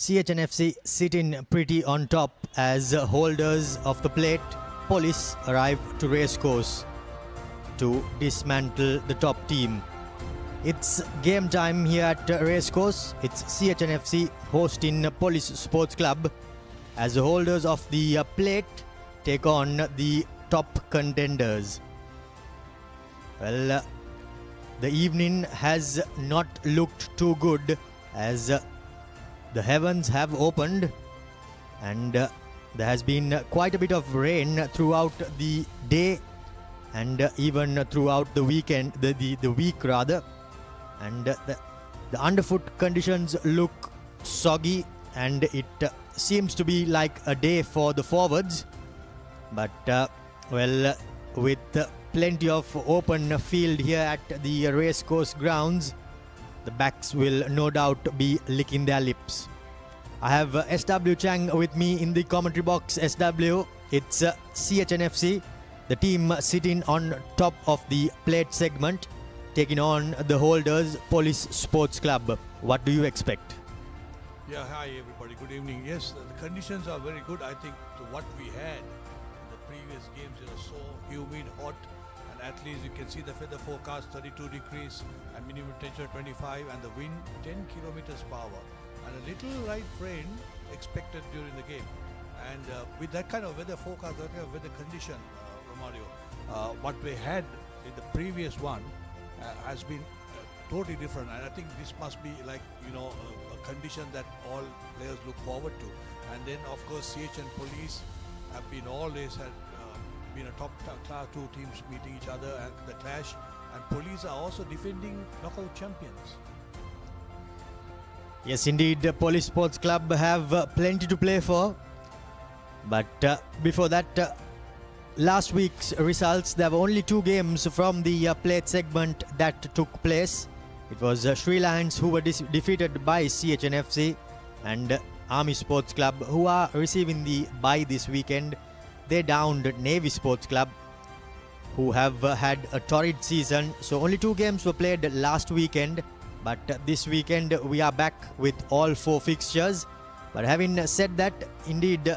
CHNFC sitting pretty on top as holders of the plate. Police arrive to Racecourse to dismantle the top team. It's game time here at Racecourse. It's CHNFC hosting Police Sports Club as the holders of the plate take on the top contenders. Well, the evening has not looked too good as the heavens have opened and there has been quite a bit of rain throughout the day and even throughout the weekend, the week rather. And the underfoot conditions look soggy and it seems to be like a day for the forwards. But well, with plenty of open field here at the racecourse grounds, the backs will no doubt be licking their lips. I have SW Chang with me in the commentary box. SW, it's CHNFC, the team sitting on top of the plate segment, taking on the holders, Police Sports Club. What do you expect? Yeah, hi everybody, good evening. Yes, the conditions are very good. I think to what we had in the previous games, so humid, hot, and at least you can see the weather forecast 32 degrees and minimum temperature 25 and the wind 10 kilometers per hour and a little light rain expected during the game. And with that kind of weather forecast, that kind of weather condition, Romario, what we had in the previous one has been totally different, and I think this must be like a condition that all players look forward to. And then of course CH and Police have been always been a top class two teams meeting each other and the clash, and Police are also defending knockout champions. Yes, indeed, Police Sports Club have plenty to play for. But before that, last week's results, there were only two games from the plate segment that took place. It was Sri Lions who were defeated by CHNFC, and Army Sports Club, who are receiving the bye this weekend. They downed Navy Sports Club, who have had a torrid season. So only two games were played last weekend, but this weekend we are back with all four fixtures. But having said that, indeed,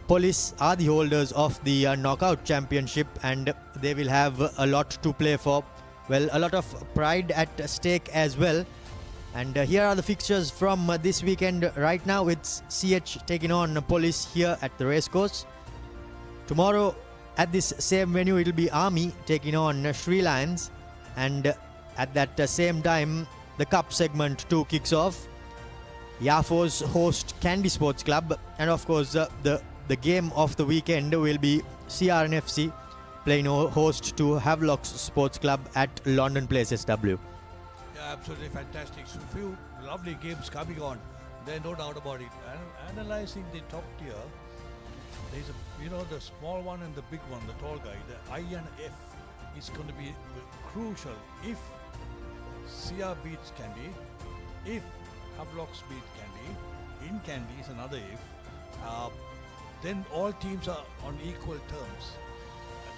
Police are the holders of the knockout championship and they will have a lot to play for. Well, a lot of pride at stake as well. And here are the fixtures from this weekend. Right now it's CH taking on Police here at the racecourse. Tomorrow at this same venue it will be Army taking on Sri Lions, and at that same time the cup segment 2 kicks off. Yafos host Candy Sports Club, and of course the game of the weekend will be CRNFC playing host to Havelock's Sports Club at London Place SW. Yeah, absolutely fantastic. So few lovely games coming on. There's no doubt about it. And analyzing the top tier, there's the small one and the big one, the tall guy. The I and F is going to be crucial. If CR beats Candy, if Havelock's beat Candy, in Candy is another if, then all teams are on equal terms.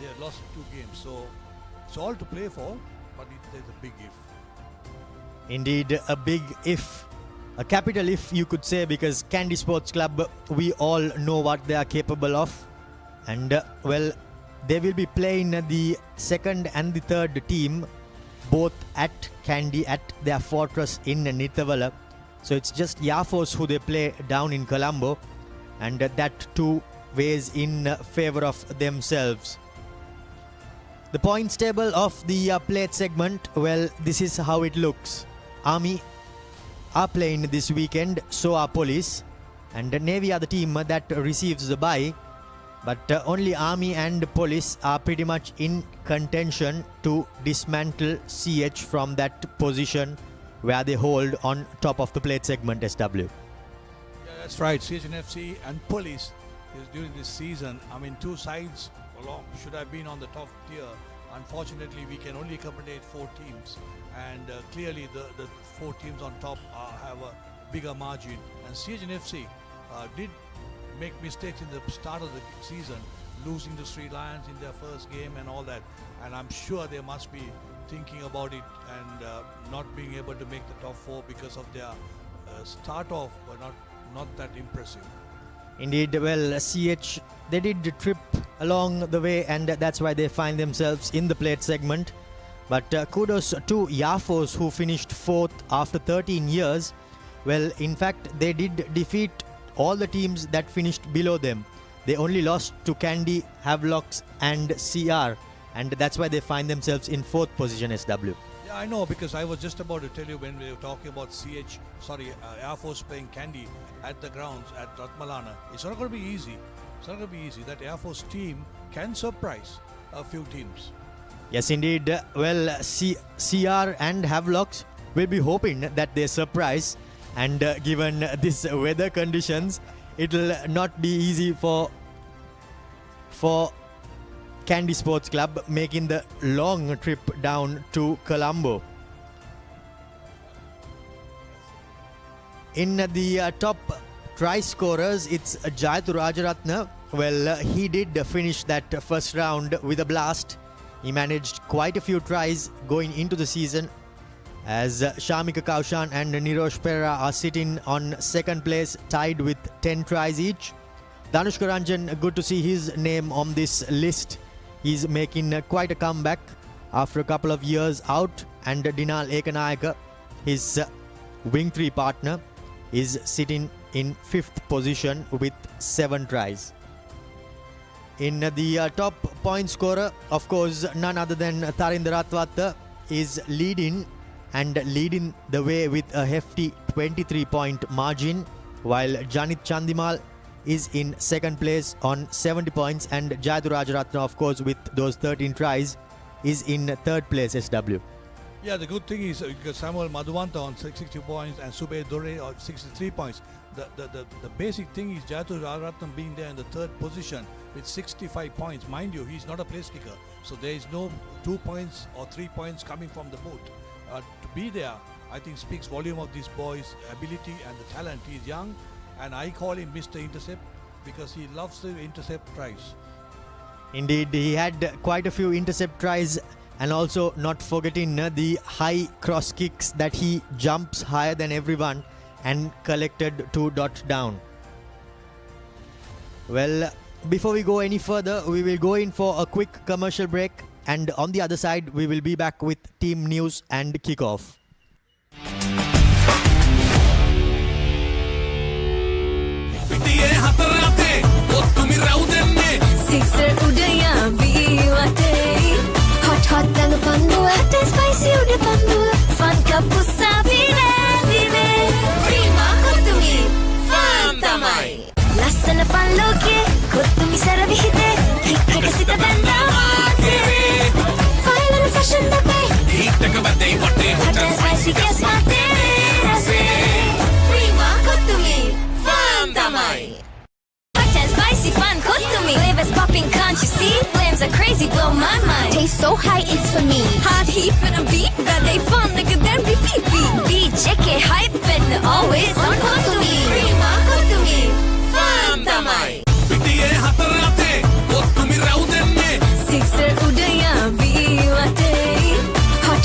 They have lost 2 games, so it's all to play for, but there's a big if. Indeed, a big if, a capital if you could say, because Candy Sports Club, we all know what they are capable of, and well, they will be playing the second and the third team both at Candy at their fortress in Nithavala. So it's just Yafos who they play down in Colombo, and that too weighs in favor of themselves. The points table of the plate segment, well, this is how it looks. Army are playing this weekend, so are Police, and Navy are the team that receives the bye. But only Army and Police are pretty much in contention to dismantle CH from that position where they hold on top of the plate segment SW. Yeah, that's right. CHNFC and Police is during this season. I mean, two sides should have been on the top tier. Unfortunately, we can only accommodate 4 teams, and clearly the 4 teams on top have a bigger margin. And CHNFC did make mistakes in the start of the season, losing to Sri Lions in their first game and all that. And I'm sure they must be thinking about it and not being able to make the top 4 because of their start off were not that impressive. Indeed, well, CH, they did trip along the way, and that's why they find themselves in the plate segment. But kudos to Yafos, who finished 4th after 13 years. Well, in fact, they did defeat all the teams that finished below them. They only lost to Kandy, Havelocks and CR, and that's why they find themselves in 4th position, SW. Yeah, I know, because I was just about to tell you when we were talking about Air Force playing Kandy at the grounds at Ratmalana. It's not going to be easy. It's not going to be easy. That Air Force team can surprise a few teams. Yes, indeed. Well, CR and Havelocks will be hoping that they surprise, and given this weather conditions, it will not be easy for Kandy Sports Club making the long trip down to Colombo. In the top try scorers, it's Jayathu Rajaratna. Well, he did finish that first round with a blast. He managed quite a few tries going into the season, as Shamika Kaushan and Nirosh Perera are sitting on second place, tied with 10 tries each. Dhanushka Ranjan, good to see his name on this list. He's making quite a comeback after a couple of years out, and Dinal Ekanayaka, his wing 3 partner, is sitting in 5th position with 7 tries. In the top point scorer, of course, none other than Tarinder Ratwata is leading the way with a hefty 23-point margin, while Janit Chandimal is in second place on 70 points, and Jayathu Rajaratna, of course, with those 13 tries, is in third place, SW. Yeah, the good thing is because Samuel Madhuvanta on 60 points and Subay Dore on 63 points. The basic thing is Jayathu Rajaratnam being there in the third position with 65 points. Mind you, he's not a place kicker, so there is no 2 points or 3 points coming from the boot. To be there, I think, speaks volume of this boy's ability and the talent. He's young, and I call him Mr. Intercept because he loves to intercept tries. Indeed, he had quite a few intercept tries, and also not forgetting the high cross kicks that he jumps higher than everyone and collected to dot down. Well, before we go any further, we will go in for a quick commercial break, and on the other side, we will be back with team news and kickoff. Sixer udaya ViU App. Hot danga pandu atte spicy uda pandu. Fun kappu savine vive. Prima kottumi fun tamai. Lassana fun loke kottumi saravihite. Hikkaka sita banda maatere. File and fashion da pe. Hikkaka badde watte hot and spicy guess maatere rase. Prima kottumi fun tamai. Spicy fun, cook to me. Flavors popping, can't you see? Flames are crazy, blow my mind. Taste so high, it's for me. Hot heat for the beat, that they fun, nigga, then repeat beat. BJK hype, and always on cook to me. Prima cook to me, fun tamai. Sixer udaya ViU App.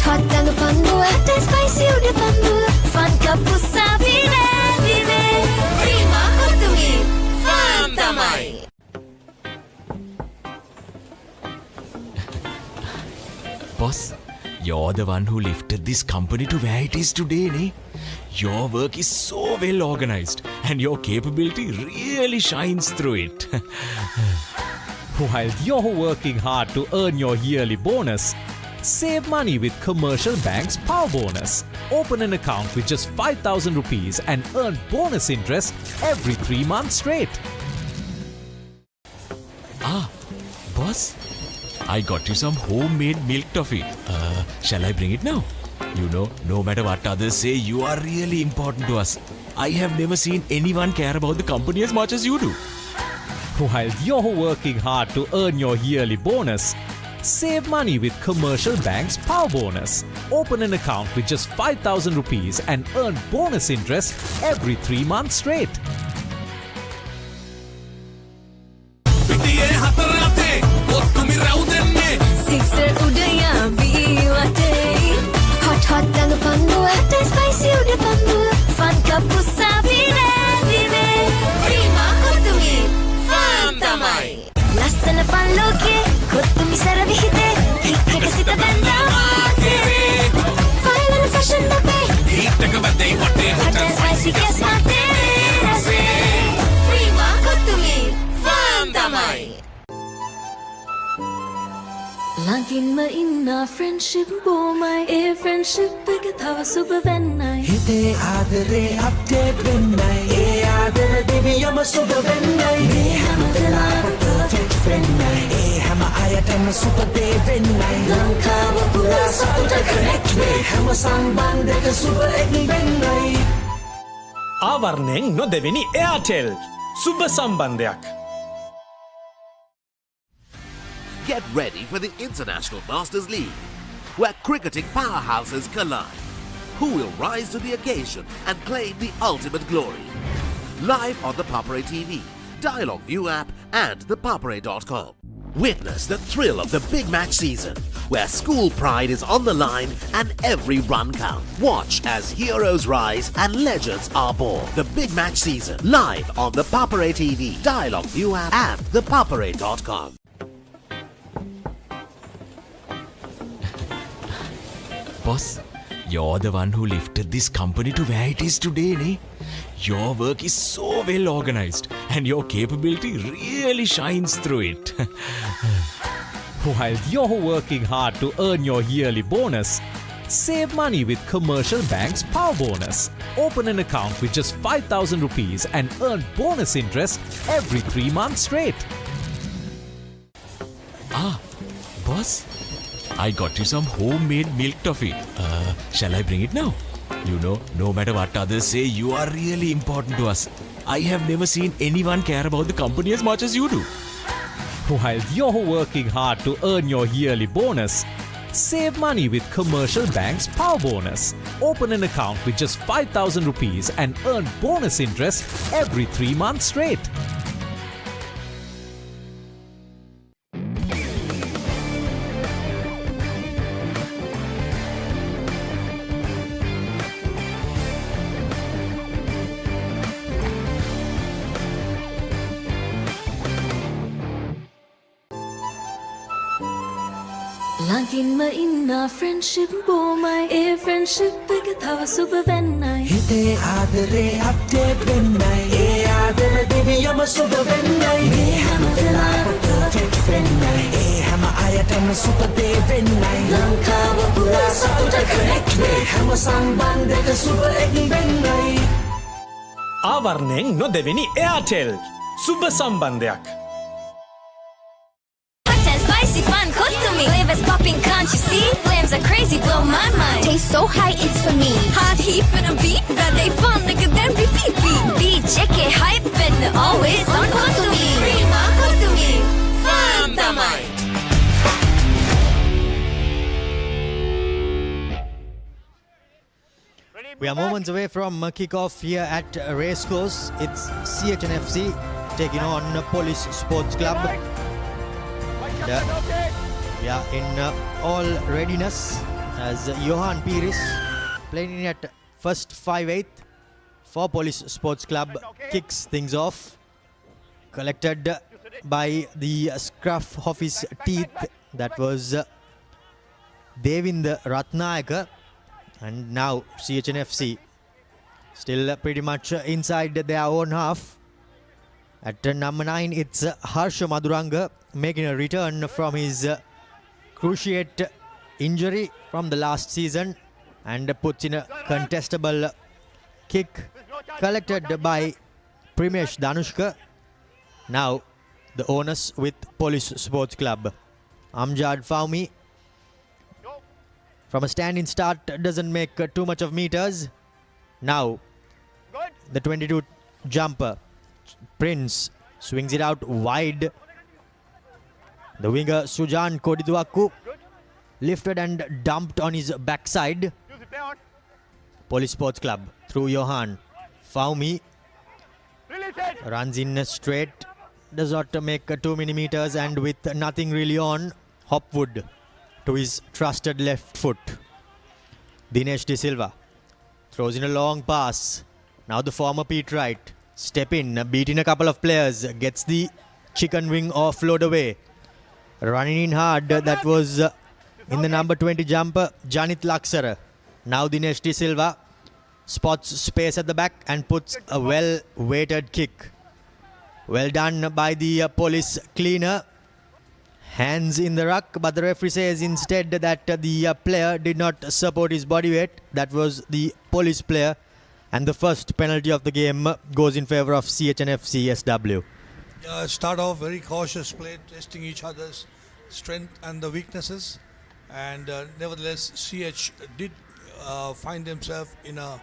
Hot danga pandu atte spicy uda pandu. Fun kappu savine vive. Prima cook to me. Boss, you're the one who lifted this company to where it is today, ne? Your work is so well organized and your capability really shines through it. While you're working hard to earn your yearly bonus, save money with Commercial Bank's Power Bonus. Open an account with just 5,000 rupees and earn bonus interest every 3 months straight. Boss, I got you some homemade milk toffee. Shall I bring it now? You know, no matter what others say, you are really important to us. I have never seen anyone care about the company as much as you do. While you're working hard to earn your yearly bonus, save money with Commercial Bank's Power Bonus. Open an account with just 5,000 rupees and earn bonus interest every 3 months straight. Sixer udaya ViU App. Hot danga pandu atte spicy uda pandu. Fun kappu ළඟින්ම ඉන්න friendship බොමයි ඒ friendship එක තව සුබ වෙන්නයි හිතේ ආදරේ update වෙන්නයි ඒ ආදර දෙවියම සුබ වෙන්නයි මේ හැම වෙලාවෙම perfect වෙන්නයි ඒ හැම අයටම සුබ දේ වෙන්නයි ලංකාව පුරා සතුට connect වේ හැම සම්බන්ධයක සුබ එක් වෙන්නයි ආවරණයෙන් නොදෙවෙනි Airtel සුබ සම්බන්ධයක්. Get ready for the International Masters League, where cricketing powerhouses collide. Who will rise to the occasion and claim the ultimate glory? Live on the Papare TV, Dialog ViU App and ThePapare.com. Witness the thrill of the big match season, where school pride is on the line and every run counts. Watch as heroes rise and legends are born. The big match season, live on the Papare TV, Dialog ViU App and ThePapare.com. Boss, you're the one who lifted this company to where it is today, ne? Your work is so well organized and your capability really shines through it. While you're working hard to earn your yearly bonus, save money with Commercial Bank's Power Bonus. Open an account with just 5,000 rupees and earn bonus interest every 3 months straight. Boss, I got you some homemade milk toffee. Shall I bring it now? You know, no matter what others say, you are really important to us. I have never seen anyone care about the company as much as you do. While you're working hard to earn your yearly bonus, save money with Commercial Bank's Power Bonus. Open an account with just 5,000 rupees and earn bonus interest every 3 months straight. ළඟින්ම ඉන්න friendship බොමයි ඒ friendship එක තව සුබ වෙන්නයි හිතේ ආදරේ update වෙන්නයි ඒ ආදර දෙවියම සුබ වෙන්නයි මේ හැම වෙලාවෙම perfect වෙන්නයි ඒ හැම අයටම සුබ දේ වෙන්නයි ලංකාව පුරා සතුට connect වේ හැම සම්බන්ධයක සුබ එක් වෙන්නයි ආවරණයෙන් නොදෙවෙනි Airtel සුබ සම්බන්ධයක්. Hot and spicy fun, cook to me. Flavors popping, can't you see? Flames are crazy, blow my mind. Taste so high, it's for me. Hot heat for the beat, that they fun, nigga, then repeat beat. Beat, check it, hype, and always on cook to me. Prima, cook to me. Fun, tamai. We are moments away from kickoff here at Racecourse. It's CHNFC taking on Police Sports Club. We are in all readiness as Johan Pires playing at first 5/8 for Police Sports Club kicks things off. Collected by the scruff of his teeth, that was Devinder Ratnayaka. And now CHNFC still pretty much inside their own half. At number 9, it's Harsha Maduranga making a return from his cruciate injury from the last season and puts in a contestable kick collected by Primesh Danushka. Now the onus with Police Sports Club. Amjad Faumi from a standing start doesn't make too much of meters. Now the 22 jumper Prince swings it out wide. The winger Sujan Kodiduaku lifted and dumped on his backside. Police Sports Club through Johan. Faumi runs in straight, does not make too many meters, and with nothing really on, Hopwood to his trusted left foot. Dinesh De Silva throws in a long pass. Now the former Pete Wright step in, beating a couple of players, gets the chicken wing offload away. Running in hard, that was in the number 20 jumper, Janit Laksara. Now Dinesh De Silva spots space at the back and puts a well-weighted kick. Well done by the police cleaner. hands in the ruck, but the referee says instead that the player did not support his body weight. That was the police player, and the first penalty of the game goes in favour of CHNFC SW. Start off very cautious play, testing each other's strength and the weaknesses, and nevertheless CH did find themselves in a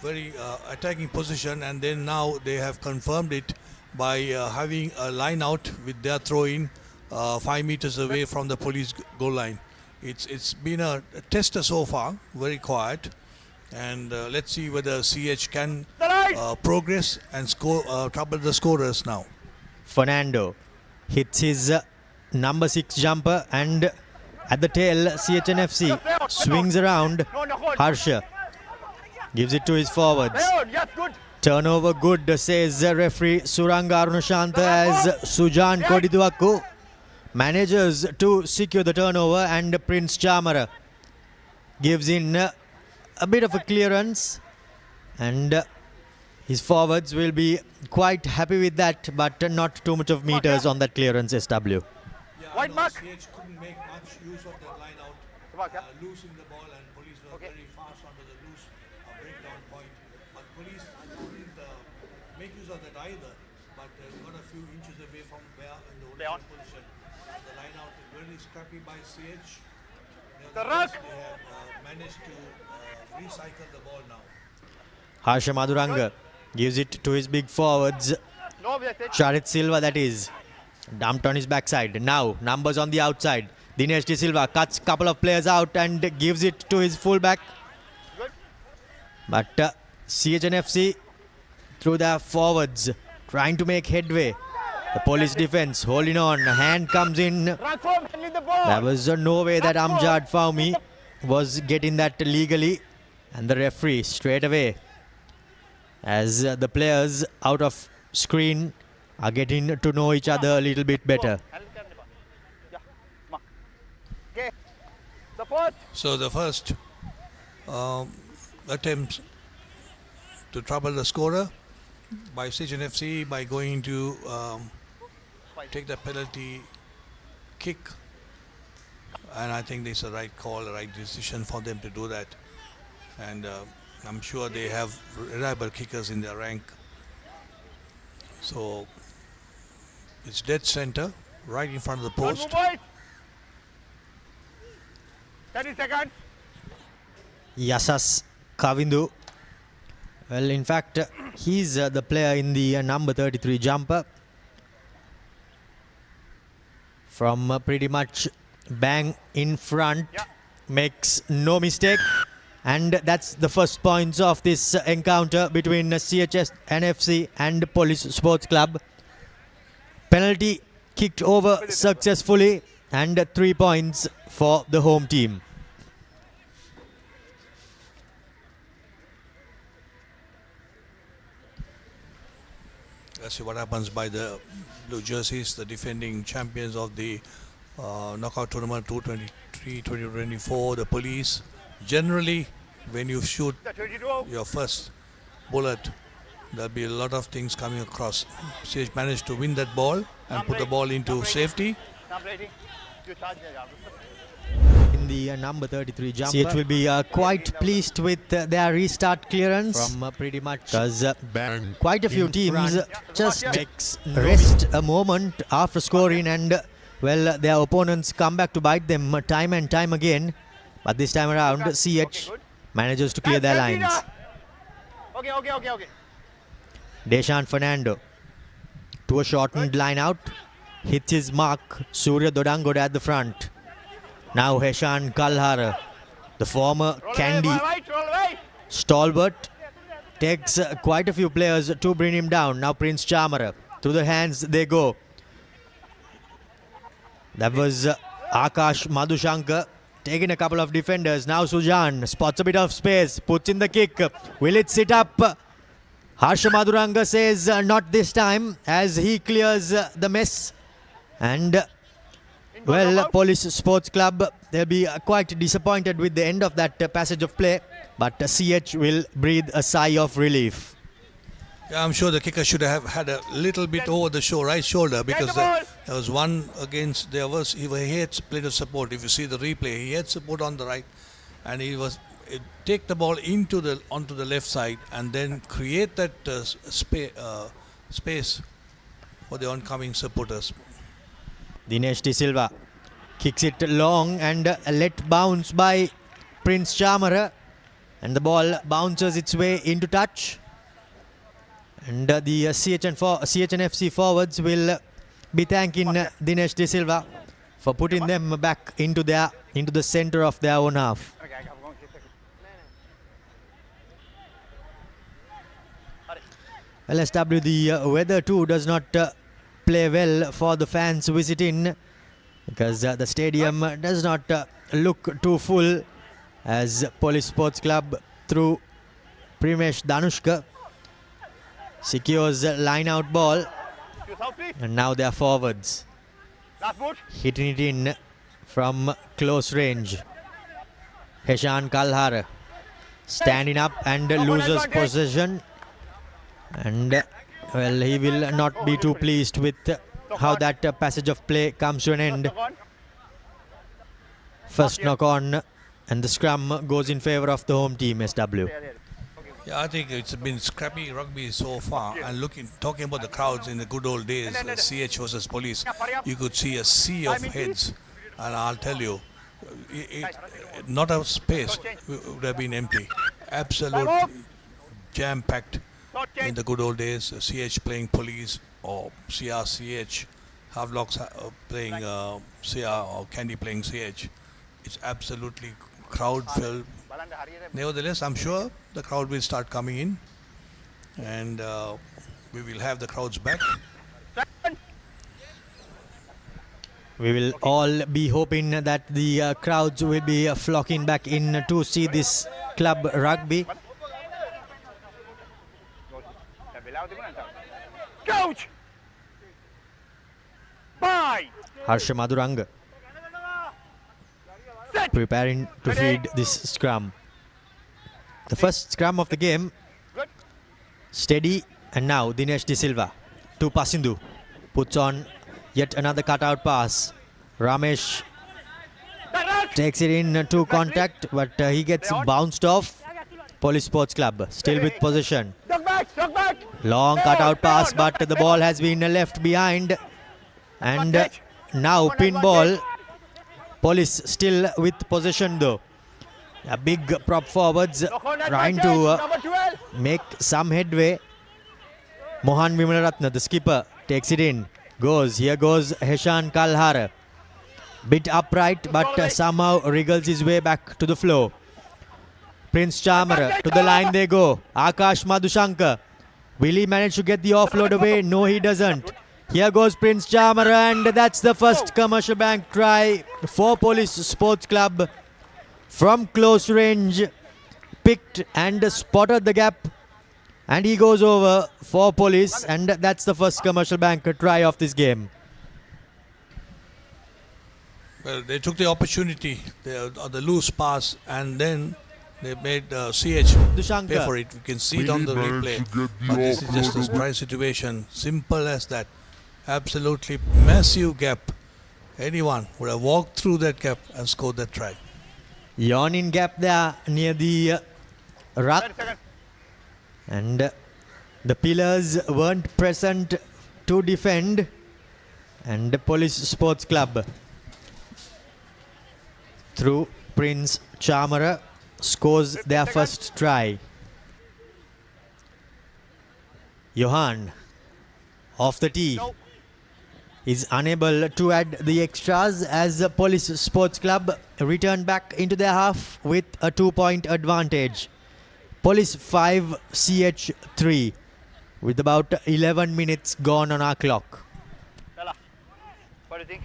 very attacking position, and then now they have confirmed it by having a line out with their throw-in 5 meters away from the police goal line. It's been a tester so far, very quiet, and let's see whether CH can progress and score, trouble the scorers now. Fernando hits his number 6 jumper, and at the tail CHNFC swings around. Harsha gives it to his forwards. Turnover good, says referee Suranga Arunashanta, as Sujan Kodiduaku manages to secure the turnover, and Prince Chamara gives in a bit of a clearance, and his forwards will be quite happy with that, but not too much of meters on that clearance, SW. White mark. CH couldn't make much use of that line out, losing the ball, and police were very fast onto the loose breakdown point. But police couldn't make use of that either, but got a few inches away from where in the original position. The line out is very scrappy by CH. They have managed to recycle the ball now. Harsha Maduranga gives it to his big forwards. Charit Silva, that is. Dumped on his backside. Now, numbers on the outside. Dinesh De Silva cuts a couple of players out and gives it to his fullback. But CHNFC, through their forwards, trying to make headway. The police defense holding on. A hand comes in. There was no way that Amjad Fahmy was getting that legally. And the referee straight away, as the players out of screen are getting to know each other a little bit better. So the first attempt to trouble the scorer by CHNFC by going to take the penalty kick, and I think it's the right call, the right decision for them to do that, and I'm sure they have reliable kickers in their rank. So it's dead center, right in front of the post. 30 seconds. Yasas Kavindu. Well, in fact, he's the player in the number 33 jumper. From pretty much bang in front, makes no mistake. And that's the first points of this encounter between CHS NFC and Police Sports Club. Penalty kicked over successfully, and 3 points for the home team. Let's see what happens by the Blue Jerseys, the defending champions of the knockout tournament 2023-2024, the Police. Generally, when you shoot your first bullet, there'll be a lot of things coming across. CH managed to win that ball and put the ball into safety. In the number 33 jumper, CH will be quite pleased with their restart clearance from pretty much, because quite a few teams just rest a moment after scoring, and well, their opponents come back to bite them time and time again. But this time around, CH manages to clear their lines. Deshan Fernando to a shortened line out, hits his mark. Surya Dodangoda at the front. Now Heshan Kalhara, the former Candy stalwart, takes quite a few players to bring him down. Now Prince Chamara, through the hands they go. That was Akash Madhushankar taking a couple of defenders. Now Sujan spots a bit of space, puts in the kick. Will it sit up? Harsha Madhuranga says not this time, as he clears the mess. And well, Police Sports Club, they'll be quite disappointed with the end of that passage of play, but CH will breathe a sigh of relief. Yeah, I'm sure the kicker should have had a little bit over the right shoulder, because there was one against, he had plenty of support. If you see the replay, he had support on the right, and he was take the ball onto the left side and then create that space for the oncoming supporters. Dinesh De Silva kicks it long and let bounce by Prince Chamara, and the ball bounces its way into touch. And the CHNFC forwards will be thanking Dinesh De Silva for putting them back into the center of their own half. Well, SW, the weather too does not play well for the fans visiting, because the stadium does not look too full, as Police Sports Club through Primesh Danushka secures a line-out ball, and now they are forwards hitting it in from close range. Heshan Kalhara standing up and loses possession, and well, he will not be too pleased with how that passage of play comes to an end. First knock on, and the scrum goes in favour of the home team, SW. Yeah, I think it's been scrappy rugby so far. And talking about the crowds in the good old days, CH versus Police, you could see a sea of heads. And I'll tell you, not a space would have been empty. Absolute jam-packed in the good old days. CH playing Police, or CRCH, Havelocks playing CR, or Candy playing CH. It's absolutely crowd-filled. Nevertheless, I'm sure the crowd will start coming in, and we will have the crowds back. We will all be hoping that the crowds will be flocking back in to see this club rugby. Coach! Bye! Harsha Maduranga preparing to feed this scrum. The first scrum of the game. Steady, and now Dinesh De Silva to Pasindu. Puts on yet another cutout pass. Ramesh takes it in to contact, but he gets bounced off. Police Sports Club still with possession. Long cutout pass, but the ball has been left behind. And now pin ball. Police still with possession though. A big prop forwards trying to make some headway. Mohan Vimalaratna, the skipper, takes it in. Here goes Heshan Kalhara. Bit upright, but somehow wriggles his way back to the flow. Prince Chamara, to the line they go. Akash Madhushankar. Will he manage to get the offload away? No, he doesn't. Here goes Prince Chamara, and that's the first Commercial Bank try for Police Sports Club. From close range, picked and spotted the gap, and he goes over for Police, and that's the first Commercial Bank try of this game. Well, they took the opportunity, the loose pass, and then they made CH pay for it. You can see it on the replay, but this is just a dry situation. Simple as that. Absolutely massive gap. Anyone would have walked through that gap and scored that try. Yawning gap there near the ruck, and the pillars weren't present to defend, and the Police Sports Club through Prince Chamara scores their first try. Johan off the tee is unable to add the extras as the Police Sports Club return back into their half with a 2-point advantage. Police 5, CH 3 with about 11 minutes gone on our clock. What do you think?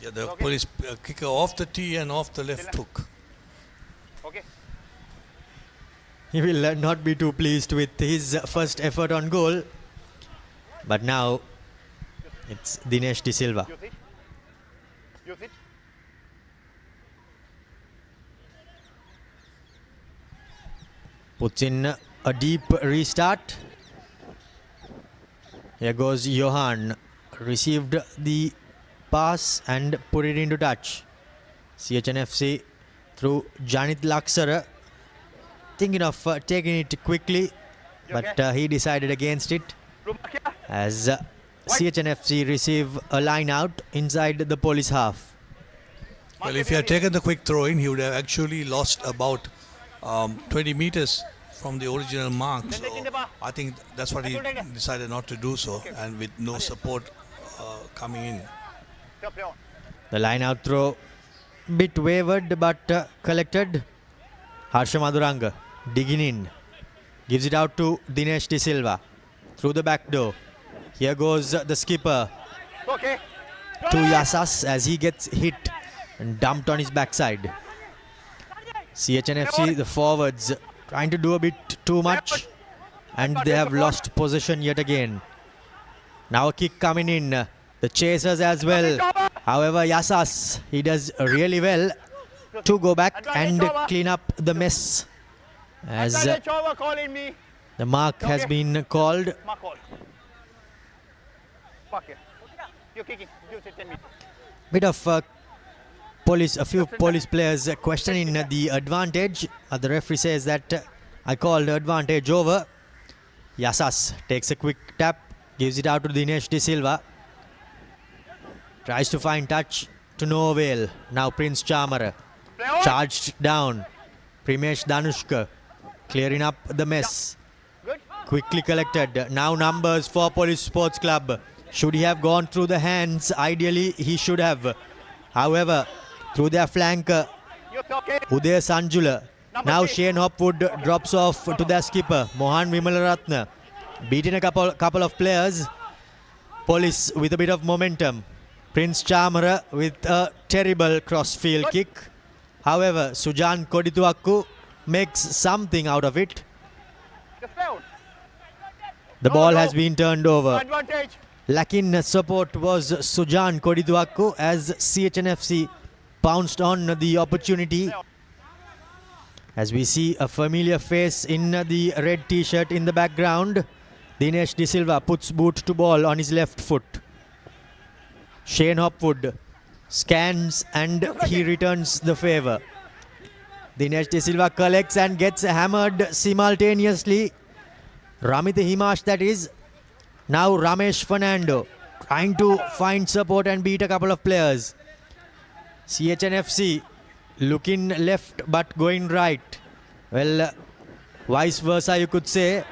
Yeah, the Police kicker off the tee and off the left hook. Okay. He will not be too pleased with his first effort on goal, but now it's Dinesh De Silva. You sit. Puts in a deep restart. Here goes Johan. Received the pass and put it into touch. CHNFC through Janit Laksara. Thinking of taking it quickly, but he decided against it as CHNFC receive a line out inside the police half. Well, if he had taken the quick throw in, he would have actually lost about 20 meters from the original mark. So I think that's what he decided not to do so, and with no support coming in. The line out throw, bit wavered but collected. Harsha Maduranga digging in, gives it out to Dinesh De Silva through the back door. Here goes the skipper to Yasas as he gets hit and dumped on his backside. CHNFC, the forwards, trying to do a bit too much, and they have lost possession yet again. Now a kick coming in, the chasers as well. However, Yasas, he does really well to go back and clean up the mess, as the mark has been called. Bit of a few police players questioning the advantage. The referee says that I called advantage over. Yasas takes a quick tap, gives it out to Dinesh De Silva. Tries to find touch to no avail. Now Prince Chamara charged down. Primesh Danushka clearing up the mess. Quickly collected. Now numbers for Police Sports Club. Should he have gone through the hands? Ideally he should have. However, through their flanker, Uday Sanjula. Now Shane Hopwood drops off to their skipper, Mohan Vimalaratna. Beating a couple of players. Police with a bit of momentum. Prince Chamara with a terrible crossfield kick. However, Sujan Kodituakku makes something out of it. The ball has been turned over. Lacking support was Sujan Kodituakku as CHNFC pounced on the opportunity. As we see a familiar face in the red t-shirt in the background. Dinesh De Silva puts boot to ball on his left foot. Shane Hopwood scans and he returns the favour. Dinesh De Silva collects and gets hammered simultaneously. Ramit Himash, that is. Now Ramesh Fernando trying to find support and beat a couple of players. CHNFC looking left but going right. Well, vice versa you could say.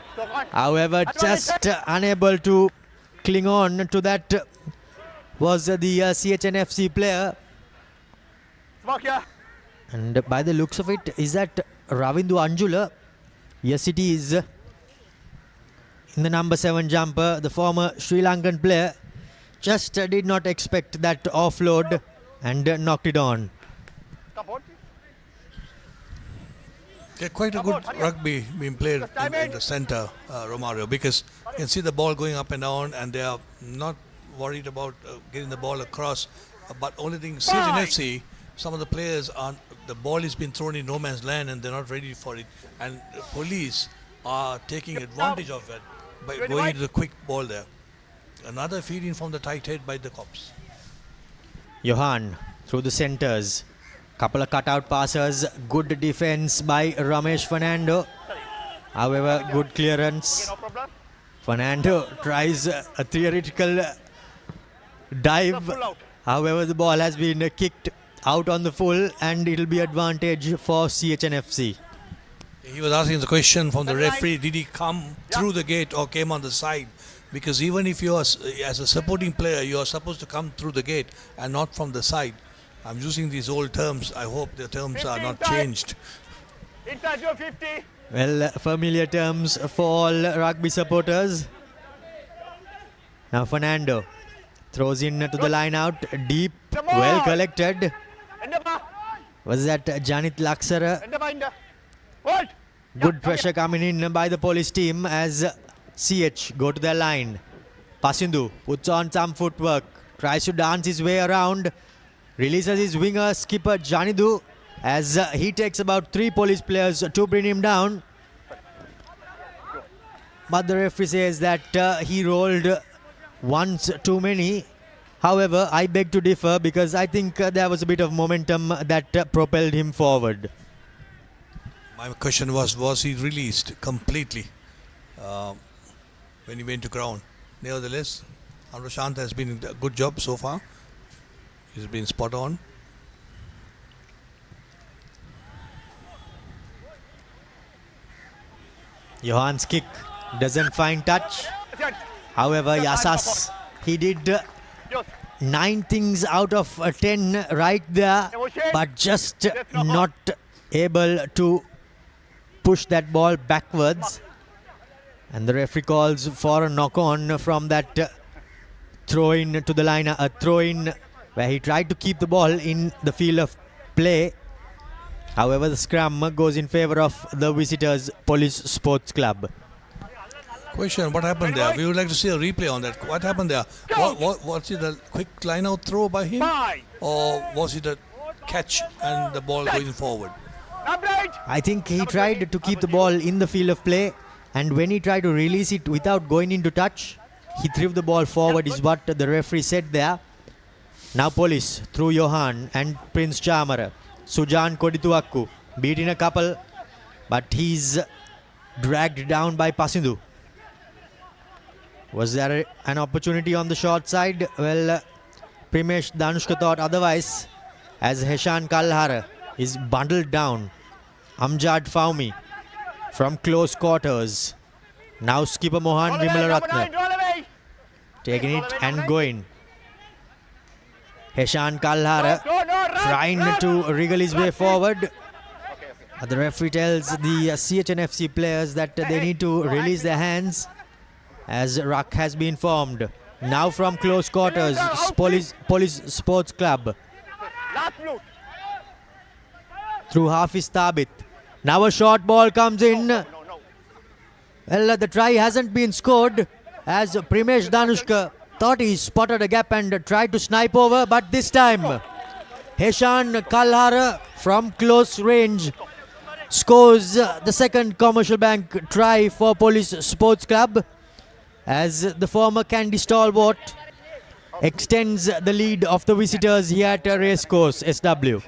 However, just unable to cling on to that was the CHNFC player. And by the looks of it, is that Ravindu Anjula? Yes, it is. In the number 7 jumper, the former Sri Lankan player just did not expect that offload and knocked it on. Yeah, quite a good rugby being played in the centre, Romario, because you can see the ball going up and down and they are not worried about getting the ball across. But only thing, CHNFC, some of the players, the ball is being thrown in no man's land and they're not ready for it. And the police are taking advantage of it by going into the quick ball there. Another feed in from the tight head by the cops. Johan through the centres. Couple of cutout passes. Good defence by Ramesh Fernando. However, good clearance. Fernando tries a theoretical dive. However, the ball has been kicked out on the full and it will be advantage for CHNFC. He was asking the question from the referee, did he come through the gate or came on the side? Because even if you are, as a supporting player, you are supposed to come through the gate and not from the side. I'm using these old terms. I hope the terms are not changed. Well, familiar terms for all rugby supporters. Now Fernando throws in to the line out. Deep, well collected. Was that Janit Laksara? Good pressure coming in by the police team as CH go to their line. Pasindu puts on some footwork. Tries to dance his way around. Releases his winger skipper Janidu as he takes about 3 police players to bring him down. But the referee says that he rolled once too many. However, I beg to differ because I think there was a bit of momentum that propelled him forward. My question was he released completely when he went to ground? Nevertheless, Amrashant has been a good job so far. He's been spot on. Johan's kick doesn't find touch. However, Yasas, he did 9 things out of 10 right there, but just not able to push that ball backwards. And the referee calls for a knock-on from that throw-in to the line, a throw-in where he tried to keep the ball in the field of play. However, the scrum goes in favour of the visitors' Police Sports Club. Question, what happened there? We would like to see a replay on that. What happened there? Was it a quick line-out throw by him? Or was it a catch and the ball going forward? I think he tried to keep the ball in the field of play, and when he tried to release it without going into touch, he threw the ball forward is what the referee said there. Now Police through Johan and Prince Chamara. Sujan Kodituakku beating a couple, but he's dragged down by Pasindu. Was there an opportunity on the short side? Well, Primesh Danushka thought otherwise, as Heshan Kalhara is bundled down. Amjad Faumi from close quarters. Now skipper Mohan Vimalaratna taking it and going. Heshan Kalhara trying to wriggle his way forward. The referee tells the CHNFC players that they need to release their hands as ruck has been formed. Now from close quarters, Police Sports Club. Through Hafiz Thabit. Now a short ball comes in. Well, the try hasn't been scored as Primesh Danushka thought he spotted a gap and tried to snipe over, but this time Heshan Kalhara from close range scores the second Commercial Bank try for Police Sports Club as the former Candy stalwart extends the lead of the visitors here at Racecourse SW.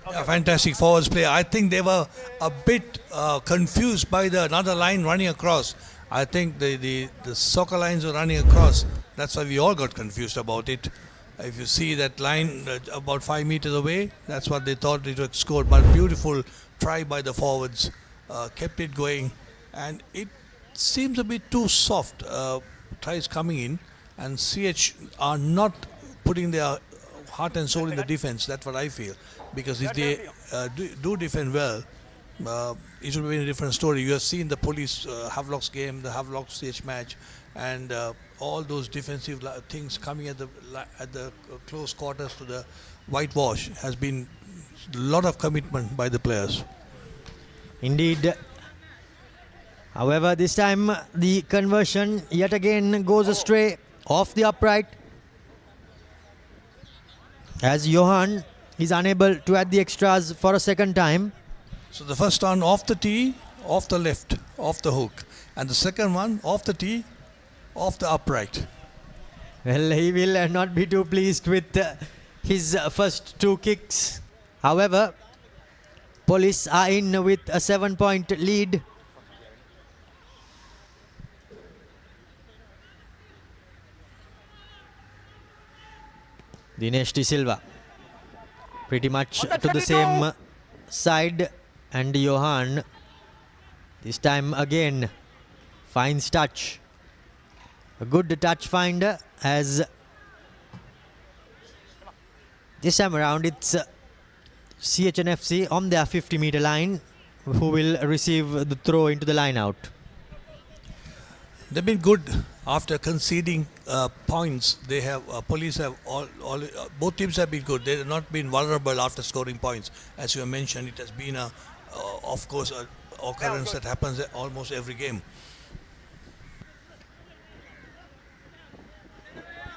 Yeah, fantastic forwards play. I think they were a bit confused by the another line running across. I think the soccer lines were running across. That's why we all got confused about it. If you see that line about 5 meters away, that's what they thought it was scored. But beautiful try by the forwards, kept it going, and it seems a bit too soft. Tries coming in, and CH are not putting their heart and soul in the defense. That's what I feel. Because if they do defend well, it will be a different story. You have seen the Police Havelocks game, the Havelocks CH match, and all those defensive things coming at the close quarters to the whitewash has been a lot of commitment by the players. Indeed. However, this time the conversion yet again goes astray off the upright as Johan is unable to add the extras for a second time. So the first one off the tee, off the left, off the hook, and the second one off the tee, off the upright. Well, he will not be too pleased with his first 2 kicks. However, Police are in with a 7-point lead. Dinesh De Silva pretty much to the same side, and Johan this time again finds touch. A good touch finder, as this time around it's CHNFC on their 50-meter line who will receive the throw into the line out. They've been good after conceding points. They have Police have both teams have been good. They have not been vulnerable after scoring points. As you mentioned, it has been of course, an occurrence that happens at almost every game.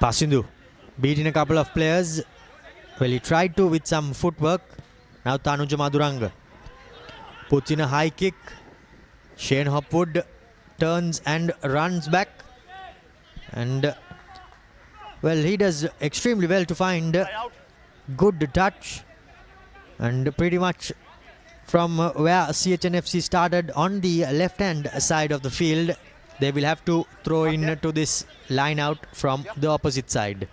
Pasindu beating a couple of players. Well, he tried to with some footwork. Now Tanuja Maduranga puts in a high kick. Shane Hopwood turns and runs back, and Well, he does extremely well to find Line out. good touch, and pretty much from where CHNFC started on the left hand side of the field, they will have to throw in to this line out from the opposite side.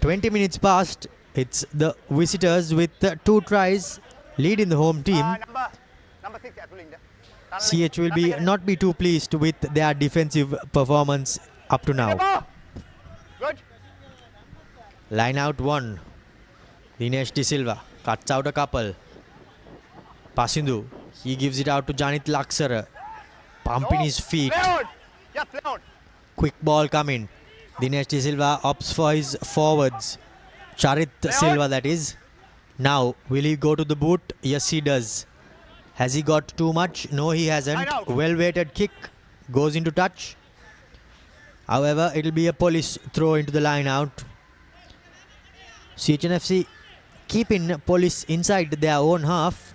20 minutes past, it's the visitors with 2 tries leading the home team. Number 6 Atuling dah. CH will not be too pleased with their defensive performance up to now. Good. Line out 1. Dinesh De Silva cuts out a couple. Pasindu, he gives it out to Janit Laksara. Pumping his feet. Play on. Yeah, play on. Quick ball coming. Dinesh De Silva opts for his forwards. Charit Silva, that is. Now, will he go to the boot? Yes, he does. Has he got too much? No, he hasn't. Well weighted kick. Goes into touch. However, it will be a police throw into the line out. CHNFC keeping police inside their own half,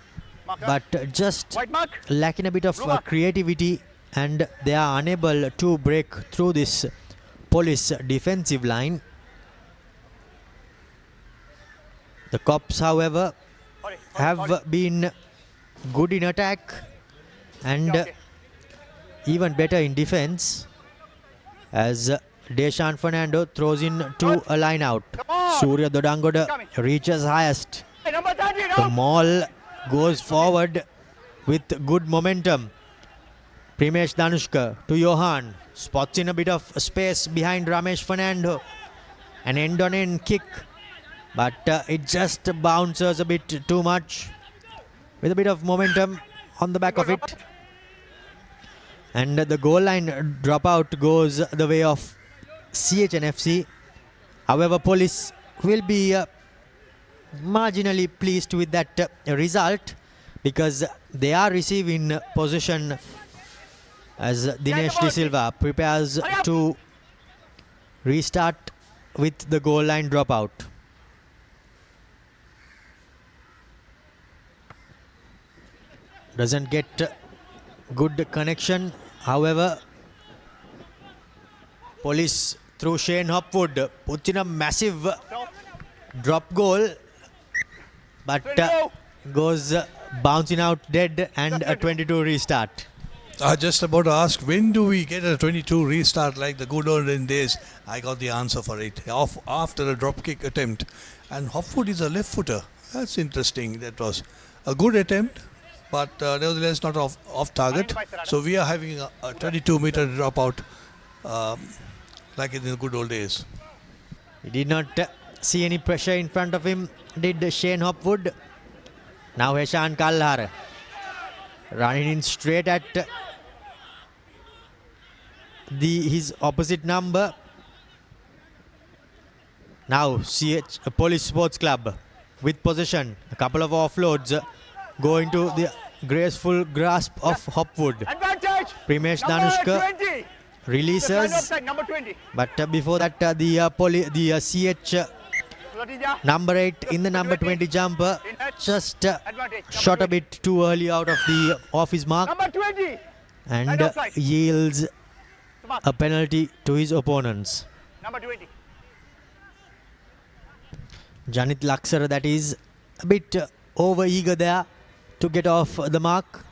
but just White mark. lacking a bit of Blue mark. creativity, and they are unable to break through this police defensive line. The Cops, however, have been good in attack and even better in defense, as Deshan Fernando throws in to a line out. Surya Dodangoda reaches highest. Hey, number 30 The now. maul goes forward with good momentum. Primesh Danushka to Johan. Spots in a bit of space behind Ramesh Fernando. An end-on-end kick, but it just bounces a bit too much with a bit of momentum on the back of it. And the goal line dropout goes the way of CHNFC. However, police will be marginally pleased with that result, because they are receiving possession as Dinesh De Silva prepares to restart with the goal line dropout. Doesn't get good connection. However, police through Shane Hopwood puts in a massive drop goal, but goes bouncing out dead, and a 22 restart. Just about to ask, when do we get a 22 restart like the good olden days? I got the answer for it. After a drop kick attempt. And Hopwood is a left footer. That's interesting. That was a good attempt, but nevertheless not off target. So we are having a 22-meter dropout like in the good old days. He did not see any pressure in front of him, did Shane Hopwood. Now Heshan Kalhar running in straight at his opposite number. Now Police Sports Club with possession. A couple of offloads go into the graceful grasp of Hopwood. Advantage. Primesh Number Danushka 20. releases, Offside, number 20. but before that the CH number 8 in the number 20 jumper just shot a bit too early out of his mark, Number 20. and yields a penalty to his opponents. Number 20. Janit Laksara, that is, a bit over eager there to get off the mark,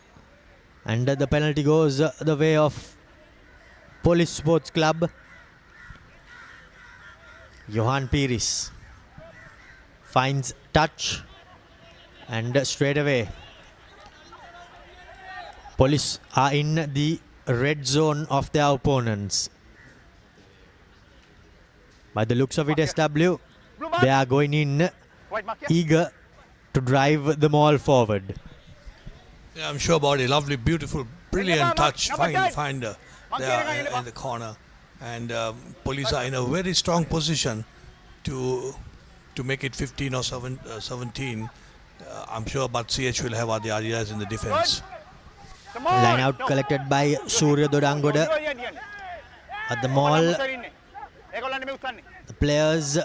and the penalty goes the way of Police Sports Club. Johan Piris finds touch, and straight away Police are in the red zone of their opponents. By the looks of it, SW, they are going in White mark, yeah. eager to drive the ball forward. Yeah, I'm sure about it. Lovely, beautiful, brilliant touch. Number 10. Finder there in the corner. And police are in a very strong position to make it 15 or 17. I'm sure, but CH will have other ideas in the defense. Come on. Line out collected by Surya Dodangoda. At the mall, the players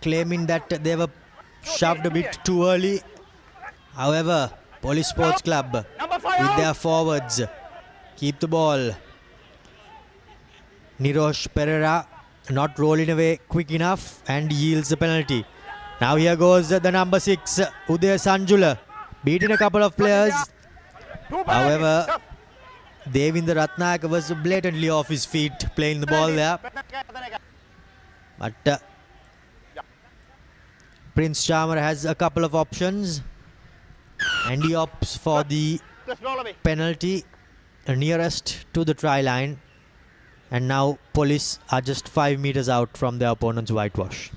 claiming that they were shoved a bit too early. However, Police Sports Club with their forwards keep the ball. Nirosh Pereira not rolling away quick enough and yields the penalty. Now here goes the number 6, Udaya Sanjula, beating a couple of players. However, Devinda Ratnayaka was blatantly off his feet playing the ball there. But Prince Charmer has a couple of options and he opts for the penalty nearest to the try line. And now Police are just 5 meters out from their opponent's whitewash.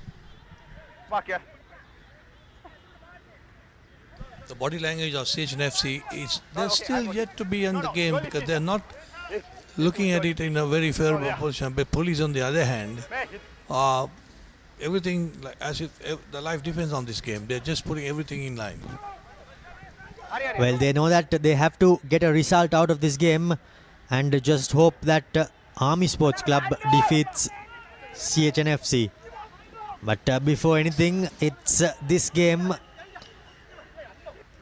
The body language of CHNFC is they're still yet to be in the game because they're not looking at it in a very favorable position. But Police, on the other hand, everything like as if the life depends on this game. They're just putting everything in line. Well, they know that they have to get a result out of this game and just hope that Army Sports Club defeats CHNFC. But before anything, it's this game.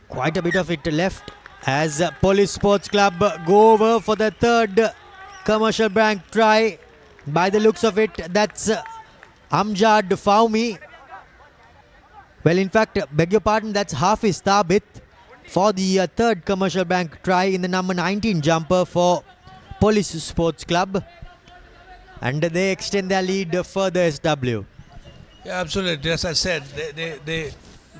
Quite a bit of it left as Police Sports Club go over for the third commercial bank try. By the looks of it, that's Amjad Faumi. Well, in fact, beg your pardon, that's Hafiz Thabit for the third commercial bank try in the number 19 jumper for Police Sports Club. And they extend their lead further, SW. Yeah, absolutely. As I said,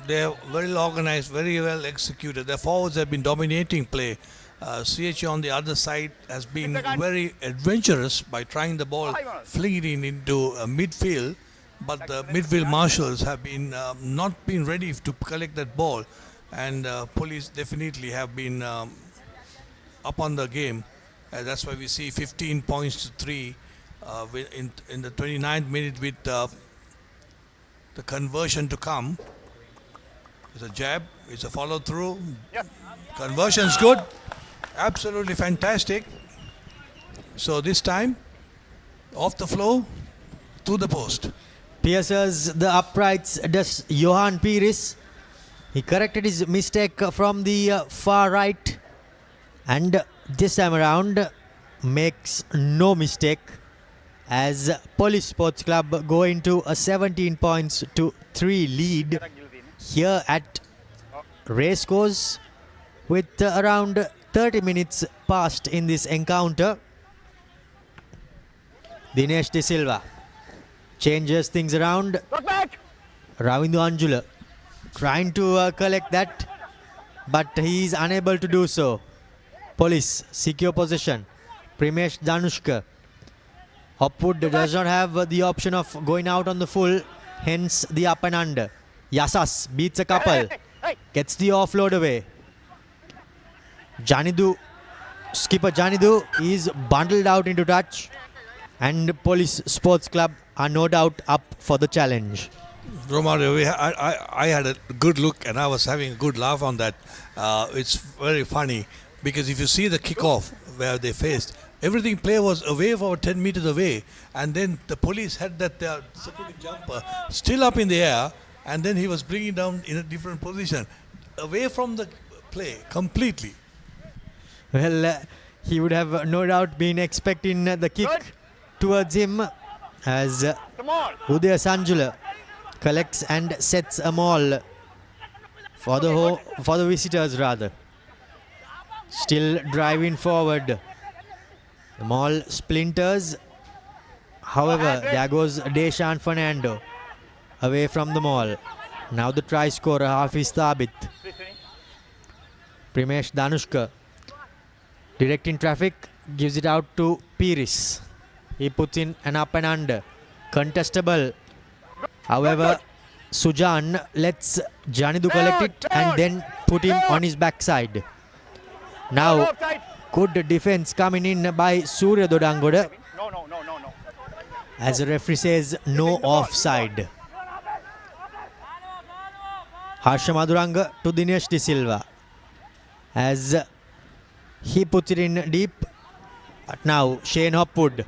they're very organized, very well executed. Their forwards have been dominating play. CH on the other side has been very adventurous by trying the ball fleeting into midfield. But the midfield marshals have been not been ready to collect that ball. And Police definitely have been up on the game. That's why we see 15 points to 3 in the 29th minute with the conversion to come. It's a jab, it's a follow through. Conversion's good, absolutely fantastic. So this time, off the flow, to the post. Pierces the uprights, does Johan Pires. He corrected his mistake from the far right and this time around makes no mistake as Police Sports Club go into a 17 points to 3 lead here at Racecourse with around 30 minutes passed in this encounter. Dinesh De Silva changes things around. Ravindu Anjula trying to collect that, but he is unable to do so. Police secure possession. Primesh Danushka. Hopwood does not have the option of going out on the full, hence the up and under. Yasas beats a couple, gets the offload away. Janidu, skipper Janidu is bundled out into touch, and Police Sports Club are no doubt up for the challenge. Romario, I had a good look and I was having a good laugh on that. It's very funny because if you see the kickoff where they faced, everything play was away for 10 meters away, and then the Police had that supporting jumper still up in the air, and then he was bringing down in a different position, away from the play completely. Well, he would have no doubt been expecting the kick towards him as Udaya Sanjula collects and sets a maul for the visitors rather. Still driving forward. The maul splinters. However, there goes Deshan Fernando away from the maul. Now the try scorer Hafiz Thabit. Primesh Danushka directing traffic, gives it out to Pires. He puts in an up and under. Contestable. However, Sujan lets Janidu collect it and then put him on his backside. Now, good defense coming in by Surya Dodangoda. No. As the referee says, no offside. Harsha Maduranga to Dinesh De Silva. As he puts it in deep. But now Shane Hopwood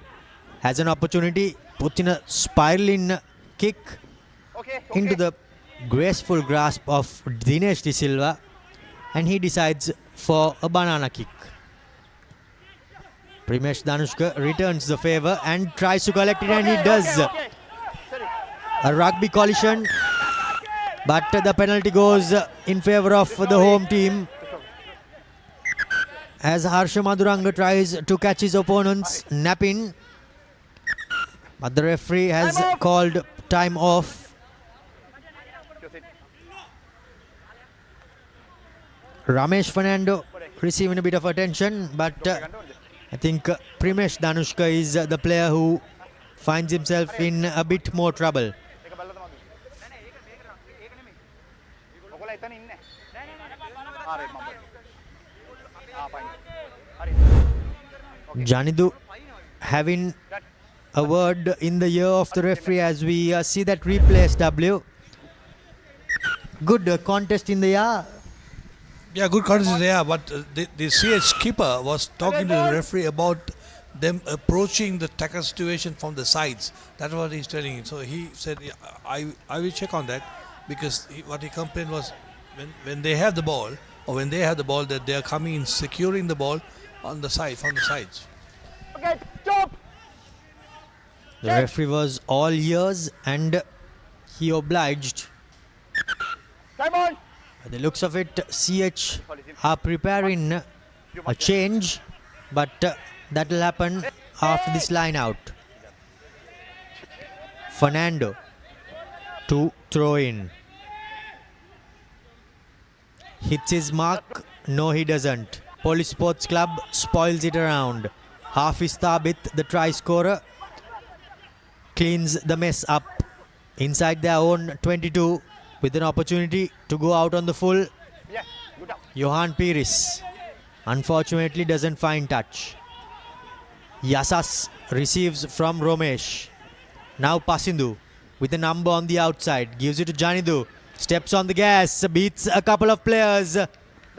has an opportunity. Puts in a spiraling kick into the graceful grasp of Dinesh De Silva. And he decides for a banana kick. Primesh Danushka returns the favor and tries to collect it, and he does. Okay. Sorry. A rugby collision, but the penalty goes in favor of the home team as Harsha Maduranga tries to catch his opponent's napping, but the referee has Time off. called time off. Just it. Ramesh Fernando receiving a bit of attention, but I think Primesh Danushka is the player who finds himself in a bit more trouble. ඒක බලලා තමයි. ඒක නෙමෙයි. ඔයගොල්ලෝ එතන ඉන්නේ. හරි මම. fine. හරි. Janidu having a word in the ear of the referee as we see that replay SW. Good contest in the air. Yeah, good contest there, but the CH keeper was talking to the referee about them approaching the tackle situation from the sides. That's what he's telling him. So he said, yeah, I will check on that, because what he complained was when they have the ball, or when they have the ball, that they are coming in securing the ball on the side, from the sides. Okay, stop. The referee was all ears and he obliged. Time on. By the looks of it, CH are preparing a change, but that will happen after this line out. Fernando to throw in. Hits his mark. No, he doesn't. Police Sports Club spoils it around. Hafiz Thabit, the try scorer, cleans the mess up inside their own 22 with an opportunity to go out on the full. Yeah, good up. Johan Piris unfortunately doesn't find touch. Yasas receives from Romesh. Now Pasindu with a number on the outside. Gives it to Janidu. Steps on the gas. Beats a couple of players.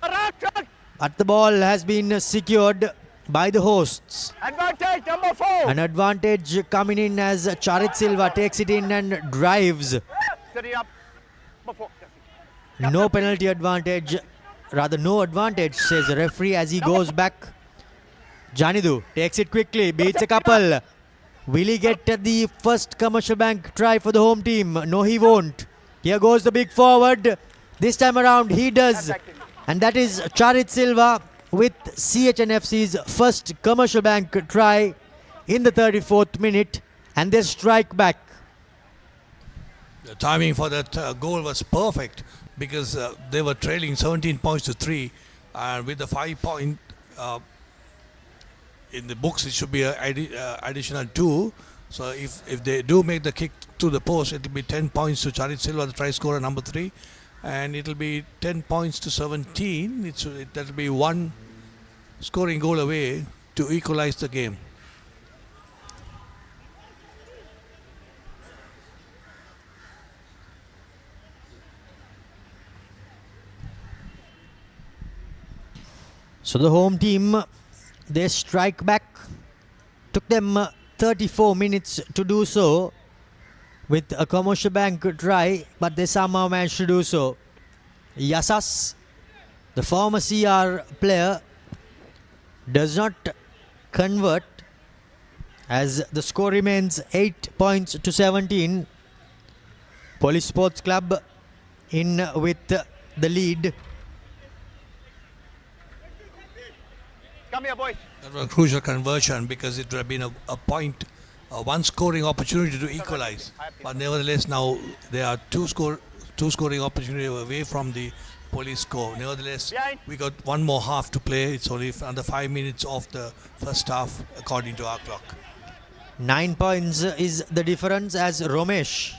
But the ball has been secured by the hosts. Advantage number 4. An advantage coming in as Charit Silva takes it in and drives. Set it up. Number 4. No penalty advantage. Rather no advantage, says the referee as he goes back. Janidu takes it quickly. Beats a couple. Will he get the first Commercial Bank try for the home team? No, he won't. Here goes the big forward. This time around he does. And that is Charit Silva with CHNFC's first Commercial Bank try in the 34th minute. And they strike back. The timing for that goal was perfect, because they were trailing 17 points to 3, and with the 5 point in the books it should be an additional 2. So if they do make the kick to the post, it will be 10 points to Charit Silva, the try scorer number 3, and it will be 10 points to 17. That will be one scoring goal away to equalize the game. So the home team, they strike back. Took them 34 minutes to do so with a Commercial Bank try, but they somehow managed to do so. Yasas, the former CR player, does not convert as the score remains 8 points to 17. Police Sports Club in with the lead. Come here, boys. That was a crucial conversion, because it would have been a point, one scoring opportunity to equalize. But nevertheless, now there are two scoring opportunities away from the Police score. Nevertheless, we got one more half to play. It's only under 5 minutes of the first half, according to our clock. 9 points is the difference as Romesh.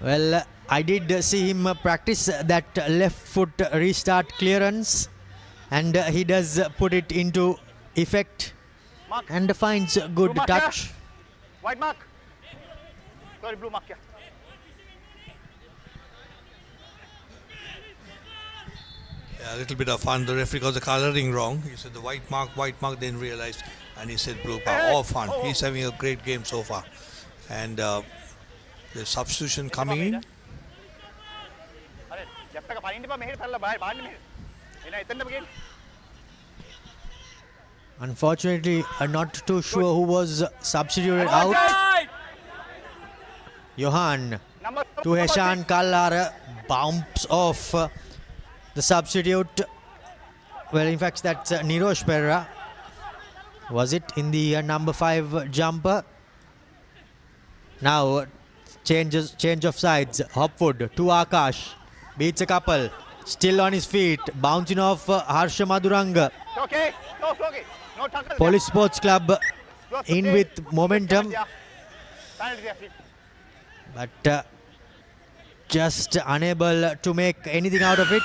Well, I did see him practice that left foot restart clearance, and he does put it into effect and finds a good Blue mark, touch. White mark. Sorry, blue mark. Yeah. Yeah, a little bit of fun. The referee got the colouring wrong. He said the white mark, then realized, and he said blue mark. All fun. He's having a great game so far. And the substitution coming in. අර ජැප් එක පනින්න එපා මෙහෙට පැනලා බාහිර මෙහෙට. එන එතනම ගේන්න. Unfortunately, not too sure who was substituted out. Johan Number to Heshan Kallara, bounce off the substitute. Well, in fact, that's Nirosh Perra. Was it in the number 5 jumper? Now, change of sides. Hopwood to Akash. Beats a couple. Still on his feet. Bouncing off Harsha Maduranga. Okay. No, okay. No tackle. Police Sports Club in with momentum. Penalty there, please. But just unable to make anything out of it.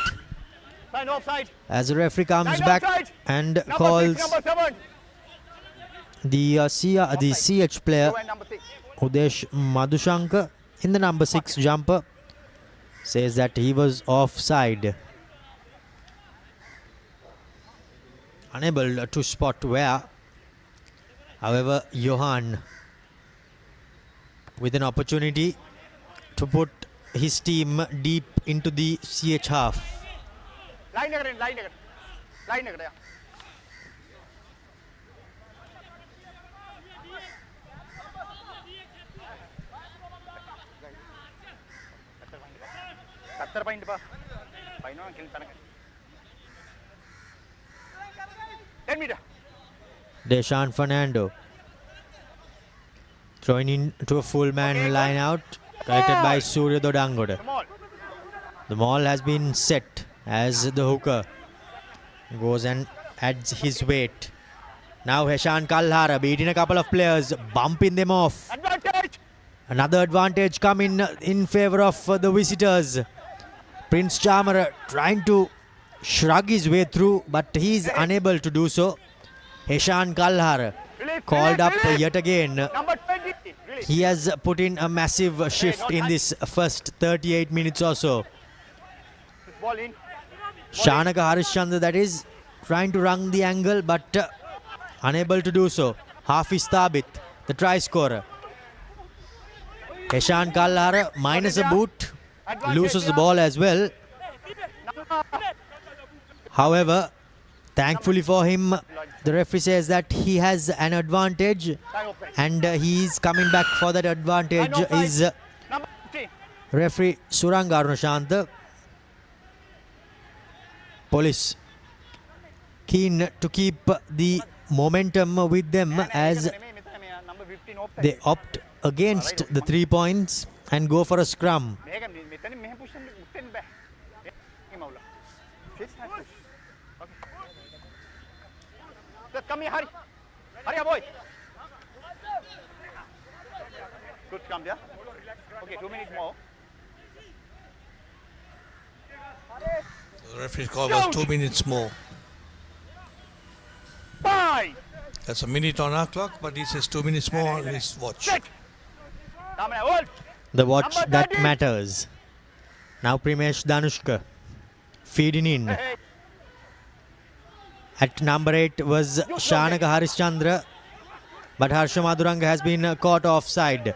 Sign offside. As the referee comes Line back offside. and Number calls 6, number 7. the CH player Go and number 6. Udesh Madhushankar in the number 6 jumper. Says that he was offside. Unable to spot where. However, Johan with an opportunity to put his team deep into the CH half. Line again, line again. Line again. Point pa. 10 meter. Deshaun Fernando throwing into a full man line out, corrected by Surya Dodangoda. Come on. The maul has been set as the hooker goes and adds his weight. Now Heshan Kalhara beating a couple of players, bumping them off. Advantage. Another advantage coming in favor of the visitors. Prince Chamara trying to shrug his way through, but he is unable to do so. Heshan Kalhara called up yet again. Number 20. Release. He has put in a massive shift in this first 38 minutes or so. Ball in. Shanaka Harishchandra, that is, trying to run the angle, but unable to do so. Hafiz Thabit, the try scorer. Heshan Kalhara minus a boot, loses the ball as well. However, thankfully for him, the referee says that he has an advantage, and he is coming back for that advantage is Number 15. referee Surang Arunashantha. Police keen to keep the momentum with them as Number 15 offside. they opt against the 3 points and go for a scrum. Megam මෙතන මෙහෙ push එකෙන් උස්සෙන්න බෑ. ඒ මවුල. Fix that push. Okay. Just come here, hurry. Hurry up, boy. Good scrum there. Okay, 2 minutes more. The referee's call was 2 minutes more. 5. That's a minute on our clock, but he says 2 minutes more on his watch. Check. Damane, hold. The watch Number that 30. matters. Now Primesh Danushka feeding in. Hey. At number 8 was Shanaka Harishchandra, but Harsha Maduranga has been caught offside.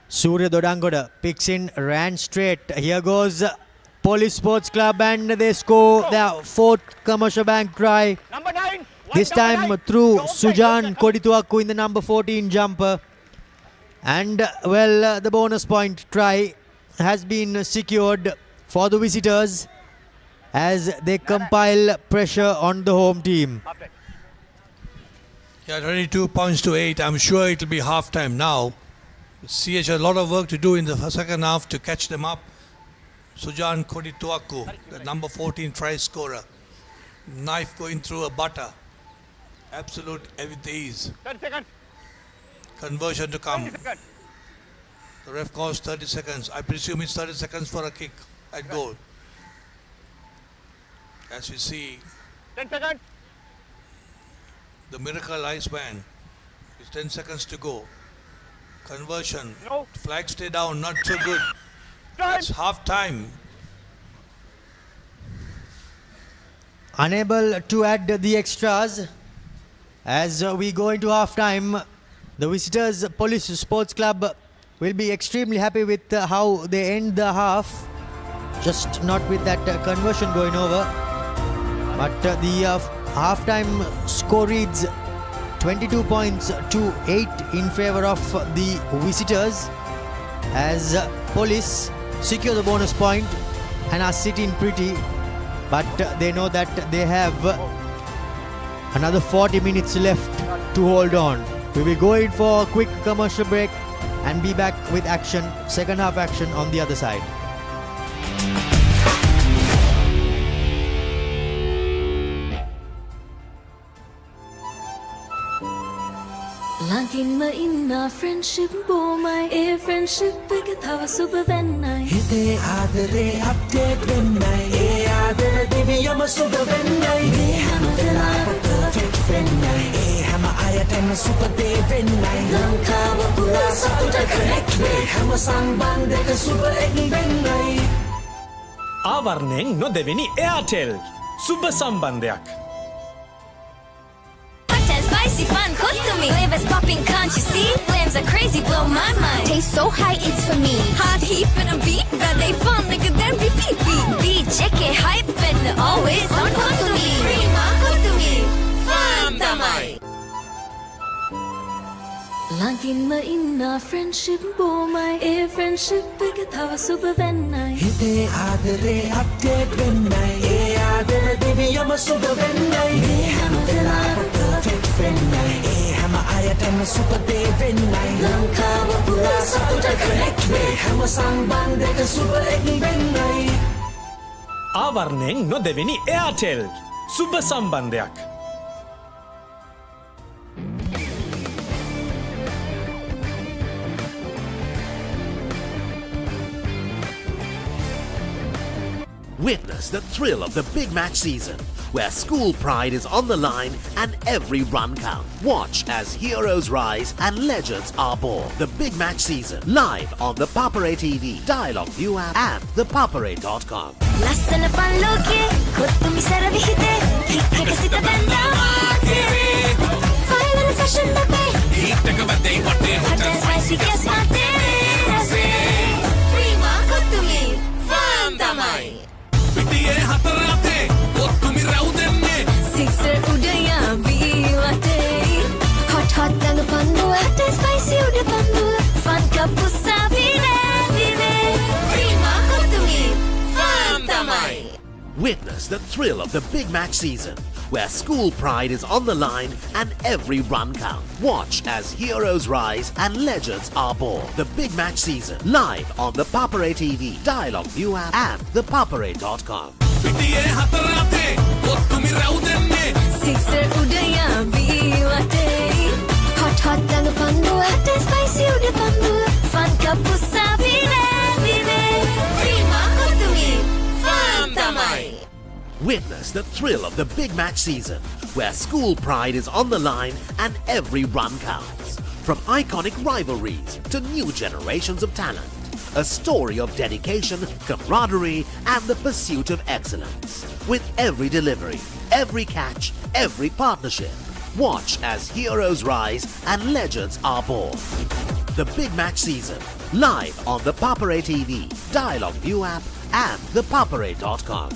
Surya Dodangoda picks in, ran straight. Here goes Police Sports Club, and they score their 4th Commercial Bank try. Number 9. This time through Sujan Kodituaku in the number 14 jumper. And well, the bonus point try has been secured for the visitors as they compile pressure on the home team. Yeah, 22 points to 8. I'm sure it'll be half time now. CH has a lot of work to do in the second half to catch them up. Sujan Kodituaku, the number 14 try scorer. Knife going through a butter. Absolute with ease. 30 seconds. Conversion to come. 30 seconds. The ref calls 30 seconds. I presume it's 30 seconds for a kick at goal. As we see, 10 seconds. the miracle Iceman. It's 10 seconds to go. Conversion. No. Flag stay down, not so good. Time. It's half time. Unable to add the extras as we go into half time. The visitors Police Sports Club will be extremely happy with how they end the half. Just not with that conversion going over. But the halftime score reads 22 points to 8 in favor of the visitors as Police secure the bonus point and are sitting pretty, but they know that they have another 40 minutes left to hold on. We will go in for a quick commercial break and be back with action, second half action on the other side. Langin ma inna friendship bo my a friendship එක තව සුබ වෙන්නයි හිතේ ආදරේ update වෙන්නයි ඒ ආදර දෙවියම සුබ වෙන්නයි මේ හැම වෙලාවෙම පර්ෆෙක්ට් වෙන්නයි ඒ හැම අයටම සුබ දේ වෙන්නයි ලංකාව පුරා සතුට කනෙක්ට් වේ හැම සම්බන්ධයක සුබ එක් වෙන්නයි ආවරණයෙන් නොදෙවෙනි එයාටෙල් සුබ සම්බන්ධයක් Spicy fun, cook to me. Flavors popping, can't you see? Flames are crazy, blow my mind. Taste so high, it's for me. Hot heat and a beat, that they fun, nigga, then repeat. Beat, check it, hype, and always on cook to me. Prima, cook to me. Fun, tamai. Langin ma inna friendship bo my a friendship එක තව සුබ වෙන්නයි හිතේ ආදරේ update වෙන්නයි ඒ ආදර දෙවියම සුබ වෙන්නයි මේ හැම වෙලාවෙම පර්ෆෙක්ට් වෙන්නයි ඒ හැම අයටම සුබ දේ වෙන්නයි ලංකාව පුරා සතුට කනෙක්ට් වේ හැම සම්බන්ධයක සුබ එක් වෙන්නයි ආවරණයෙන් නොදෙවෙනි එයාටෙල් සුබ සම්බන්ධයක් Witness the thrill of the big match season, where school pride is on the line and every run counts. Watch as heroes rise and legends are born. The big match season, live on the Papare TV, Dialog ViU App and ThePapare.com. ලස්සන පල්ලෝකේ කොත්තුමි සරවි හිතේ kick එක සිත බැන්දා final fashion දපේ Hit එක බදේ වටේ hot and spicy guess මාතේ රසේ ප්‍රීමා කොත්තුමි ෆාම් තමයි පිටියේ හතර අතේ ඔක්කොම රව් දෙන්නේ Sixer udaya ViU App hot hot dang panduwa hot and spicy uda panduwa fun cup usavi vive prima kottumi fun tamai Witness the thrill of the big match season, where school pride is on the line and every run counts. Watch as heroes rise and legends are born. The big match season, live on the Papare TV, Dialog ViU App and ThePapare.com. පිටියේ හතර අතේ ඔක්කොම රව් දෙන්නේ Sixer udaya ViU App hot hot dang panduwa hot and spicy uda panduwa fun cup usavi vive prima kottumi fun tamai Witness the thrill of the big match season, where school pride is on the line and every run counts. From iconic rivalries to new generations of talent, a story of dedication, camaraderie, and the pursuit of excellence. With every delivery, every catch, every partnership, watch as heroes rise and legends are born. The big match season, live on the Papare TV, Dialog ViU App and ThePapare.com.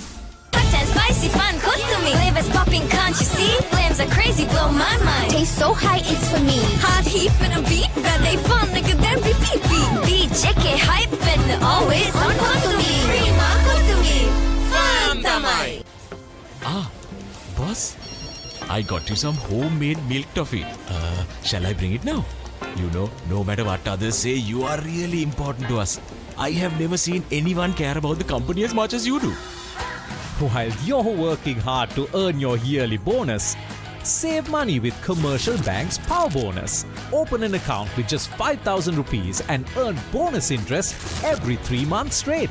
Hot and spicy fun, cook to me. Flavors popping, can't you see? Flames are crazy, blow my mind. Taste so high, it's for me. Hot heat and a beat, that they fun, nigga, then repeat. Beat, check it, hype, and always on cook to me. Prima, cook to me. Fun, tamai. Boss, I got you some homemade milk toffee. Shall I bring it now? You know, no matter what others say, you are really important to us. I have never seen anyone care about the company as much as you do. While you're working hard to earn your yearly bonus, save money with Commercial Bank's Power Bonus. Open an account with just 5,000 rupees and earn bonus interest every 3 months straight.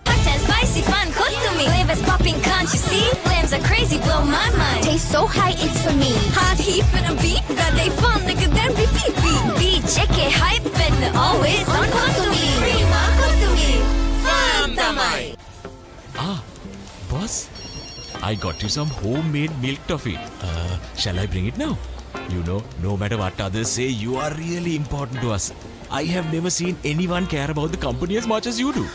Hot and spicy fun, cook to me. Flavors popping, can't you see? Flames are crazy, blow my mind. Taste so high, it's for me. Hot heat and a beat, that they fun, nigga, then repeat. Beat, check it, hype, and always on cook to me. Prima, cook to me. Fun tamai. Boss, I got you some homemade milk toffee. Shall I bring it now? You know, no matter what others say, you are really important to us. I have never seen anyone care about the company as much as you do.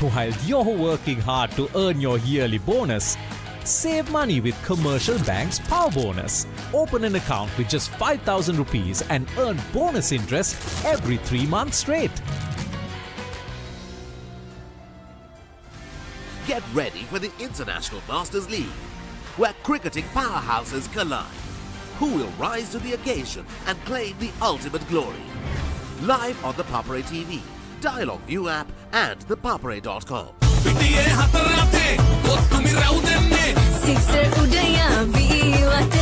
While you're working hard to earn your yearly bonus, save money with Commercial Bank's Power Bonus. Open an account with just 5,000 rupees and earn bonus interest every 3 months straight. Get ready for the International Masters League, where cricketing powerhouses collide. Who will rise to the occasion and claim the ultimate glory? Live on the Papare TV, Dialog ViU App and ThePapare.com. Sixer udaya ViU App.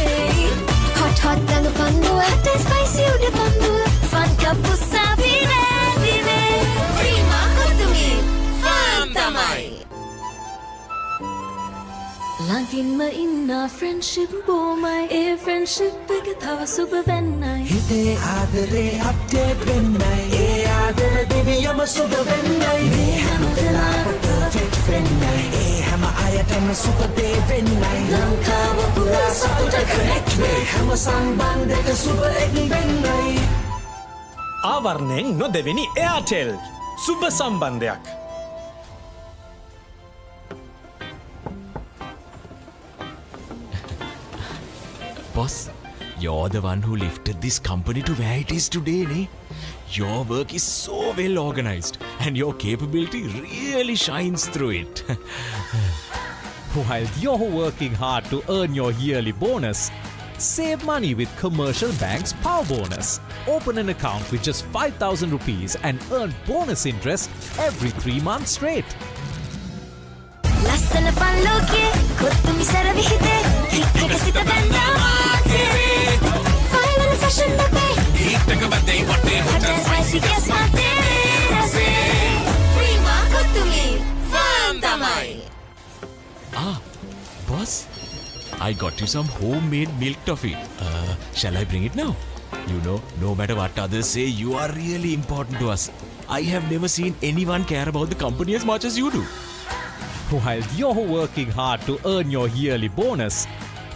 Hot tanga pandu hot and spicy uda pandu. Fun cup usavine vive. Prima kotumi fun tamai. Langin ma inna friendship bomai. A friendship එක තව සුබ වෙන්නයි. හිතේ ආදරේ update වෙන්නයි. ඒ ආදර දෙවියම සුබ වෙන්නයි. මේ හැම වෙලාවෙම perfect වෙන්නයි. ඒ හැම අයටම සුබ දේ වෙන්නයි. ලංකාව පුරා සතුට connect වෙයි. හැම සම්බන්ධයක සුබ එක් වෙන්නයි. ආවරණයෙන් නොදෙවෙනි එයාටෙල් සුබ සම්බන්ධයක්. Boss, you're the one who lifted this company to where it is today, ne? Your work is so well organized and your capability really shines through it. While you're working hard to earn your yearly bonus, save money with Commercial Bank's Power Bonus. Open an account with just 5,000 rupees and earn bonus interest every 3 months straight. ලස්සන පල්ලෝකේ කොත්තුමි සර විහිදේ හිත් එක සිත බැඳා මාතේ final fashion බබේ හිත් එක බදේ වටේ හොට spicy ගස් මාතේ රසේ ප්‍රීමා කොත්තුමි ෆන් තමයි. Ah, boss, I got you some homemade milk toffee. Shall I bring it now? You know, no matter what others say, you are really important to us. I have never seen anyone care about the company as much as you do. While you're working hard to earn your yearly bonus,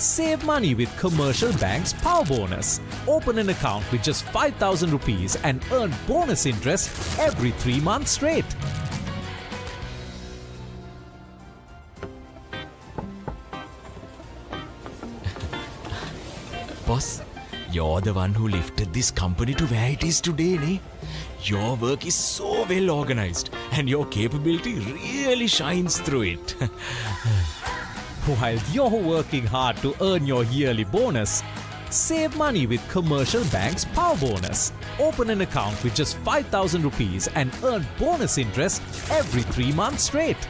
save money with Commercial Bank's Power Bonus. Open an account with just 5,000 rupees and earn bonus interest every 3 months straight. Boss, you're the one who lifted this company to where it is today, ne? Your work is so well organized and your capability really shines through it. While you're working hard to earn your yearly bonus, save money with Commercial Bank's Power Bonus. Open an account with just 5,000 rupees and earn bonus interest every 3 months straight.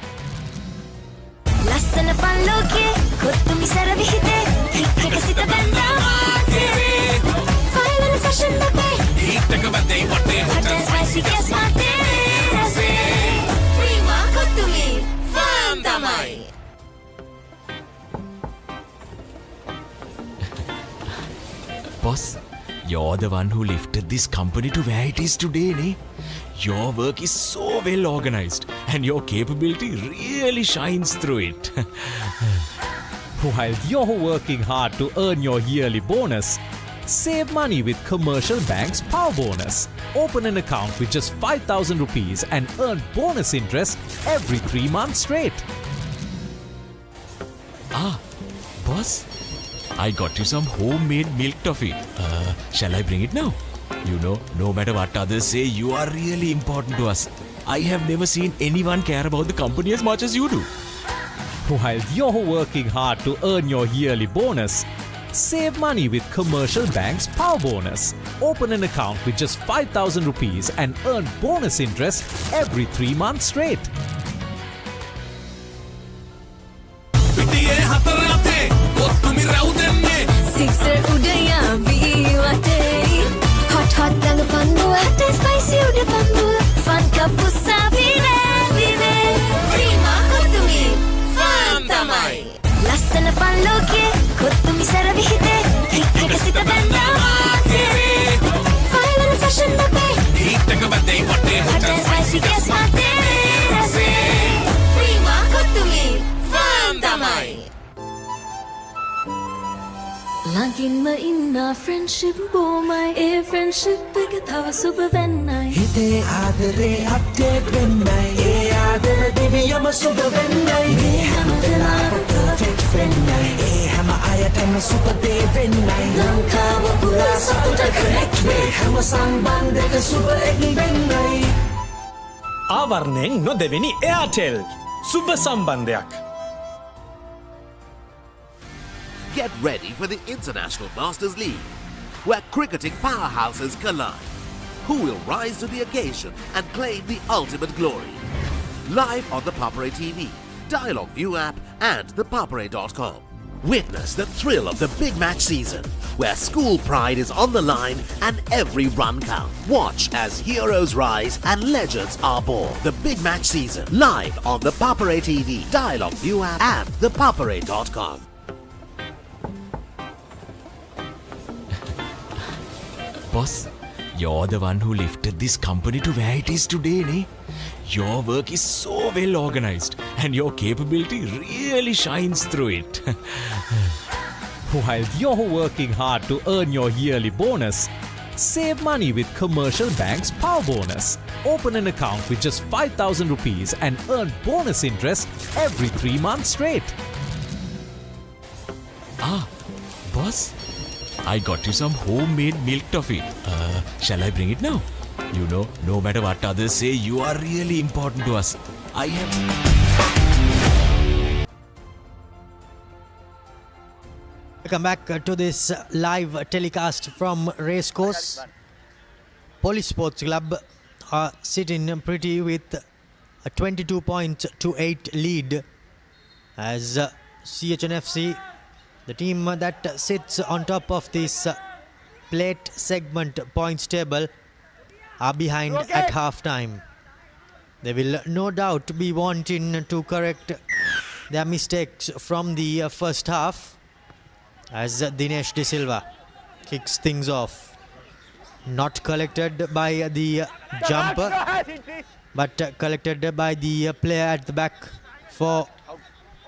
ලස්සන පල්ලෝකේ කොත්තුමි සර විහිදේ හිත් එක සිත බැඳා මාතේ final fashion බබේ හිත් එක බදේ වටේ හොට spicy ගස් මාතේ රසේ ප්‍රීමා කොත්තුමි ෆන් තමයි. Boss, you're the one who lifted this company to where it is today, ne? Your work is so well organized and your capability really shines through it. While you're working hard to earn your yearly bonus, save money with Commercial Bank's Power Bonus. Open an account with just 5,000 rupees and earn bonus interest every 3 months straight. Ah, boss, I got you some homemade milk toffee. Shall I bring it now? You know, no matter what others say, you are really important to us. I have never seen anyone care about the company as much as you do. While you're working hard to earn your yearly bonus, save money with Commercial Bank's Power Bonus. Open an account with just 5,000 rupees and earn bonus interest every 3 months straight. Sixer udaya ViU App. Hot tanga pandu hot and spicy uda pandu. Fun cup usavine vive. Prima kotumi fun tamai. ලස්සන පල්ලෝකේ කොත්තුමි සර විහිදේ හිත් එක සිත බැඳා මාතේ final fashion බබේ හිත් එක බදේ වටේ හොට spicy ගස් මාතේ රසේ ප්‍රීමා කොත්තුමි ෆන් තමයි. ළඟින්ම ඉන්න friendship බොමයි ඒ friendship එක තව සුබ වෙන්නයි හිතේ ආදරේ අප්ඩේට් වෙන්නයි ඒ ආදර දිවියම සුබ වෙන්නයි මේ හැම වෙලාවෙම perfect වෙන්නයි ඒ හැම අයටම සුබ දේ වෙන්නයි ලංකාව පුරා සතුට connect වේ හැම සම්බන්ධයක සුබ එක් වෙන්නයි ආවරණයෙන් නොදෙවෙනි එයාටෙල් සුබ සම්බන්ධයක්. Get ready for the International Masters League, where cricketing powerhouses collide. Who will rise to the occasion and claim the ultimate glory? Live on the Papare TV, Dialog ViU App and ThePapare.com. Witness the thrill of the big match season, where school pride is on the line and every run counts. Watch as heroes rise and legends are born. The big match season, live on the Papare TV, Dialog ViU App and ThePapare.com. Boss, you're the one who lifted this company to where it is today, ne? Your work is so well organized and your capability really shines through it. While you're working hard to earn your yearly bonus, save money with Commercial Bank's Power Bonus. Open an account with just 5,000 rupees and earn bonus interest every 3 months straight. Boss, I got you some homemade milk toffee. Shall I bring it now? You know, no matter what others say, you are really important to us. I have... Welcome back to this live telecast from Racecourse. Police Sports Club are sitting pretty with a 22.28 lead as CHNFC, the team that sits on top of this plate segment points table, are behind at half time. They will no doubt be wanting to correct their mistakes from the first half as Dinesh De Silva kicks things off. Not collected by the jumper, but collected by the player at the back for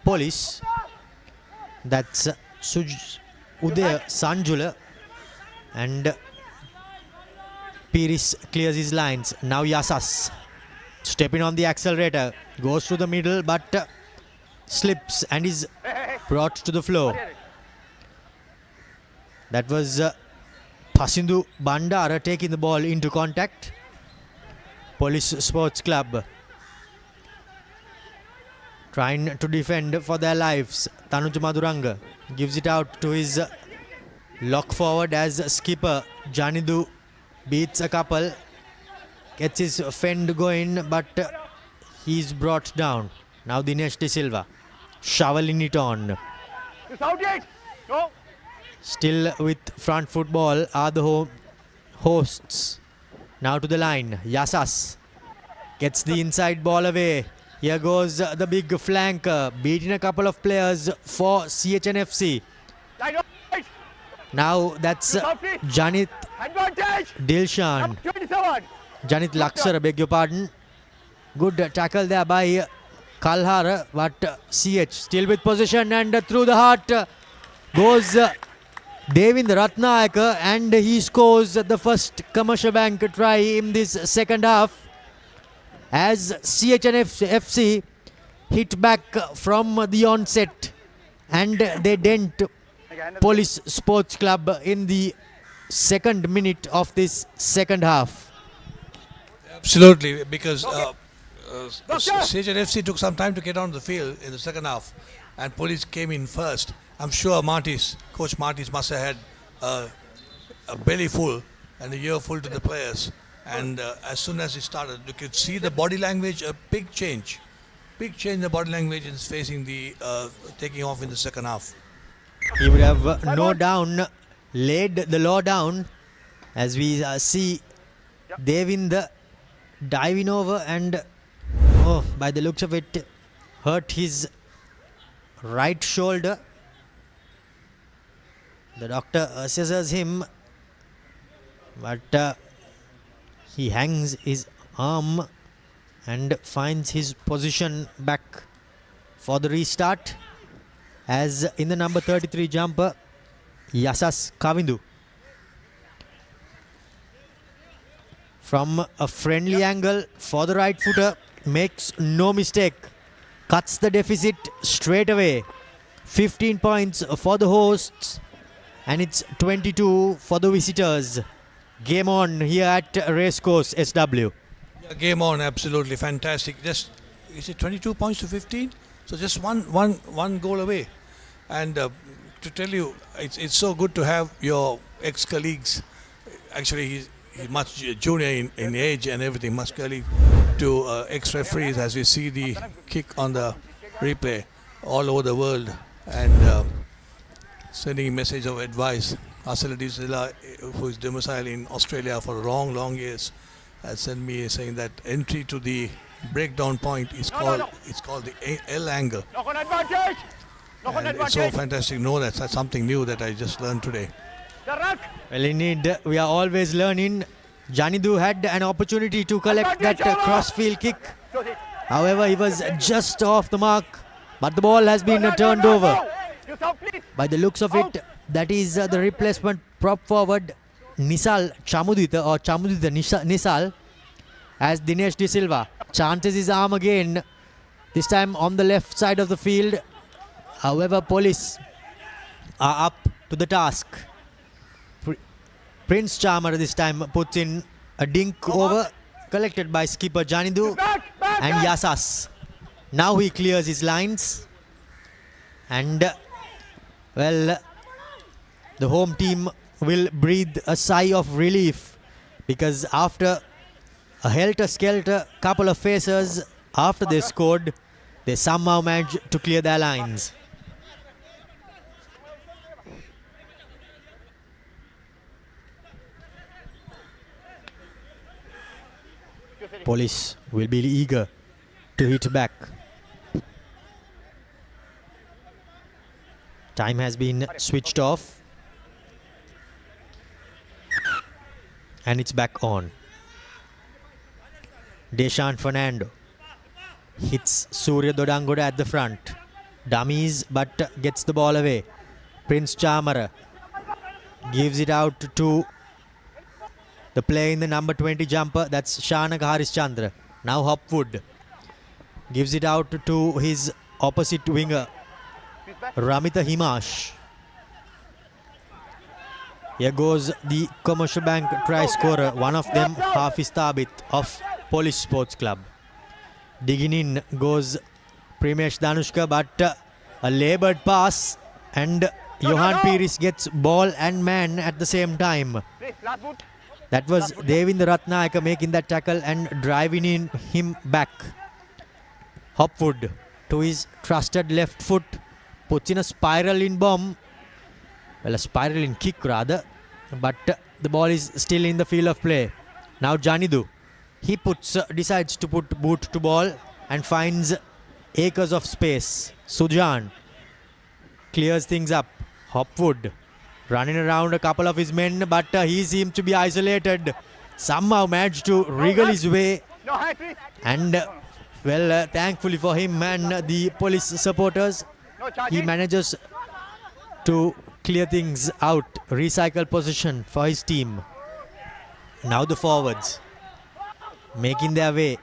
Police. That's Uday Sanjula, and Piris clears his lines. Now Yasas stepping on the accelerator, goes to the middle but slips and is brought to the floor. That was Pasindu Bandara taking the ball into contact. Police Sports Club trying to defend for their lives. Tanuja Maduranga gives it out to his lock forward as skipper Janidu beats a couple, gets his fend going, but he's brought down. Now Dinesh De Silva shoveling it on. Still with front football are the hosts. Now to the line. Yasas gets the inside ball away. Here goes the big flanker, beating a couple of players for CHNFC. Now that's Janit Dilshan. Janit Laksar, beg your pardon. Good tackle there by Kalhar, but CH still with possession, and through the heart goes Devendra Ratnayaka, and he scores the first Commercial Bank try in this second half as CHNFC hit back from the onset and they dent Police Sports Club in the second minute of this second half. Absolutely, because CHNFC took some time to get on the field in the second half and Police came in first. I'm sure Coach Martis must have had a belly full and a ear full to the players. And as soon as he started, you could see the body language, a big change. Big change in the body language is facing the taking off in the second half. He would have no doubt laid the law down as we see Devinder diving over and, by the looks of it, hurt his right shoulder. The doctor assesses him, but he hangs his arm and finds his position back for the restart, as in the number 33 jumper Yasas Kavindu. From a friendly angle for the right footer, makes no mistake, cuts the deficit straight away. 15 points for the hosts and it's 22 for the visitors. Game on here at Racecourse SW. Yeah, game on, absolutely fantastic. Just, is it 22 points to 15? So just one goal away. And to tell you, it's so good to have your ex-colleagues. Actually, he's much junior in age and everything, much colleague to ex-referees as we see the kick on the replay all over the world and sending a message of advice. Asala Dizilla, who is domiciled in Australia for long years, has sent me saying that entry to the breakdown point is called the L angle. And it's so fantastic to know that's something new that I just learned today. Well, indeed, we are always learning. Janidu had an opportunity to collect that crossfield kick. However, he was just off the mark, but the ball has been turned over. By the looks of it, that is the replacement prop forward Nisal Chamudita or Chamudita Nisal as Dinesh De Silva. Chances his arm again, this time on the left side of the field. However, police are up to the task. Prince Charmer this time puts in a dink over, collected by skipper Janidu and Yasas. Now he clears his lines and well, the home team will breathe a sigh of relief because after a helter-skelter couple of phases after they scored, they somehow managed to clear their lines. Police will be eager to hit back. Time has been switched off and it's back on. Deshan Fernando hits Surya Dodangoda at the front. Dummies but gets the ball away. Prince Chamara gives it out to the player in the number 20 jumper, that's Shanak Harishchandra. Now Hopwood gives it out to his opposite winger, Ramita Himash. Here goes the Commercial Bank try scorer, one of them Hafiz Thabit of Police Sports Club. Digging in goes Primesh Danushka, but a laboured pass and Johan Piris gets ball and man at the same time. That was Devinder Ratnayaka making that tackle and driving in him back. Hopwood to his trusted left foot, puts in a spiral in bomb. Well, a spiral in kick rather, but the ball is still in the field of play. Now Janidu, he decides to put boot to ball and finds acres of space. Sujan clears things up. Hopwood running around a couple of his men, but he seems to be isolated. Somehow managed to wriggle his way. And well, thankfully for him and the police supporters, he manages to clear things out, recycle possession for his team. Now the forwards making their way.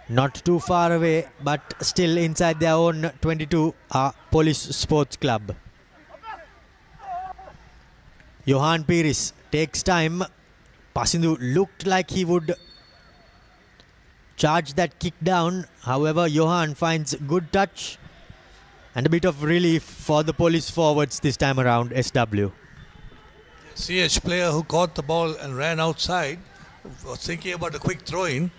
Not too far away, but still inside their own 22 are Police Sports Club. Johan Piris takes time. Pasindu looked like he would charge that kick down. However, Johan finds good touch and a bit of relief for the police forwards this time around, SW. CH player who caught the ball and ran outside was thinking about a quick throw-in,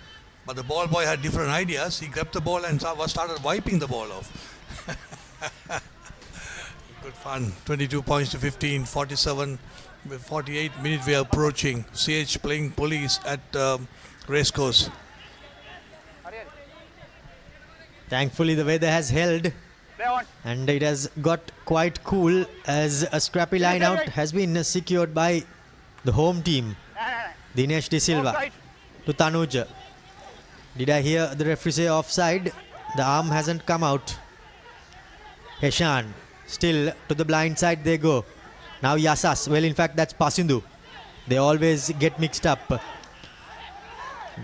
but the ball boy had different ideas. He grabbed the ball and started wiping the ball off. Good fun. 22 points to 15, 47, 48 minutes we are approaching. CH playing police at Racecourse. Thankfully the weather has held and it has got quite cool as a scrappy line out has been secured by the home team. Dinesh De Silva to Tanuja. Did I hear the referee say offside? The arm hasn't come out. Heshan still to the blind side they go. Now Yasas. Well, in fact, that's Pasindu. They always get mixed up.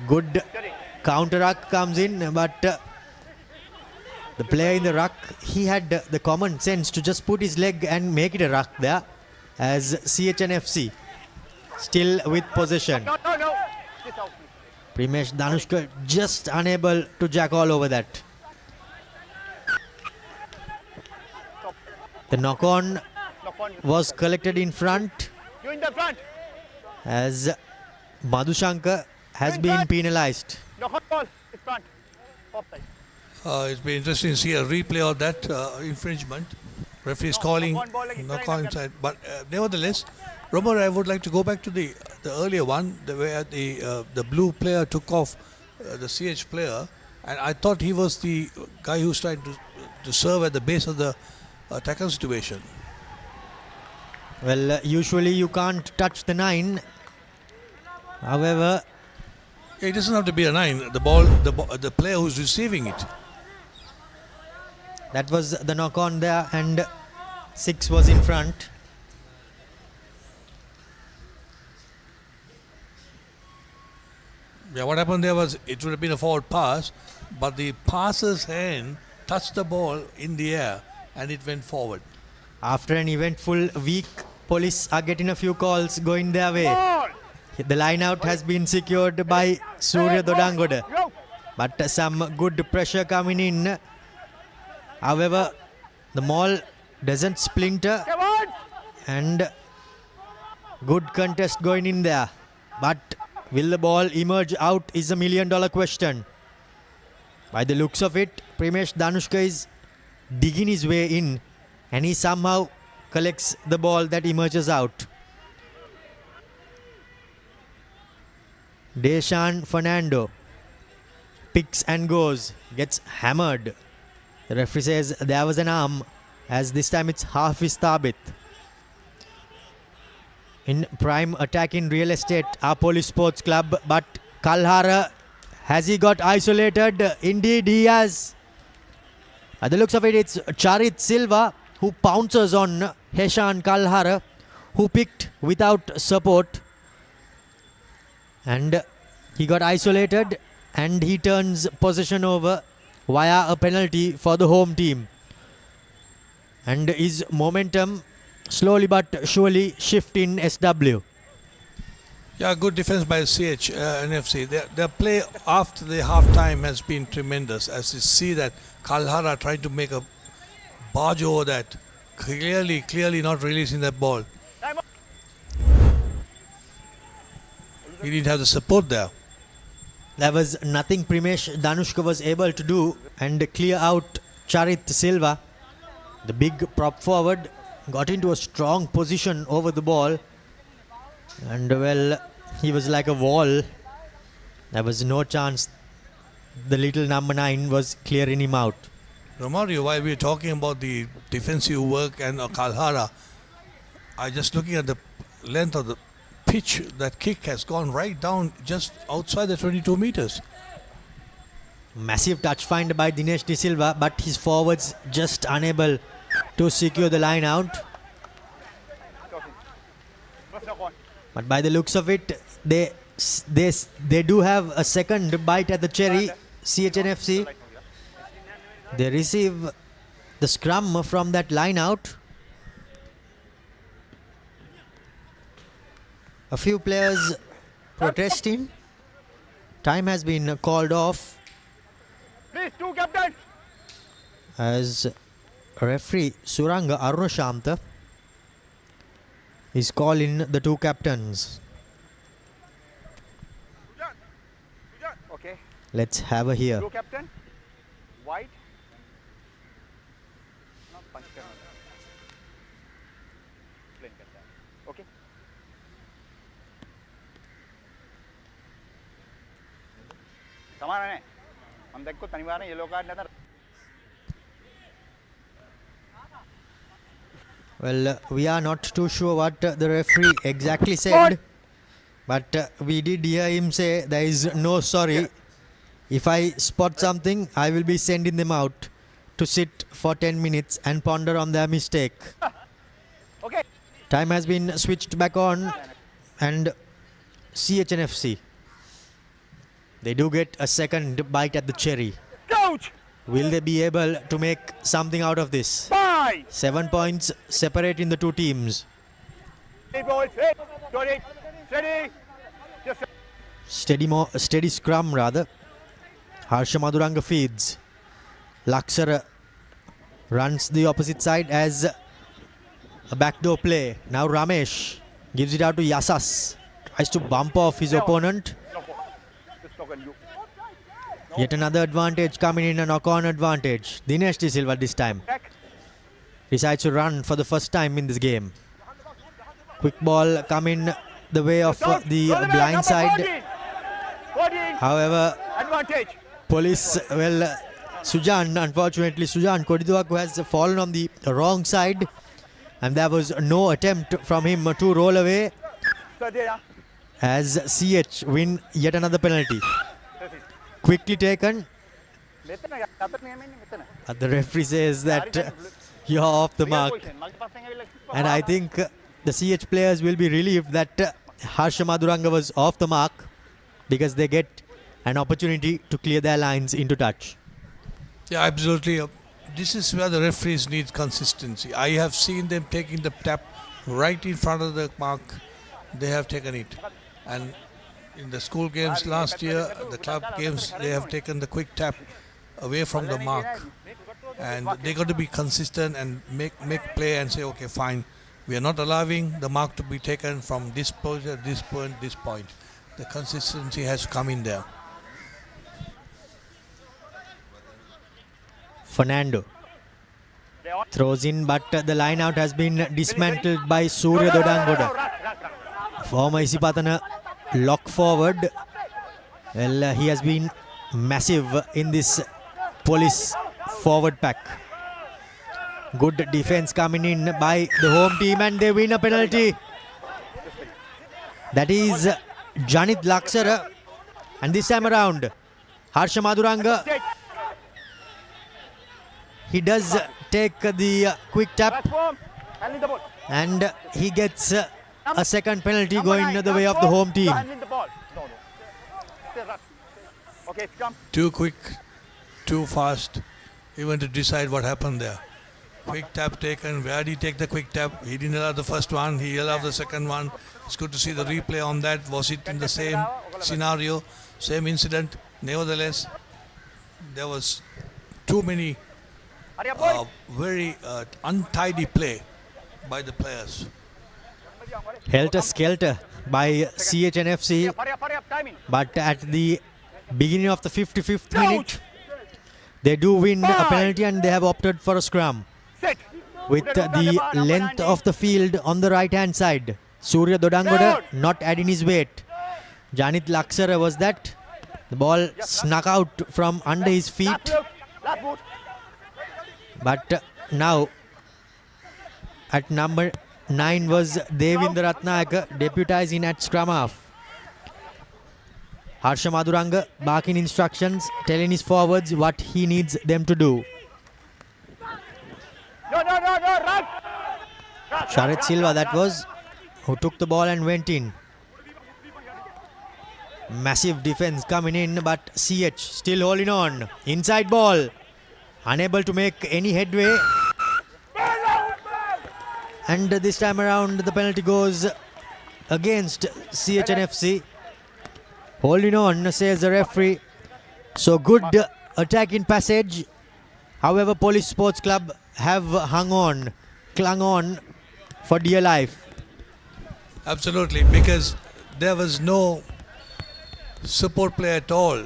Good counter ruck comes in, but the player in the ruck, he had the common sense to just put his leg and make it a ruck there, as CHNFC still with possession. No. Get out. Primesh Danushka just unable to jack all over that. The knock-on Knock on. was collected in front, You in the front. as Madhushankar has been penalised. Knock on ball. It's front. Offside. It's been interesting to see a replay of that infringement. Referee is calling knock on ball like knock inside, on knock on. inside. But nevertheless, Romer, I would like to go back to the earlier one, where the blue player took off the CH player, and I thought he was the guy who's trying to serve at the base of the tackle situation. Well, usually you can't touch the 9. However, It doesn't have to be a 9. The player who's receiving it. that was the knock-on there, and 6 was in front. Yeah, what happened there was it would have been a forward pass, but the passer's hand touched the ball in the air and it went forward. After an eventful week, police are getting a few calls going their way. Ball. The line-out has been secured by Surya Dodangoda, Go. but some good pressure coming in. However, the maul doesn't splinter, Come on. and good contest going in there. But will the ball emerge out is $1 million question. By the looks of it, Primesh Danushka is digging his way in, and he somehow collects the ball that emerges out. Deshan Fernando picks and goes, gets hammered. The referee says there was an arm, as this time it's Hafiz Thabit. In prime attack in real estate, our police sports club, but Kalhara, has he got isolated? Indeed he has. By the looks of it, it's Charit Silva who pounces on Heshan Kalhara, who picked without support, and he got isolated, and he turns possession over via a penalty for the home team, and his momentum slowly but surely shift in SW. Yeah, good defense by CH NFC. Their play after the half time has been tremendous, as you see that Kalhara tried to make a barge over that, clearly not releasing that ball. He didn't have the support there. There was nothing Primesh Danushka was able to do and clear out Charit Silva. The big prop forward got into a strong position over the ball, and well, he was like a wall. There was no chance the little number 9 was clearing him out. Romario, while we're talking about the defensive work and Kalhara, I just looking at the length of the pitch, that kick has gone right down just outside the 22 meters. Massive touch find by Dinesh De Silva, but his forwards just unable to secure the line out. But by the looks of it, they do have a second bite at the cherry. CHNFC, they receive the scrum from that line out. A few players protesting. Time has been called off, Please, 2 captain. as referee Suranga Arunashamta is calling the 2 captains. Okay. Let's have a hear. Blue captain. White. No, punch करना होगा. Plain करता है. Okay. समान है. हम देखो तनिवार yellow card नहीं था. Well, we are not too sure what the referee exactly said, but we did hear him say there is no sorry. If I spot something, I will be sending them out to sit for 10 minutes and ponder on their mistake. Okay. Time has been switched back on, and CHNFC, they do get a second bite at the cherry. Coach! Will they be able to make something out of this? 5! 7 points separate in the two teams. Hey boys, hey! Got it! Steady! Just Steady scrum rather. Harsha Maduranga feeds. Laksara runs the opposite side as a backdoor play. Now Ramesh gives it out to Yasas. Tries to bump off his opponent. just knock on you. Yet another advantage coming in, a knock-on advantage. Dinesh De Silva this time Back. decides to run for the first time in this game. Quick ball coming the way of the blind side. 14. However, Advantage. police, Sujan, unfortunately, Sujan Kodiduaku has fallen on the wrong side, and there was no attempt from him to roll away Sadera. as CH win yet another penalty. Quickly taken. The referee says that you're off the mark, and I think the CH players will be relieved that Harsha Maduranga was off the mark, because they get an opportunity to clear their lines into touch. Yeah, absolutely. This is where the referees need consistency. I have seen them taking the tap right in front of the mark. They have taken it. And in the school games last year, the club games, they have taken the quick tap away from the mark. And they got to be consistent and make play and say, okay, fine. We are not allowing the mark to be taken from this point, this point, this point. The consistency has come in there. Fernando throws in, but the line out has been dismantled by Surya Dodangoda. Former Isipatana lock forward. Well, he has been massive in this police forward pack. Good defense coming in by the home team, and they win a penalty. That is Janit Laksara, and this time around Harsha Maduranga, he does take the quick tap, Handling the ball. and he gets a second penalty going the way of the home team. Handling the ball. No. Stay run. Okay, come. Too quick, too fast, even to decide what happened there. Quick tap taken. Where did he take the quick tap? He didn't allow the first one. He allowed the second one. It's good to see the replay on that. Was it in the same scenario, same incident? Nevertheless, there was too many Hurry up, boys. very untidy play by the players. Helter skelter by CHNFC, Hurry up, timing. but at the beginning of the 55th minute, they do win a penalty, and they have opted for a scrum. Set. With the length of the field on the right hand side. Surya Dodangoda not adding his weight. Janit Laksara was that. The ball snuck out from under his feet. Last boot. But now at number 9 was Devendra Ratnayaka, deputizing at scrum half. Harsha Maduranga barking instructions, telling his forwards what he needs them to do. No, run. Sharat Silva, that was, who took the ball and went in. Massive defense coming in, but CH still holding on. Inside ball, unable to make any headway. And this time around, the penalty goes against CHNFC. Holding on, says the referee. So good attack in passage. However, Police Sports Club have clung on for dear life. Absolutely, because there was no support play at all.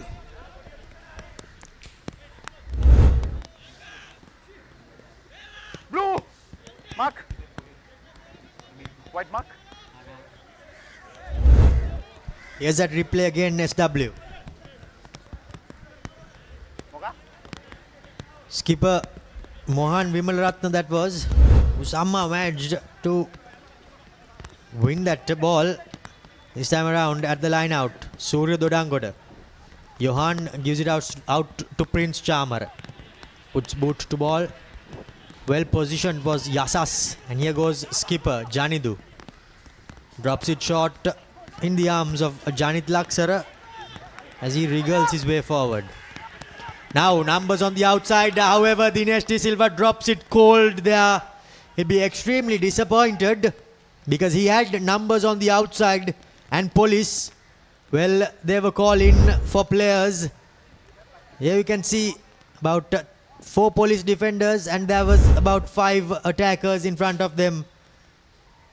Blue. Mark. White mark. Here's that replay again, SW. Moga. Skipper Mohan Vimalratna, that was, who somehow managed to win that ball. This time around at the line out, Surya Dodangoda. Johan gives it out to Prince Chamar. Puts boot to ball. Well positioned was Yasas. And here goes skipper Janidu. Drops it short in the arms of Janit Laksara as he wriggles his way forward. Now numbers on the outside. However, Dinesh De Silva drops it cold there. He'll be extremely disappointed because he had numbers on the outside and police. Well, they were calling for players. Here you can see about 4 police defenders and there was about 5 attackers in front of them.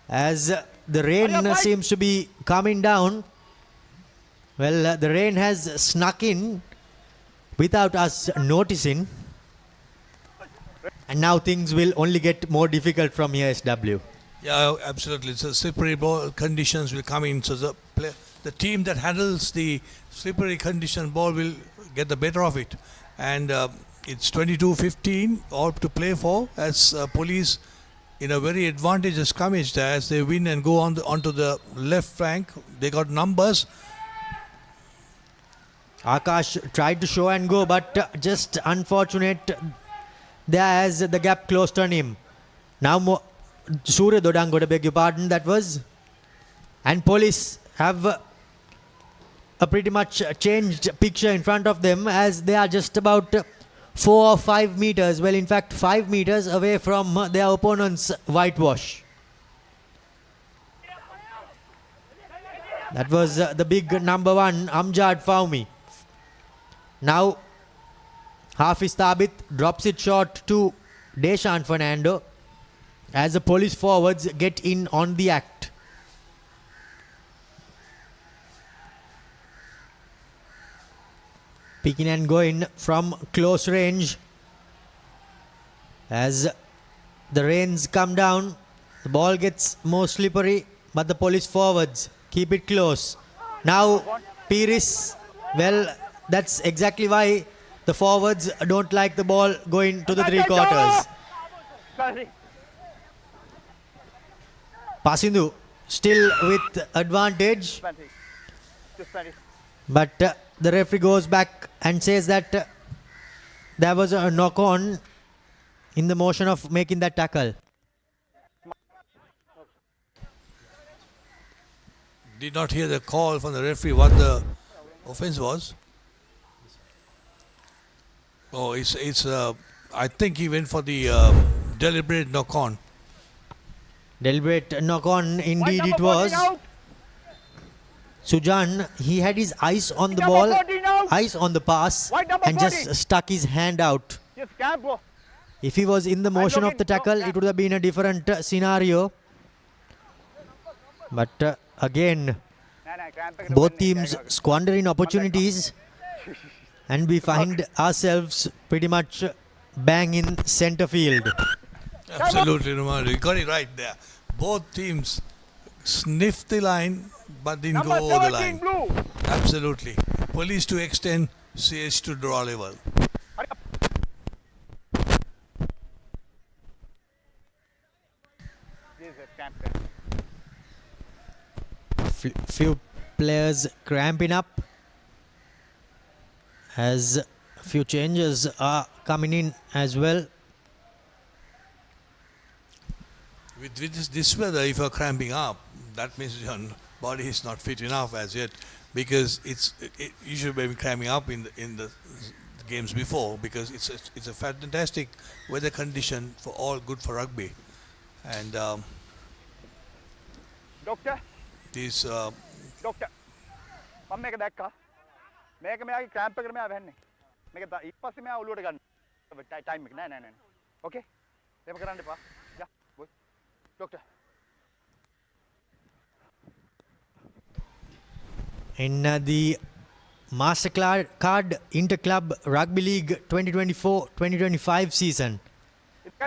As the rain seems to be coming down. Well, the rain has snuck in without us noticing. And now things will only get more difficult from here, SW. Yeah, absolutely. So slippery ball conditions will come in. So the team that handles the slippery condition ball will get the better of it. And it's 22-15 all to play for as police in a very advantageous scrimmage there as they win and go onto the left flank. They got numbers. Akash tried to show and go, but just unfortunate there as the gap closed on him. Now Surya Dodangoda, beg your pardon, that was. And police have a pretty much changed picture in front of them as they are just about 4 or 5 meters, well in fact 5 meters away from their opponent's whitewash. That was the big number 1, Amjad Faumi. Now Hafiz Thabit drops it short to Deshan Fernando as the police forwards get in on the act. Picking and going from close range as the rains come down. The ball gets more slippery, but the police forwards keep it close. Now Piris, well, that's exactly why the forwards don't like the ball going to the 3 quarters. Pasindu still with advantage, but the referee goes back and says that there was a knock on in the motion of making that tackle. Did not hear the call from the referee what the offense was. Oh, it's I think he went for the deliberate knock on. Deliberate knock on, indeed it was. Sujan, he had his eyes on the ball, eyes on the pass, and just stuck his hand out. If he was in the motion of the tackle, it would have been a different scenario. But again, both teams squandering opportunities, and we find ourselves pretty much bang in centre field. Absolutely, Roman. You got it right there. Both teams sniffed the line but didn't go over the line. Absolutely. Police to extend, CS to draw level. Few players cramping up as a few changes are coming in as well. With this weather, if you're cramping up, that means your body is not fit enough as yet, because you should be cramping up in the games before, because it's a fantastic weather condition for all, good for rugby. And Doctor, this Doctor, මම මේක දැක්කා. මේක මෙයාගේ ක්‍රෑම්ප් එකට මෙයා වැන්නේ. මේක ඊපස්සේ මෙයා ඔලුවට ගන්න. ටයිම් එක නෑ. ඕකේ? එහෙම කරන්න එපා. යා, බොයි. Doctor. In the Mastercard Interclub Rugby League 2024-2025 season,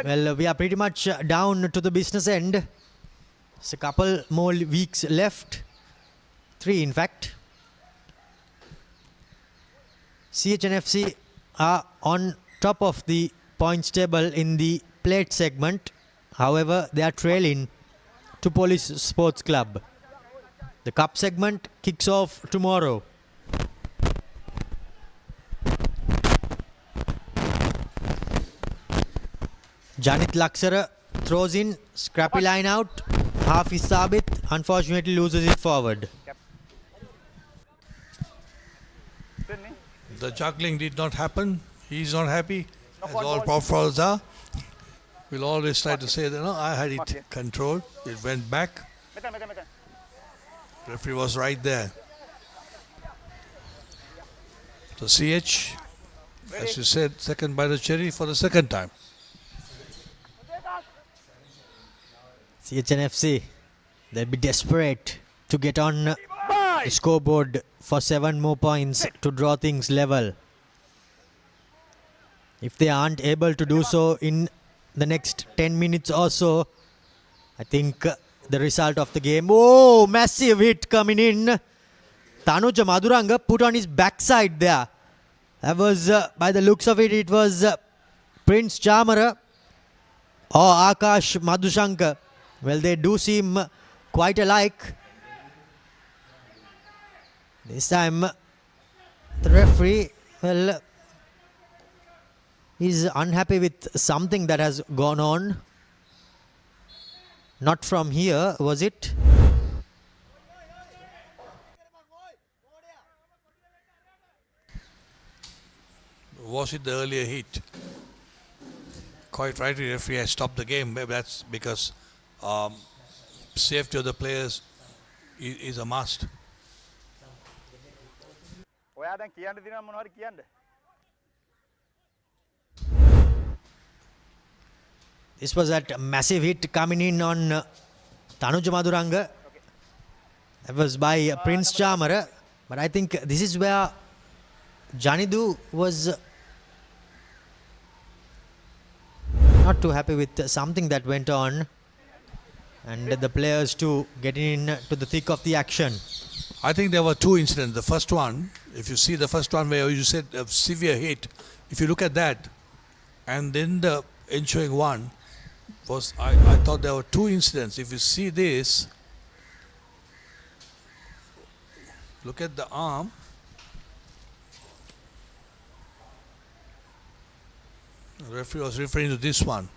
well, we are pretty much down to the business end. There's a couple more weeks left. 3 in fact. CHNFC are on top of the points table in the plate segment. However, they are trailing to Police Sports Club. The cup segment kicks off tomorrow. Janit Laksara throws in, scrappy line out. Half is Sabit, unfortunately loses it forward. The juggling did not happen. He's not happy, as all profiles are. We'll always try to say that, no, I had it controlled. It went back. Referee was right there. So CH, as you said, second by the cherry for the second time. CHNFC, they'll be desperate to get on the scoreboard for 7 more points to draw things level. If they aren't able to do so in the next 10 minutes or so, I think the result of the game. Oh, massive hit coming in. Tanuja Maduranga put on his backside there. That was, by the looks of it, it was Prince Chamara or Akash Madhushankar. Well, they do seem quite alike. This time, the referee, well, is unhappy with something that has gone on. Not from here, was it? Was it the earlier hit? Quite right, the referee has stopped the game. Maybe that's because safety of the players is a must. This was that massive hit coming in on Tanuja Maduranga. That was by Prince Chamara. But I think this is where Janidu was not too happy with something that went on. And the players too getting into the thick of the action. I think there were 2 incidents. The first one, if you see the first one where you said a severe hit, if you look at that, and then the ensuing one was, I thought there were 2 incidents. If you see this, look at the arm. The referee was referring to this one.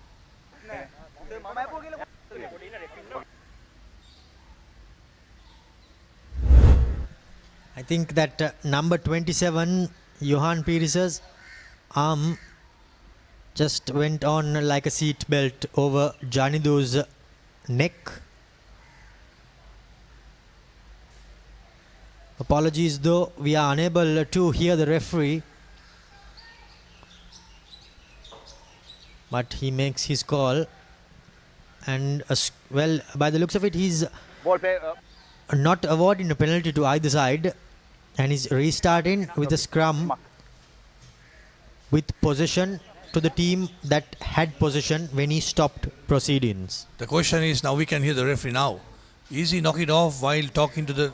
I think that number 27, Johan Pires' arm just went on like a seat belt over Janidu's neck. Apologies though, we are unable to hear the referee. But he makes his call. And well, by the looks of it, he's not awarding a penalty to either side. And he's restarting with a scrum with possession to the team that had possession when he stopped proceedings. The question is, now we can hear the referee now. Is he knocking it off while talking to the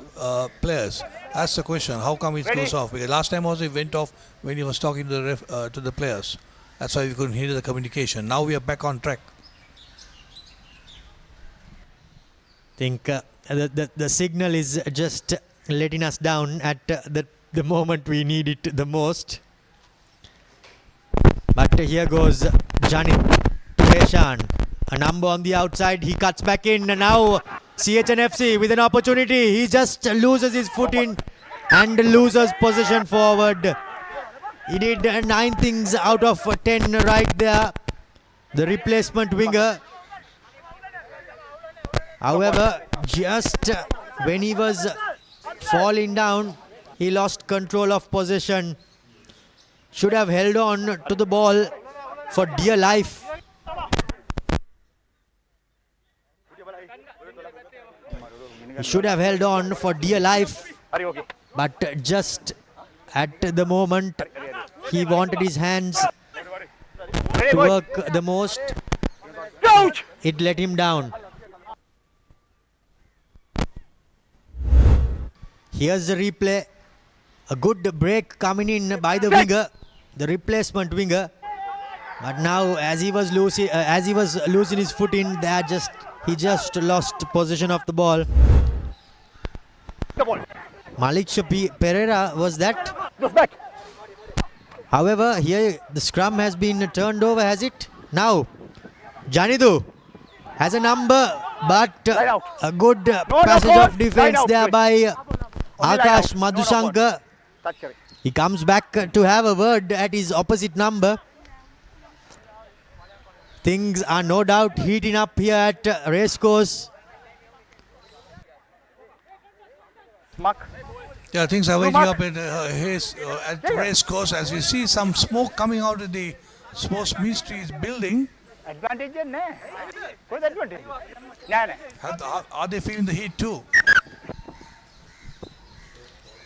players? That's the question. How come it goes off? Because last time also it went off when he was talking to the players. That's why we couldn't hear the communication. Now we are back on track. I think the signal is just letting us down at the moment we need it the most. But here goes Janit to Reshan. A number on the outside. He cuts back in. And now CHNFC with an opportunity. He just loses his foot in and loses possession forward. He did 9 things out of 10 right there. The replacement winger. However, just when he was falling down, he lost control of possession. Should have held on to the ball for dear life. He should have held on for dear life. But just at the moment, he wanted his hands to work the most. It let him down. Here's the replay. A good break coming in by the winger, the replacement winger. But now, as he was losing his foot in there, he just lost possession of the ball. Malik Pereira was that. However, here the scrum has been turned over, has it? Now, Janidu has a number, but Line out. a good no passage call. of defense Line out, there please. by Only line Akash out. No Madhusankar. Touch kare. He comes back to have a word at his opposite number. Things are no doubt heating up here at Racecourse. Mark. Yeah, things are waiting Mark. up at Racecourse as we see some smoke coming out of the Sports Ministry's building. Advantage है ना? कोई advantage? ना ना. Are they feeling the heat too?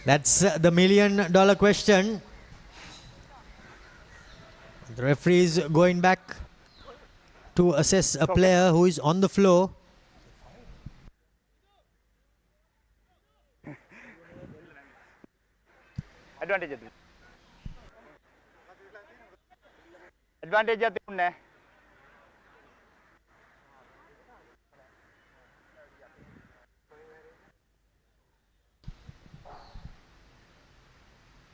That's the $1 million question. The referee is going back to assess a player who is on the floor. Advantage है. Advantage है तुमने.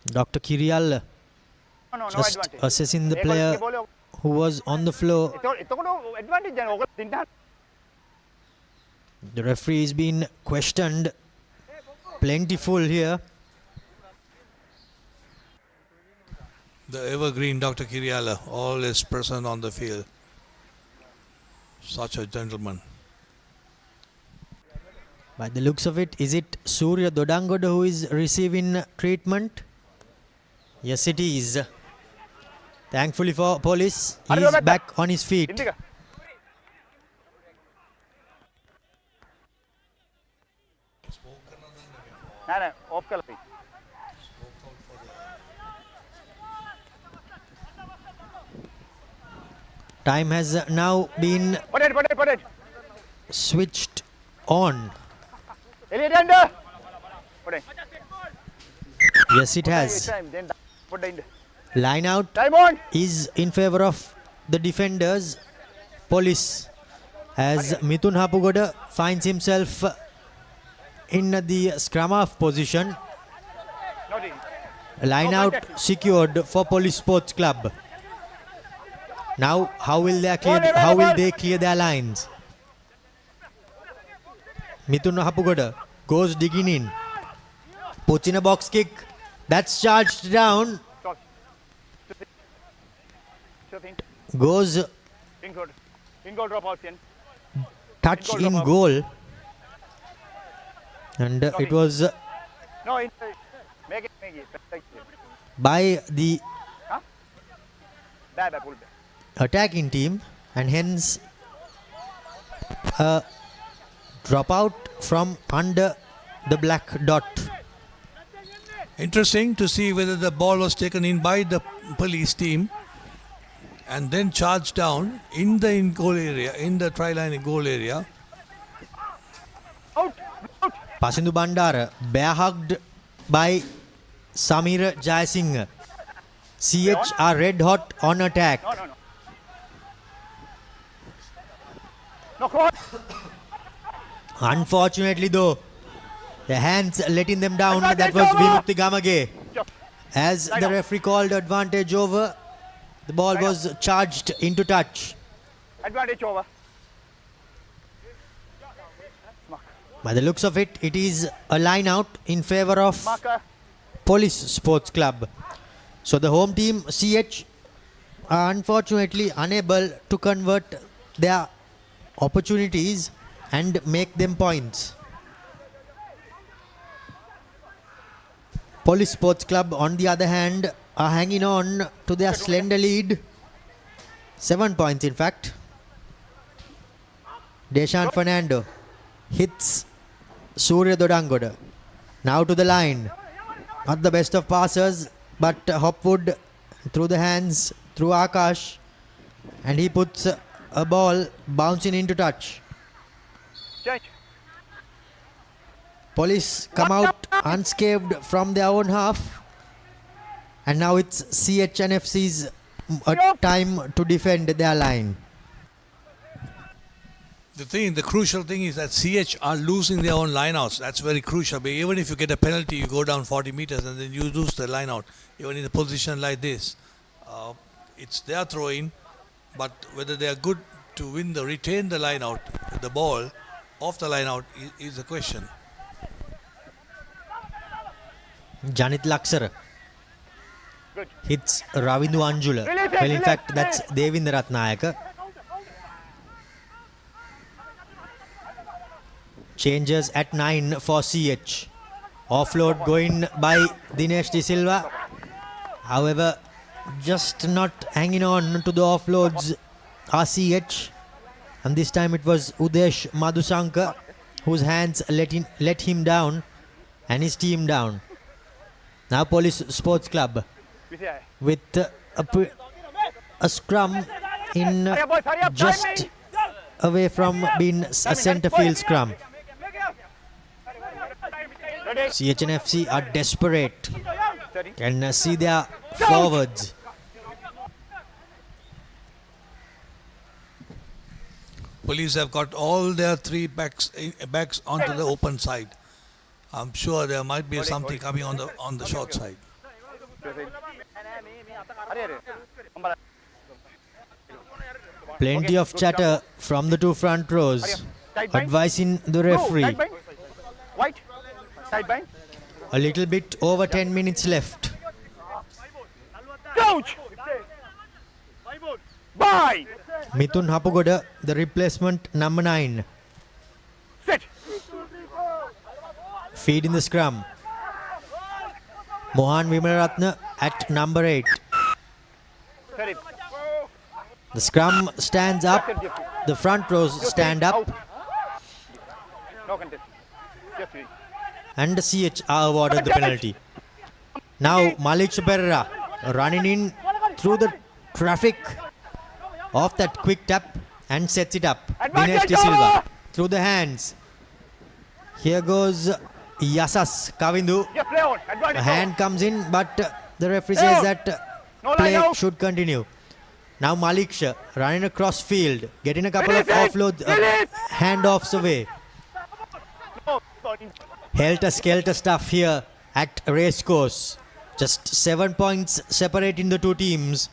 Dr. Kirial No just advantage. assessing the player who was on the floor. itu kono advantage है. ओकर tinta. The referee is being questioned plentiful here. The evergreen Dr. Kiriala, always present on the field. Such a gentleman. By the looks of it, is it Surya Dodangoda who is receiving treatment? Yes, it is. Thankfully for police, he is back on his feet. Tinta. ना ना off कर ली. Time has now been Put it. switched on. Elliot under. Put it. Yes, it has. Time then put it. Line out Time on. is in favor of the defenders. Police, as Mithun Hapugoda finds himself in the scrum half position. Not in. Line out secured for Police Sports Club. Now, how will they clear their lines? Mithun Hapugoda goes digging in, puts in a box kick. That's charged down. Stop. Sure thing. Goes In goal drop out. touch in goal, and it was No, make it. by the Bad, pull back. attacking team, and hence a dropout from under the black dot. Interesting to see whether the ball was taken in by the police team and then charged down in the goal area, in the try line in goal area. Out. Pasindu Bandara bear hugged by Samir Jayasinghe. CH are red hot on attack. No. No cross. Unfortunately though, the hands letting them down. Advantage That was over. Vimukti Gamage. As the referee called advantage over, the ball was charged into touch. Advantage over. By the looks of it, it is a line out in favor of Marker. Police Sports Club. So the home team CH are unfortunately unable to convert their opportunities and make them points. Police Sports Club, on the other hand, are hanging on to their slender lead. 7 points, in fact. Deshan Fernando hits Surya Dodangoda. Now to the line. Not the best of passers, but Hopwood through the hands, through Akash. And he puts a ball bouncing into touch. Change. Police come out unscathed from their own half. And now it's CHNFC's time to defend their line. The crucial thing is that CH are losing their own lineouts. That's very crucial. But even if you get a penalty, you go down 40 meters and then you lose the lineout. Even in a position like this, it's their throw-in. But whether they are good to retain the line out, the ball off the line out is the question. Janit Laksara hits Ravindu Anjula. Well, in fact, that's Devinda Ratnayaka. Changes at 9 for CH. Offload going by Dinesh De Silva. However, just not hanging on to the offloads are CH. And this time it was Udesh Madhusankar whose hands let him down and his team down. Now Police Sports Club with a scrum in just away from being a centre field scrum. CHNFC are desperate. Can see their forwards. Police have got all their three backs onto the open side. I'm sure there might be something coming on the short side. Plenty of chatter from the two front rows, advising the referee. White. Side bind. A little bit over 10 minutes left. Coach! Bind! Mithun Hapugoda, the replacement number 9. Sit! Feed in the scrum. Mohan Vimalaratna at number 8. The scrum stands up. The front rows stand up. No contest. Just read. And CH are awarded the penalty. Now Malik Pereira running in through the traffic off that quick tap and sets it up. Dinesh De Silva through the hands. Here goes Yasas Kavindu. A hand comes in, but the referee says that play should continue. Now Malik Shah running across field, getting a couple of offloads, handoffs away. Helter-skelter stuff here at Racecourse. Just 7 points separating the two teams.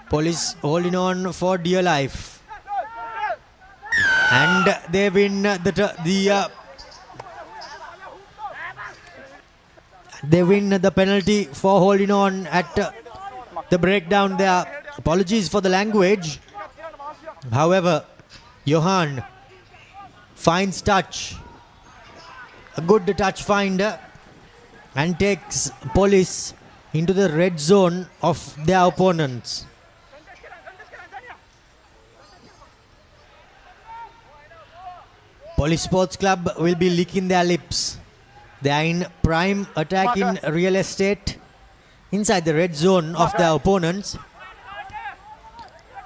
Police holding on for dear life. And they win they win the penalty for holding on at the breakdown there. Apologies for the language. However, Johan finds touch, a good touch finder, and takes Police into the red zone of their opponents. Police Sports Club will be licking their lips. They are in prime attacking real estate inside the red zone of their opponents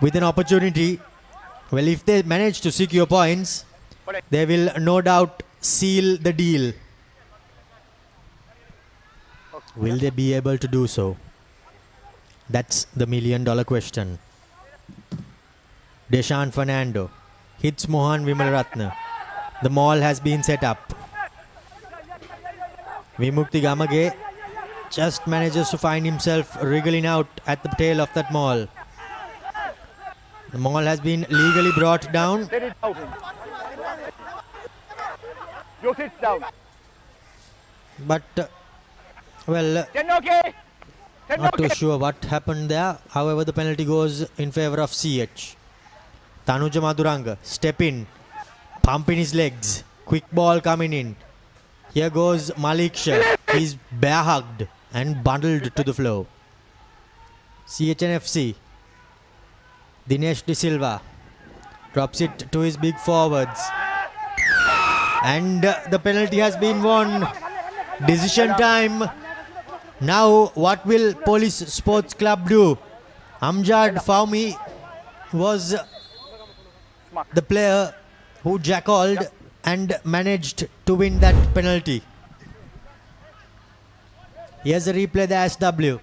with an opportunity. Well, if they manage to secure points, they will no doubt seal the deal. Will they be able to do so? That's the million-dollar question. Deshan Fernando hits Mohan Vimalaratna. The maul has been set up. Vimukti Gamage just manages to find himself wriggling out at the tail of that maul. The maul has been legally brought down. You sit down. But, well, not too sure what happened there. However, the penalty goes in favor of CH. Tanuja Maduranga, step in, pumping his legs. Quick ball coming in. Here goes Malik Shah. He's bear hugged and bundled to the floor. CHNFC. Dinesh De Silva drops it to his big forwards. And the penalty has been won. Decision time. Now what will Police Sports Club do? Amjad Fahmy was the player who jackaled and managed to win that penalty. Here's a replay, the SW.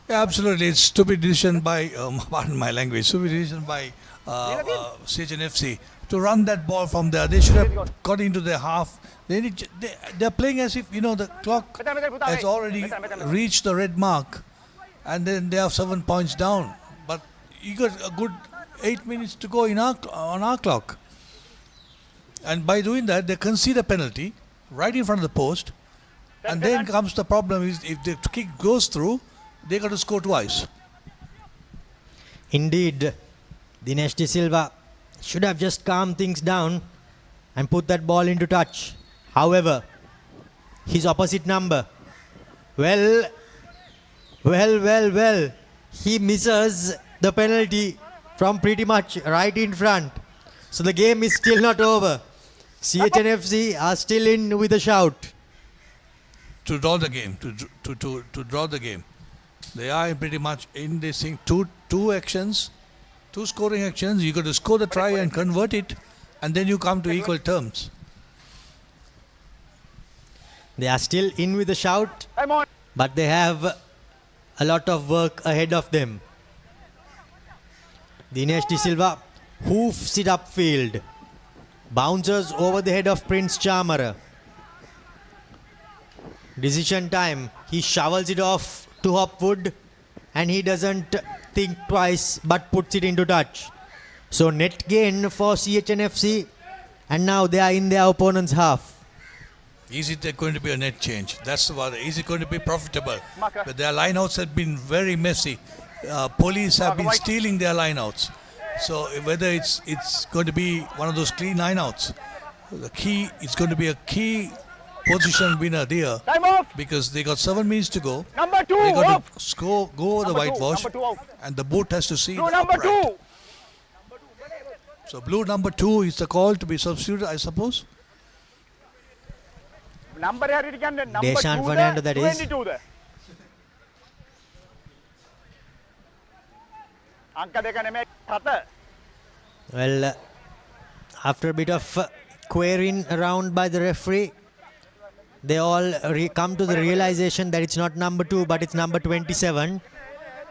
Yeah, absolutely. It's stupid decision by, pardon my language, stupid decision by CHNFC to run that ball from there. They should have got into their half. They're playing as if, the clock has already reached the red mark and then they have 7 points down. But you got a good 8 minutes to go on our clock. And by doing that, they concede a penalty right in front of the post. And then comes the problem is if the kick goes through, they got to score twice. Indeed, Dinesh De Silva should have just calmed things down and put that ball into touch. However, his opposite number, well, he misses the penalty from pretty much right in front. So the game is still not over. CHNFC are still in with a shout. To draw the game, to draw the game. They are pretty much in this thing. Two actions, two scoring actions. You got to score the try and convert it, and then you come to equal terms. They are still in with a shout, Come on. but they have a lot of work ahead of them. Dinesh De Silva hoofs it upfield, bounces over the head of Prince Chamara. Decision time. He shovels it off to Hopwood, and he doesn't think twice but puts it into touch. So net gain for CHNFC, and now they are in their opponent's half. Is it going to be a net change? That's the one. Is it going to be profitable? But their lineouts have been very messy. Police have been stealing their lineouts. So whether it's going to be one of those clean lineouts, it's going to be a key position winner there, Time off. because they got 7 minutes to go. Number 2 They got off. to go over the whitewash, Number 2 out. and the boot has to see Blue the number upright. 2. So blue number 2 is the call to be substituted, I suppose. Number number Deshaun 2 Fernando, that is. 22 there. Anka deka නෙමෙයි 7. Well, after a bit of querying around by the referee, they all come to the realization that it's not number 2 but it's number 27.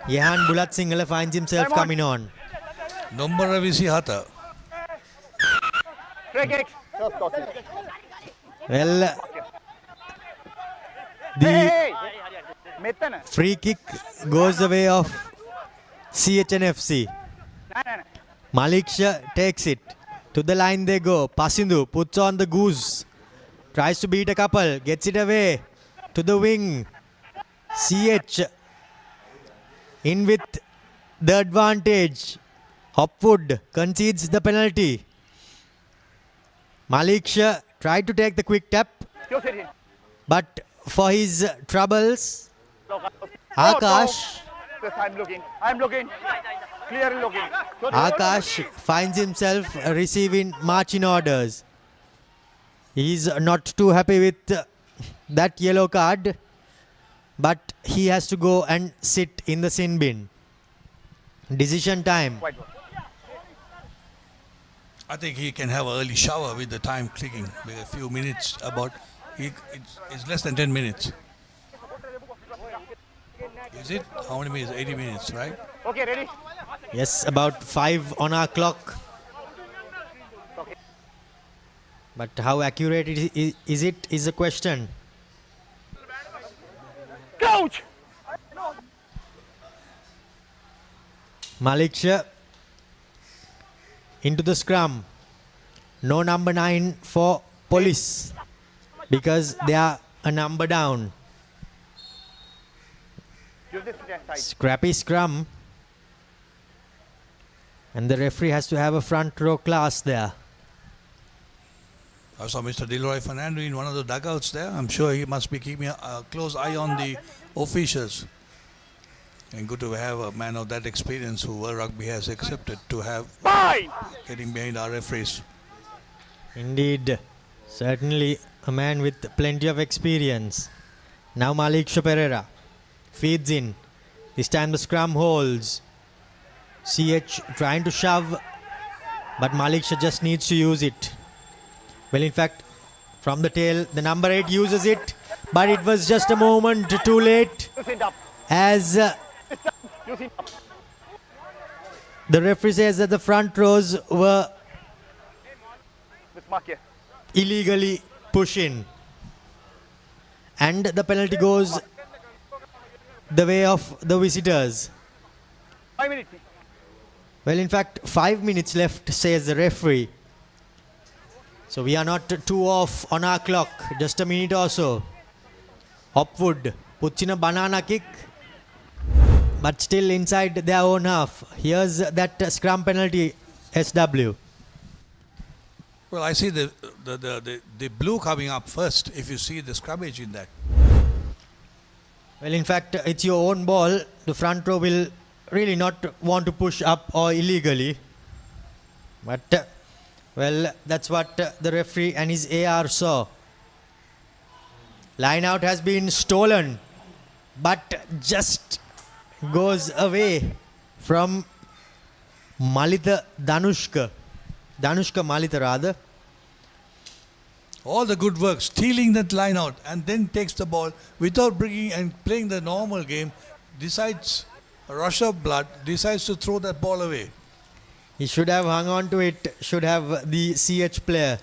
Jehan Bulat Sinhala finds himself coming on. Number 27. Free kick. Well, the Hey. මෙතන. free kick goes the way of CHNFC. Malik Shah takes it. To the line they go. Pasindu puts on the goose. Tries to beat a couple. Gets it away. To the wing. CH in with the advantage. Hopwood concedes the penalty. Malik Shah tried to take the quick tap, but for his troubles, Akash I'm looking. Clearly looking. Akash finds himself receiving marching orders. He's not too happy with that yellow card, but he has to go and sit in the sin bin. Decision time. I think he can have an early shower with the time clicking. With a few minutes, it's less than 10 minutes. Is it? How many minutes? 80 minutes, right? Okay, ready? Yes, about 5 on our clock. But how accurate is it is a question. Coach! Malik Shah into the scrum. No number 9 for police because they are a number down. Use this side. Scrappy scrum. And the referee has to have a front row class there. I saw Mr. Dilroy Fernando in one of the dugouts there. I'm sure he must be keeping a close eye on the officials. And good to have a man of that experience who World Rugby has accepted to have getting behind our referees. Indeed. Certainly a man with plenty of experience. Now Malik Shah Pereira feeds in. This time the scrum holds. CH trying to shove, but Malik Shah just needs to use it. Well, in fact, from the tail, the number 8 uses it, but it was just a moment too late as the referee says that the front rows were illegally pushing, and the penalty goes the way of the visitors. 5 minutes. Well, in fact, 5 minutes left, says the referee. So we are not too off on our clock. Just a minute or so. Hopwood puts in a banana kick, but still inside their own half. Here's that scrum penalty, SW. Well, I see the blue coming up first if you see the scrummage in that. Well, in fact, it's your own ball. The front row will really not want to push up or illegally. But, well, that's what the referee and his AR saw. Line out has been stolen, but just goes away from Malita Danushka. Danushka Malita, rather. All the good work, stealing that line out and then takes the ball without bringing and playing the normal game, decides, a rush of blood, decides to throw that ball away. He should have hung on to it, should have the CH player.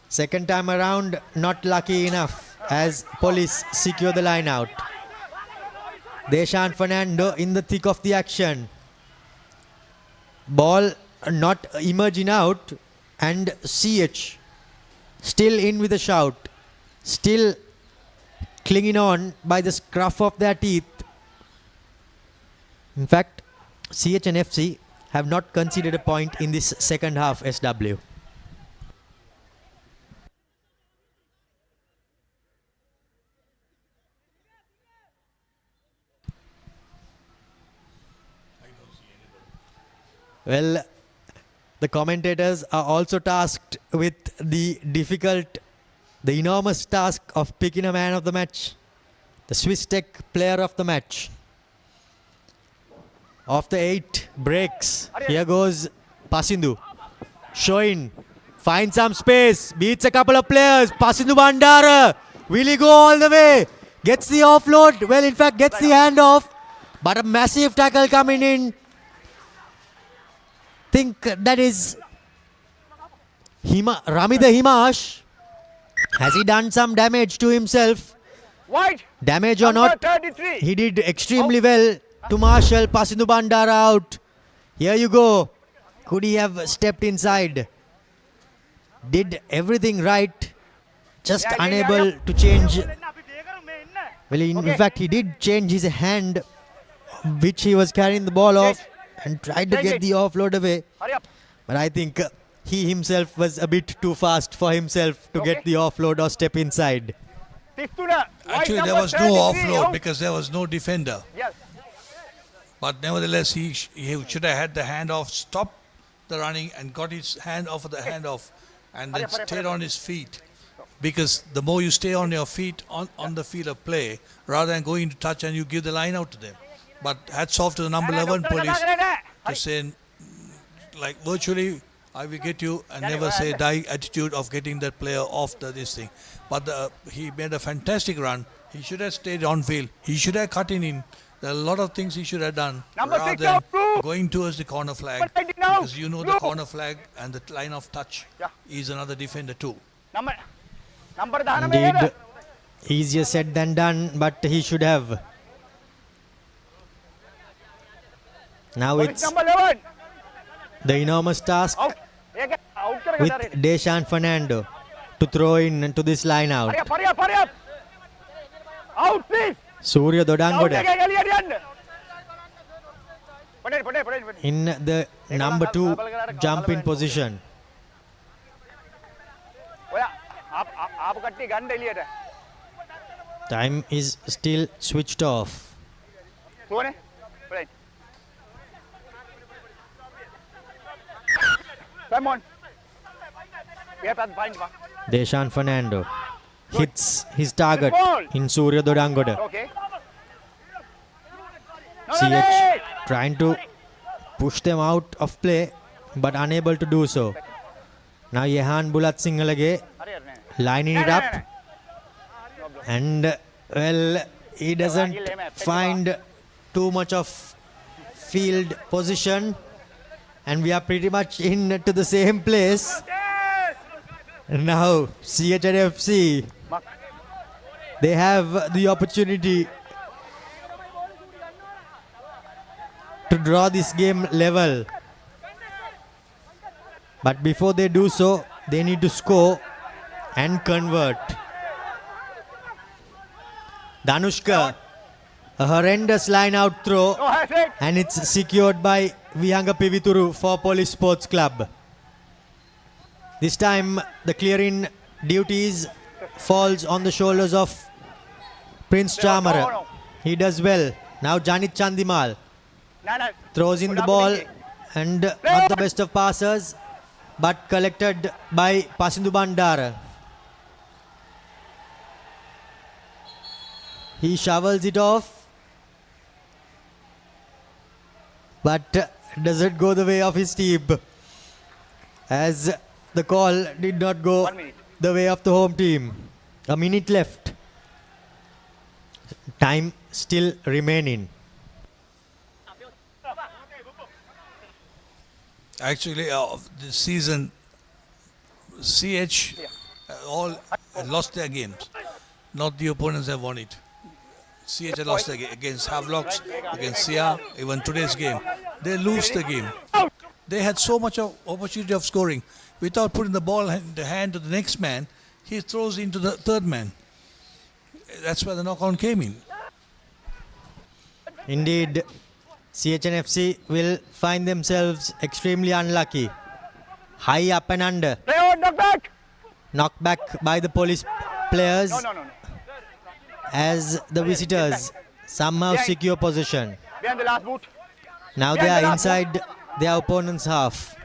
Second time around, not lucky enough as police secure the line out. Deshan Fernando in the thick of the action. Ball not emerging out, and CH still in with a shout, still clinging on by the scruff of their teeth. In fact, CH and FC have not conceded a point in this second half, SW. Well, the commentators are also tasked with the enormous task of picking a man of the match. The Swiss Tech player of the match. Of the 8 breaks, here goes Pasindu. Showing, finds some space, beats a couple of players. Pasindu Bandara, will he go all the way? Gets the offload, well, in fact, gets the handoff. But a massive tackle coming in. Think that is Ramida Himash. Has he done some damage to himself? White. Damage or not, 33. he did extremely well to Marshall. Pasindu Bandara out. Here you go. Could he have stepped inside? Did everything right. Just unable to change. Well, in fact, he did change his hand, which he was carrying the ball off, and tried to get the offload away. Hurry up. But I think he himself was a bit too fast for himself to get the offload or step inside. Actually, there was no offload because there was no defender. Yes. But nevertheless, he should have had the handoff, stopped the running and got his hand off of the handoff and then stayed on his feet. Because the more you stay on your feet on the field of play, rather than going to touch and you give the line out to them. But hats off to the number 11 police to say, like, virtually, I will get you, and never say die attitude of getting that player off this thing. But he made a fantastic run. He should have stayed on field. He should have cut in. There are a lot of things he should have done rather than going towards the corner flag. Because you know the corner flag and the line of touch is another defender too. Indeed, easier said than done, but he should have. Now it's the enormous task with Deshan Fernando to throw in to this line out. Hurry up. Out, please. Surya Dodangoda in the number 2 jump in position. Time is still switched off. Come on. We have to find one. Deshan Fernando hits his target in Surya Dodangoda. Okay. CH trying to push them out of play, but unable to do so. Now Yehan Bulat Singalage lining it up, and well, he doesn't find too much of field position, and we are pretty much in to the same place. Now CH and FC, they have the opportunity to draw this game level. But before they do so, they need to score and convert. Danushka, a horrendous line out throw, No hesitate. and it's secured by Vihanga Pivituru for Police Sports Club. This time the clearing duties falls on the shoulders of Prince Chamara. He does well. Now Janit Chandimal No, no. throws in the ball, and not the best of passers, but collected by Pasindu Bandara. He shovels it off, but does it go the way of his team, as the call did not go 1 minute. the way of the home team. A minute left. Time still remaining. Actually, this season, CH all lost their games. Not the opponents have won it. CH had lost their game against Havelocks, against Sia, even today's game. They lose the game. They had so much of opportunity of scoring. Without putting the ball in the hand to the next man, he throws into the third man. That's where the knock-on came in. Indeed, CHNFC will find themselves extremely unlucky. High up and under. Play on, knock back. Knocked back by the police players No. as the visitors somehow secure possession. Behind the last boot. Now they are inside their opponent's half.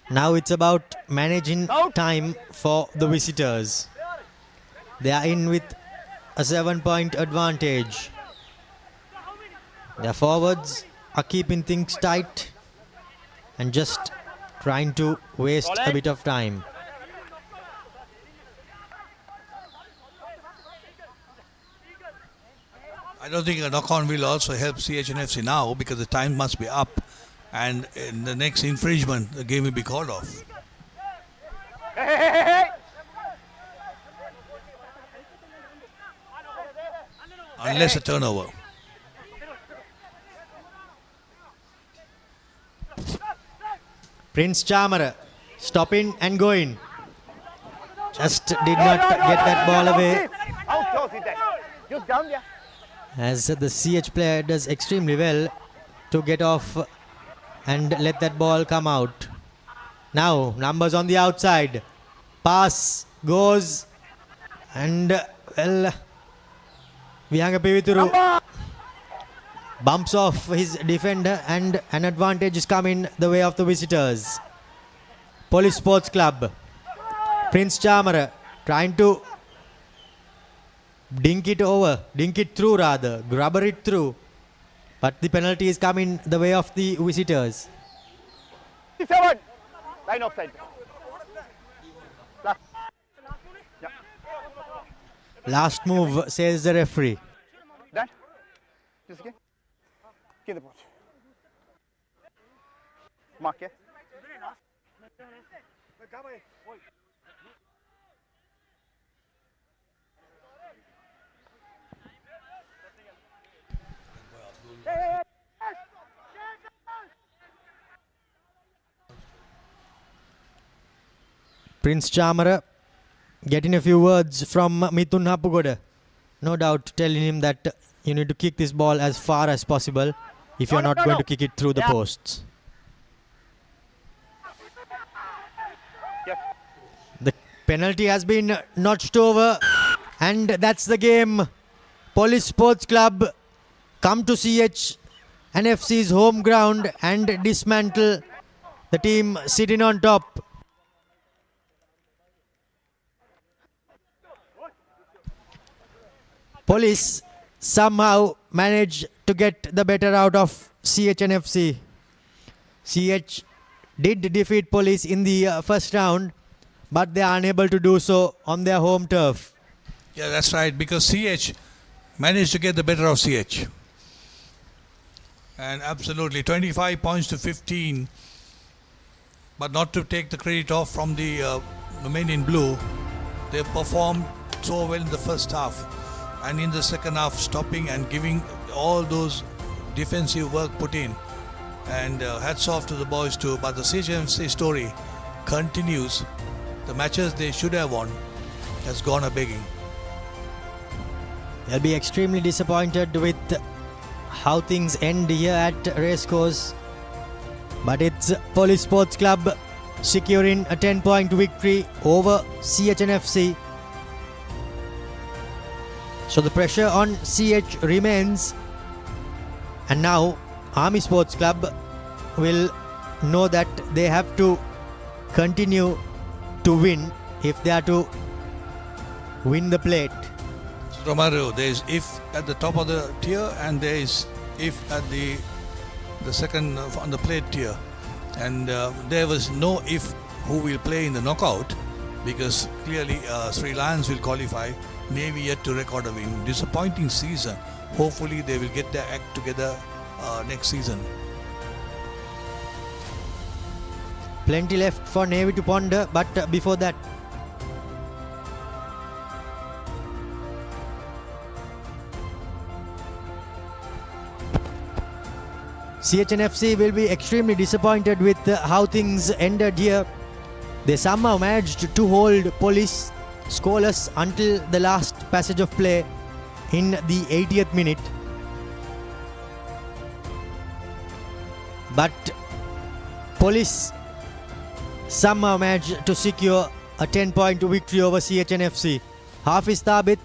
Now it's about managing time for the visitors. They are in with a 7-point advantage. Their forwards are keeping things tight and just trying to waste a bit of time. I don't think a knock-on will also help CHNFC now, because the time must be up, and in the next infringement the game will be called off. Hey. Unless a turnover. Prince Chamara stopping and going. Just did not get that ball away, Out close it there. Just down there. as the CH player does extremely well to get off and let that ball come out. Now numbers on the outside. Pass goes, and well, Vihanga Pivituru bumps off his defender, and an advantage is coming the way of the visitors. Police Sports Club. Prince Chamara trying to dink it through, grubber it through. But the penalty is coming the way of the visitors. 7. Line offside. Last. Yeah. Last move, says the referee. Done. Just again. Get the ball. Mark, yeah. Prince Chamara getting a few words from Mithun Hapugoda. No doubt telling him that you need to kick this ball as far as possible if you're not going to kick it through the posts. Yes. The penalty has been notched over, and that's the game. Police Sports Club come to CH and FC's home ground and dismantle the team sitting on top. Police somehow managed to get the better out of CH and FC. CH did defeat Police in the first round, but they are unable to do so on their home turf. Yeah, that's right, because CH managed to get the better of CH. And absolutely, 25 points to 15. But not to take the credit off from the men in blue. They performed so well in the first half. And in the second half, stopping and giving all those defensive work put in. And hats off to the boys too. But the CHMC story continues. The matches they should have won has gone a begging. They'll be extremely disappointed with how things end here at Racecourse. But it's Police Sports Club securing a 10-point victory over CHNFC. So the pressure on CH remains. And now Army Sports Club will know that they have to continue to win if they are to win the plate. Romero, there is if at the top of the tier and there is if at the second on the plate tier. And there was no if who will play in the knockout because clearly Sri Lions will qualify. Navy yet to record a win. Disappointing season. Hopefully they will get their act together next season. Plenty left for Navy to ponder, but before that, CHNFC will be extremely disappointed with how things ended here. They somehow managed to hold Police scoreless until the last passage of play in the 80th minute. But Police somehow managed to secure a 10-point victory over CHNFC. Hafiz Thabit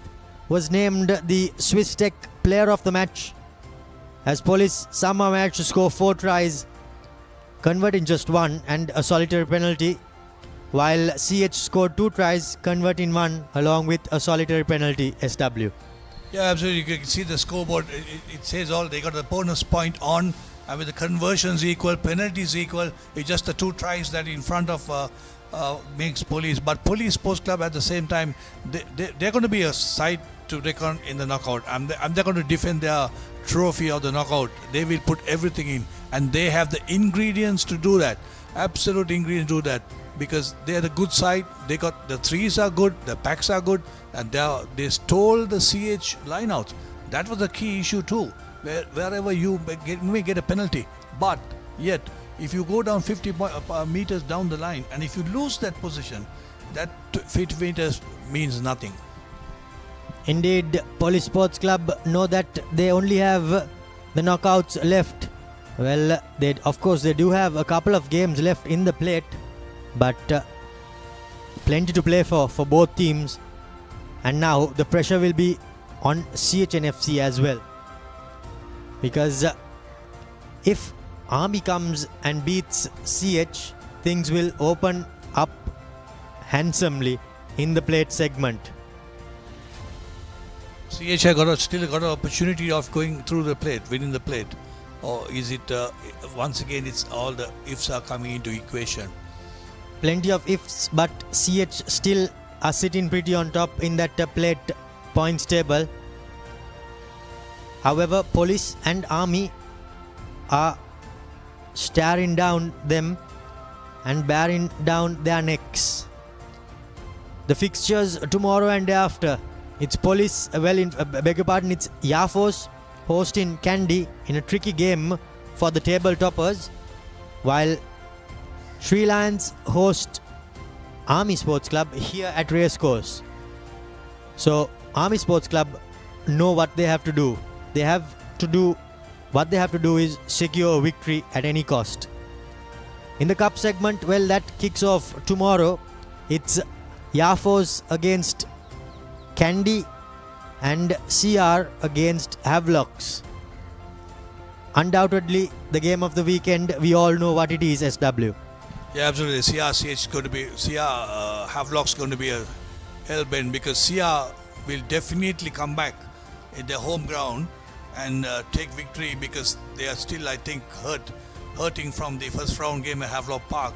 was named the Swiss Tech Player of the Match as Police somehow managed to score 4 tries, converting just 1 and a solitary penalty, while CH scored 2 tries, converting 1 along with a solitary penalty. SW. Yeah, absolutely. You can see the scoreboard. It says all. They got the bonus point on. And with the conversions equal, penalties equal, it's just the 2 tries that in front of makes Police. But Police Sports Club at the same time, they're going to be a side to reckon in the knockout. And they're going to defend their trophy of the knockout. They will put everything in. And they have the ingredients to do that. Absolute ingredients to do that. Because they're the good side. They got the threes are good, the packs are good. And they stole the CH lineouts. That was the key issue too. Wherever you may get a penalty, but yet if you go down 50 meters down the line and if you lose that position, that 50 meters means nothing. Indeed, Police Sports Club know that they only have the knockouts left. Well, of course they do have a couple of games left in the plate, but plenty to play for both teams. And now the pressure will be on CHNFC as well. Because if Army comes and beats CH, things will open up handsomely in the plate segment. CH has still got an opportunity of going through the plate, winning the plate. Or is it, once again, it's all the ifs are coming into equation. Plenty of ifs, but CH still are sitting pretty on top in that plate points table. However, Police and Army are staring down them and bearing down their necks. The fixtures tomorrow and day after. It's Police, beg your pardon, it's Yafos hosting Kandy in a tricky game for the table toppers, while Sri Lions host Army Sports Club here at Racecourse. So Army Sports Club know what they have to do. What they have to do is secure a victory at any cost. In the cup segment, well, that kicks off tomorrow. It's Yafos against Kandy and CR against Havelocks. Undoubtedly the game of the weekend. We all know what it is. SW. Yeah, absolutely. CRCH is going to be Havelocks going to be a hellbent because CR will definitely come back in their home ground and take victory because they are still, I think, hurting from the first round game at Havelock Park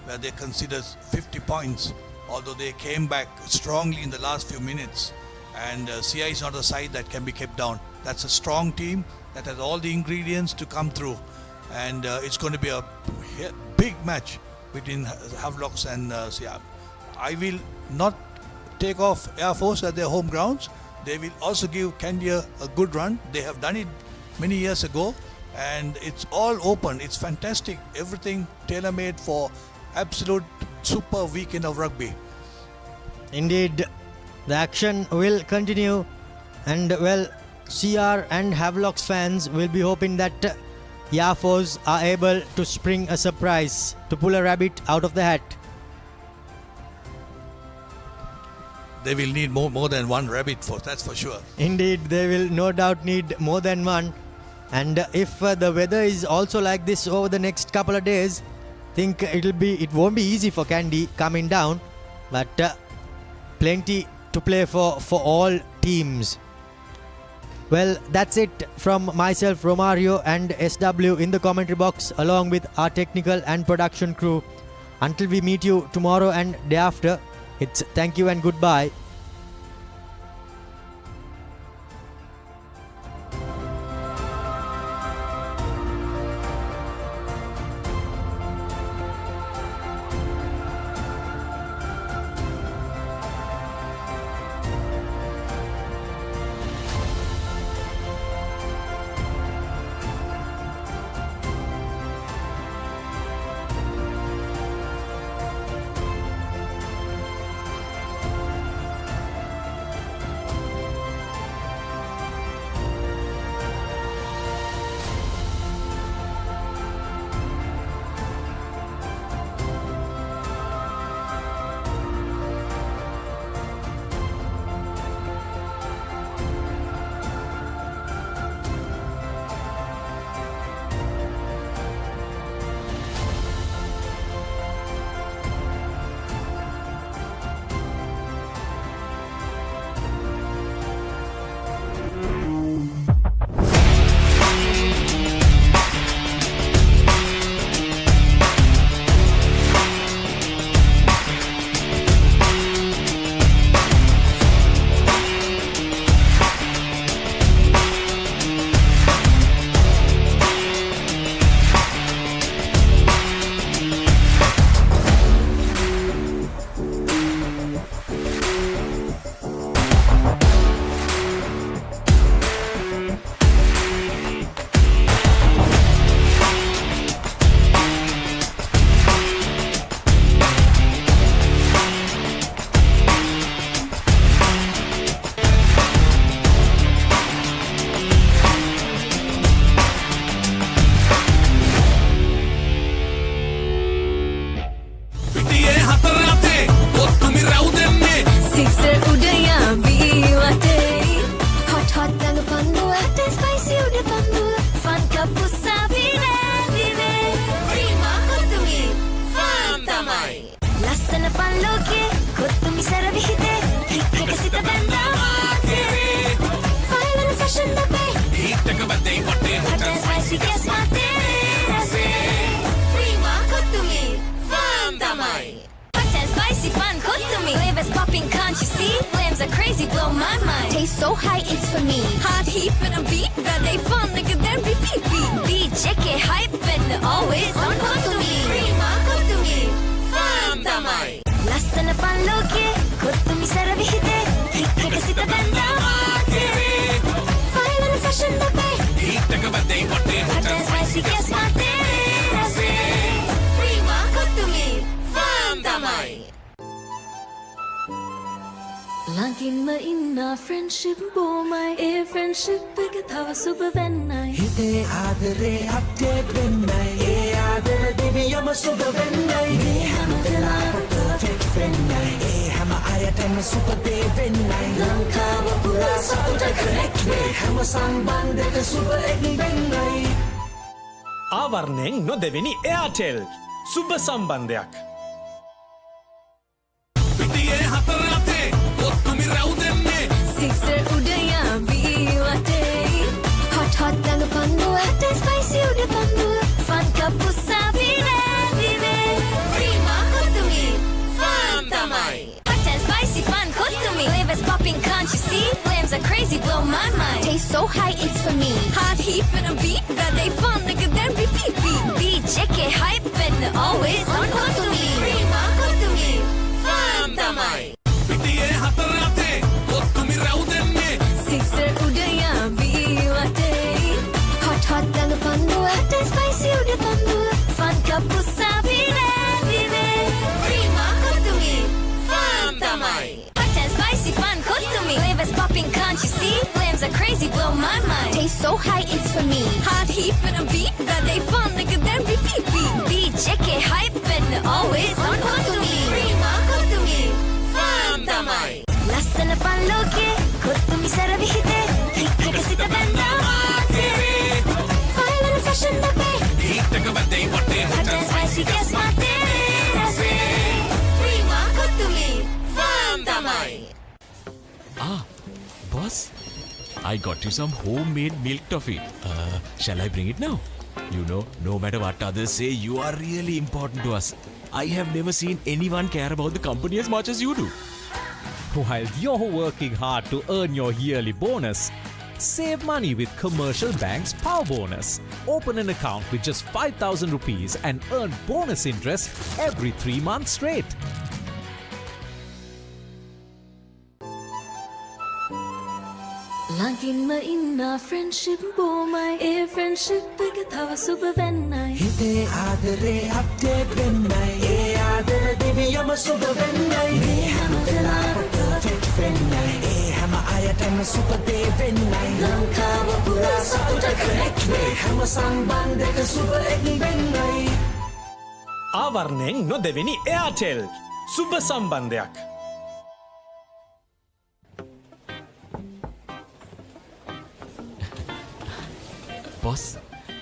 where they considered 50 points, although they came back strongly in the last few minutes. And CI is not a side that can be kept down. That's a strong team that has all the ingredients to come through, and it's going to be a big match between Havelocks and CI. I will not take off Air Force at their home grounds. They will also give Kandy a good run. They have done it many years ago, and it's all open. It's fantastic. Everything tailor-made for absolute super weekend of rugby. Indeed, the action will continue, and well, CR and Havelocks fans will be hoping that Yafos are able to spring a surprise, to pull a rabbit out of the hat. They will need more than one rabbit, that's for sure. Indeed, they will no doubt need more than one. And if the weather is also like this over the next couple of days, think it won't be easy for Kandy coming down, but plenty to play for all teams. Well, that's it from myself, Romario, and SW in the commentary box, along with our technical and production crew. Until we meet you tomorrow and day after, it's thank you and goodbye. So high, it's for me. Heart heap and a beat that they fun, nigga, then repeat beat. Beat, check it, hype and always on call to me. Prima, come to me. Fam tamai. Lasana pan loke, kut to me saravi hite. Hit sita banda. File and fashion the bay. Heat the kabate, hot and spicy, guess my day. Prima, come to me. Fam tamai. Langin inna friendship bomai e friendship එක තව සුබ වෙන්නයි හිතේ ආදරේ update වෙන්නයි ඒ ආදර දිවියම සුබ වෙන්නයි මේ හැම වෙලාවෙම perfect වෙන්නයි ඒ හැම අයටම සුබ දේ වෙන්නයි ලංකාව පුරා සතුට connect වේ හැම සම්බන්ධයක සුබ එක් වෙන්නයි ආවරණයෙන් නොදෙවෙනි එයාටෙල් සුබ සම්බන්ධයක් පිටියේ හතර අතේ ඔක්කොම රවුදෙන්නේ Sixer udaya ViU App. Hot hot dang pandu hot and spicy ude pandu. Fun cup usavi vive. Prima kotumi. Fun tamai. Hot and spicy fun kotumi. Flavors popping, can't you see? Flames are crazy, blow my mind. Taste so high, it's for me. Hot heap and a beat that they fun, nigga, then repeat beat. Beat, check it, hype and always on kotumi. Prima kotumi. Fun tamai. පිටියේ හතර අතේ ඔක්කොම රවුදෙන්නේ Sixer udaya ViU App. Hot hot dang pandu spicy, blow my mind. Taste so high, it's for me. Hot heat for the beat, that they fun, nigga, then repeat. Beat, check it, hype, and always on to me. Prima, to me. Fun, tamai. Lassana pan loke, kutumi saravi hite. Hikka sita benda maatere. Fire and fashion the bay. Hot and spicy, guess my tere. Prima, to me. Fun, tamai. Ah, boss, I got you some homemade milk toffee. Shall I bring it now? You know, no matter what others say, you are really important to us. I have never seen anyone care about the company as much as you do. While you're working hard to earn your yearly bonus, save money with Commercial Bank's Power Bonus. Open an account with just 5,000 rupees and earn bonus interest every 3 months straight. ළඟින්ම ඉන්න friendship බොමයි ඒ friendship එක තව සුබ වෙන්නයි හිතේ ආදරේ update වෙන්නයි ඒ ආදර දිවියම සුබ වෙන්නයි මේ හැම වෙලාවෙම perfect වෙන්නයි ඒ හැම අයටම සුබ දේ වෙන්නයි ලංකාව පුරා සතුට connect වේ හැම සම්බන්ධයක සුබ එක් වෙන්නයි ආවරණයෙන් නොදෙවෙනි එයාටෙල් සුබ සම්බන්ධයක්. Boss,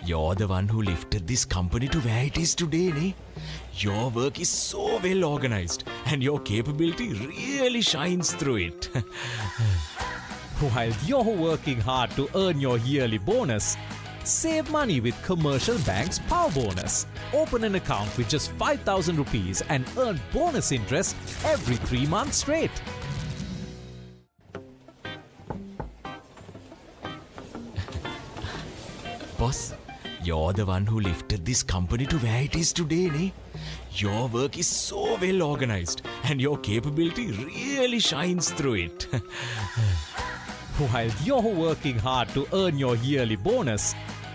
you're the one who lifted this company to where it is today, ne? Your work is so well organized and your capability really shines through it. While you're working hard to earn your yearly bonus, save money with Commercial Bank's Power Bonus. Open an account with just 5,000 rupees and earn bonus interest every 3 months straight. Boss, you're the one who lifted this company to where it is today, ne? Your work is so well organized and your capability really shines through it. While you're working hard to earn your yearly bonus,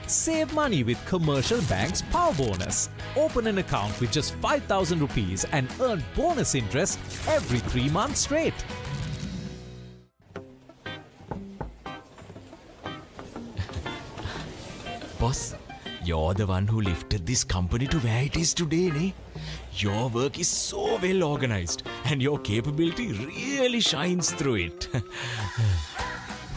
save money with Commercial Bank's Power Bonus. Open an account with just 5,000 rupees and earn bonus interest every 3 months straight. Boss, you're the one who lifted this company to where it is today, ne? Your work is so well organized and your capability really shines through it.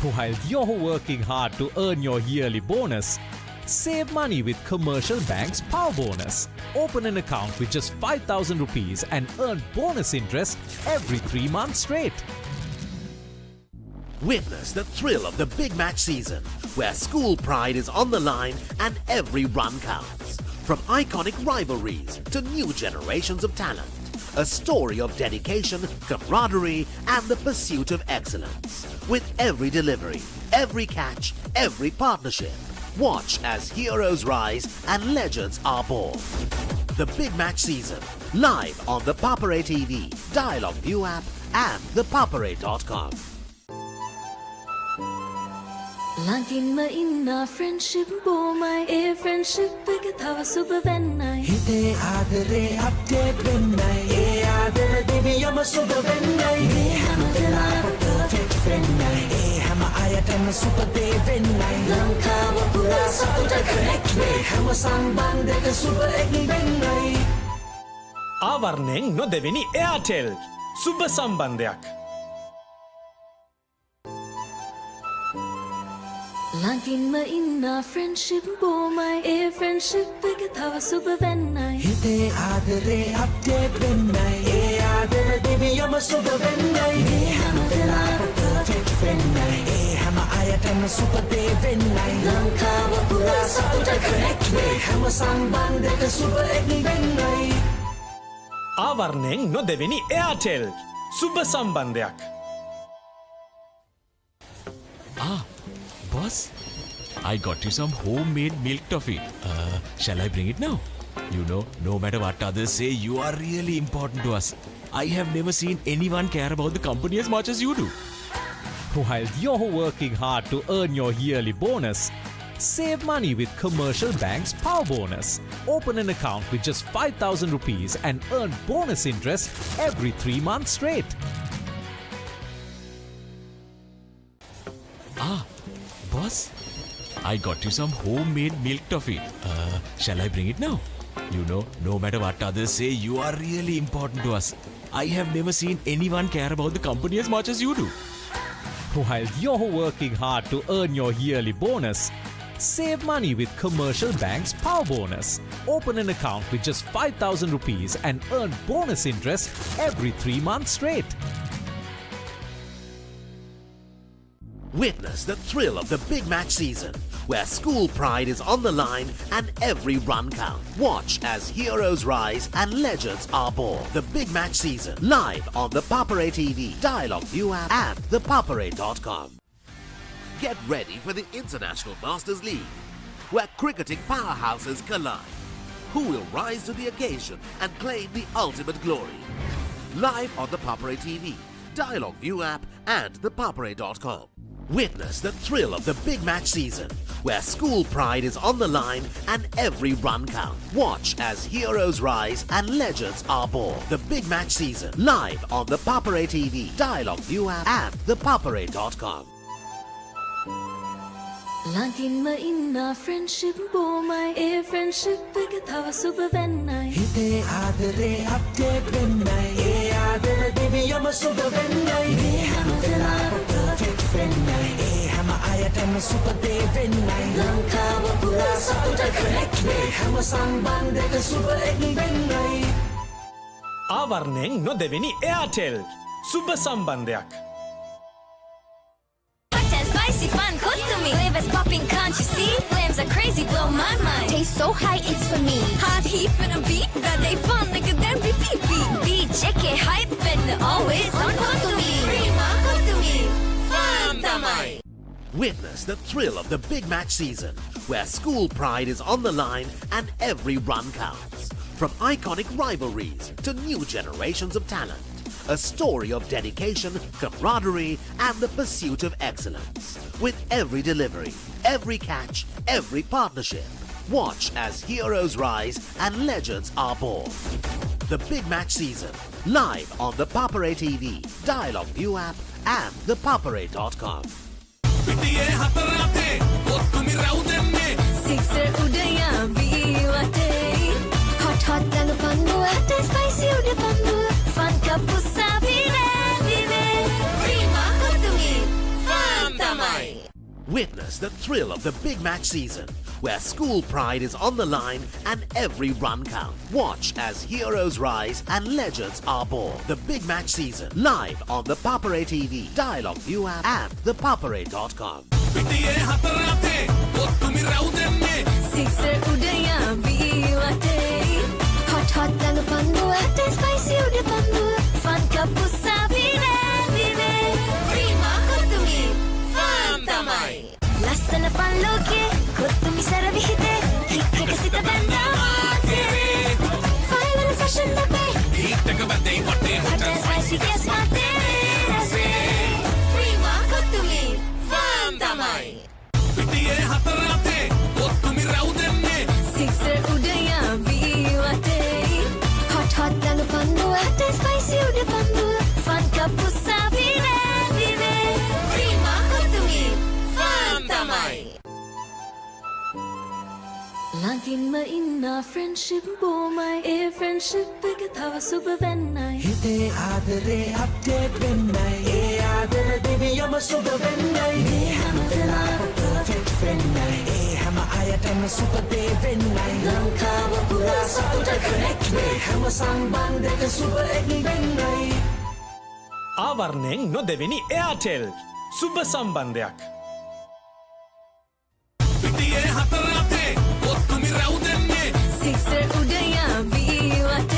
While you're working hard to earn your yearly bonus, save money with Commercial Bank's Power Bonus. Open an account with just 5,000 rupees and earn bonus interest every 3 months straight. Witness the thrill of the big match season, where school pride is on the line and every run counts. From iconic rivalries to new generations of talent, a story of dedication, camaraderie, and the pursuit of excellence. With every delivery, every catch, every partnership, watch as heroes rise and legends are born. The big match season, live on the Papare TV, Dialog ViU App, and ThePapare.com. ළඟින්ම ඉන්න friendship බොමයි ඒ friendship එක තව සුබ වෙන්නයි හිතේ ආදරේ update වෙන්නයි ඒ ආදර දිවියම සුබ වෙන්නයි මේ හැම වෙලාවෙම perfect වෙන්නයි ඒ හැම අයටම සුබ දේ වෙන්නයි ලංකාව පුරා සතුට connect වේ හැම සම්බන්ධයක සුබ එක් වෙන්නයි ආවරණයෙන් නොදෙවෙනි එයාටෙල් සුබ සම්බන්ධයක්. ළඟින්ම ඉන්න friendship බොමයි ඒ friendship එක තව සුබ වෙන්නයි හිතේ ආදරේ අප්ඩේට් වෙන්නයි ඒ ආදර දිවියම සුබ වෙන්නයි මේ හැම වෙලාවෙම perfect වෙන්නයි ඒ හැම අයටම සුබ දේ වෙන්නයි ලංකාව පුරා සතුට connect වේ හැම සම්බන්ධයක සුබ එක් වෙන්නයි ආවරණයෙන් නොදෙවෙනි එයාටෙල් සුබ සම්බන්ධයක්. Ah, boss, I got you some homemade milk toffee. Shall I bring it now? You know, no matter what others say, you are really important to us. I have never seen anyone care about the company as much as you do. While you're working hard to earn your yearly bonus, save money with Commercial Bank's Power Bonus. Open an account with just 5,000 rupees and earn bonus interest every 3 months straight. Ah, Boss, I got you some homemade milk toffee. Shall I bring it now? You know, no matter what others say, you are really important to us. I have never seen anyone care about the company as much as you do. While you're working hard to earn your yearly bonus, save money with Commercial Bank's Power Bonus. Open an account with just 5,000 rupees and earn bonus interest every 3 months straight. Witness the thrill of the big match season, where school pride is on the line and every run counts. Watch as heroes rise and legends are born. The big match season, live on the Papare TV, Dialog ViU App and ThePapare.com. Get ready for the International Masters League, where cricketing powerhouses collide. Who will rise to the occasion and claim the ultimate glory? Live on the Papare TV, Dialog ViU App and ThePapare.com. Witness the thrill of the big match season, where school pride is on the line and every run counts. Watch as heroes rise and legends are born. The big match season, live on the Papare TV, Dialog ViU App and ThePapare.com. ළඟින්ම ඉන්න friendship බොමයි ඒ friendship එක තව සුබ වෙන්නයි හිතේ ආදරේ update වෙන්නයි ඒ ආදර දෙවියම සුබ වෙන්නයි මේ හැම වෙලාවෙම perfect වෙන්නයි ඒ හැම අයටම සුබ දේ වෙන්නයි ලංකාව පුරා සතුට connect වේ හැම සම්බන්ධයක සුබ එක් වෙන්නයි ආවරණයෙන් නොදෙවෙනි එයාටෙල් සුබ සම්බන්ධයක්. Spicy fun, cook to me. Flavors popping, can't you see? Flames are crazy, blow my mind. Taste so high, it's for me. Hot heat for the beat, that they fun, nigga, then repeat. Beat, check it, hype, and always on cook to me. Prima, cook to me. Fun, tamai. Witness the thrill of the big match season, where school pride is on the line and every run counts. From iconic rivalries to new generations of talent. A story of dedication, camaraderie, and the pursuit of excellence. With every delivery, every catch, every partnership, watch as heroes rise and legends are born. The big match season, live on the Papare TV, Dialog ViU App and ThePapare.com. Sixer udaya ViU App. Hot dang pandu, hot and spicy uda pandu. Fun cup usavire vive. Prima cook to me. Fun tamai. Witness the thrill of the big match season, where school pride is on the line and every run counts. Watch as heroes rise and legends are born. The big match season, live on the Papare TV, Dialog ViU App and ThePapare.com. Sixer udaya ViU App. Hot dang pandu, hot and spicy uda pandu. Fun cup usavire vive. Prima cook to me. Fun tamai. Lassana fun loke, cook to me sara vihite. Hikka sita banda tere. Fine and fashion the bay. Hikka bande hotte hot and spicy guess my tere. Prima cook to me. Fun tamai. Sixer udaya ViU App. Hot dang pandu, hot and spicy uda pandu. Fun cup usavire vive. Prima cook to me. Fun tamai. ළඟින්ම ඉන්න friendship බොමයි ඒ friendship එක තව සුබ වෙන්නයි හිතේ ආදරේ update වෙන්නයි ඒ ආදර දෙවියම සුබ වෙන්නයි මේ හැම වෙලාවෙම perfect වෙන්නයි ඒ හැම අයටම සුබ දේ වෙන්නයි ලංකාව පුරා සතුට connect වේ හැම සම්බන්ධයක සුබ එක් වෙන්නයි ආවරණයෙන් නොදෙවෙනි එයාටෙල් සුබ සම්බන්ධයක්. Sixer udaya ViU App.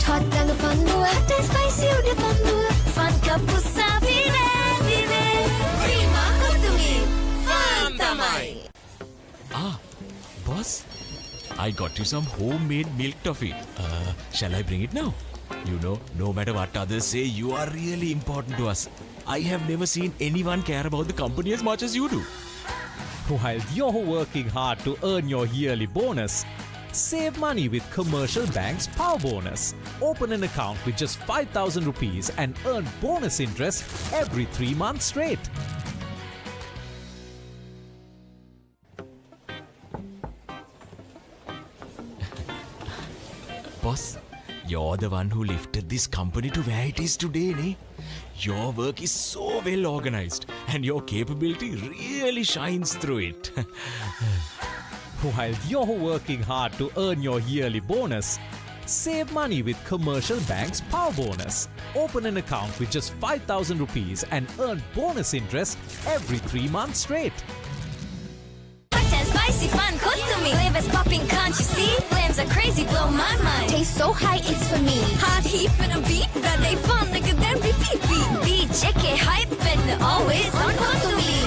Hot dang pandu, hot and spicy uda pandu. Fun cup usavire vive. Prima cook to me. Fun tamai. Boss, I got you some homemade milk toffee. Shall I bring it now? You know, no matter what others say, you are really important to us. I have never seen anyone care about the company as much as you do. While you're working hard to earn your yearly bonus, save money with Commercial Bank's Power Bonus. Open an account with just 5,000 rupees and earn bonus interest every 3 months straight. Boss, you're the one who lifted this company to where it is today, ne? Your work is so well organized and your capability really shines through it. While you're working hard to earn your yearly bonus, save money with Commercial Bank's Power Bonus. Open an account with just 5,000 rupees and earn bonus interest every 3 months straight. Hot and spicy fun, cook to me. Flavors popping, can't you see? Flames are crazy, blow my mind. Taste so high, it's for me. Hot heat for the beat, that they fun, nigga, then repeat. Beat, check it, hype, and always on cook to me.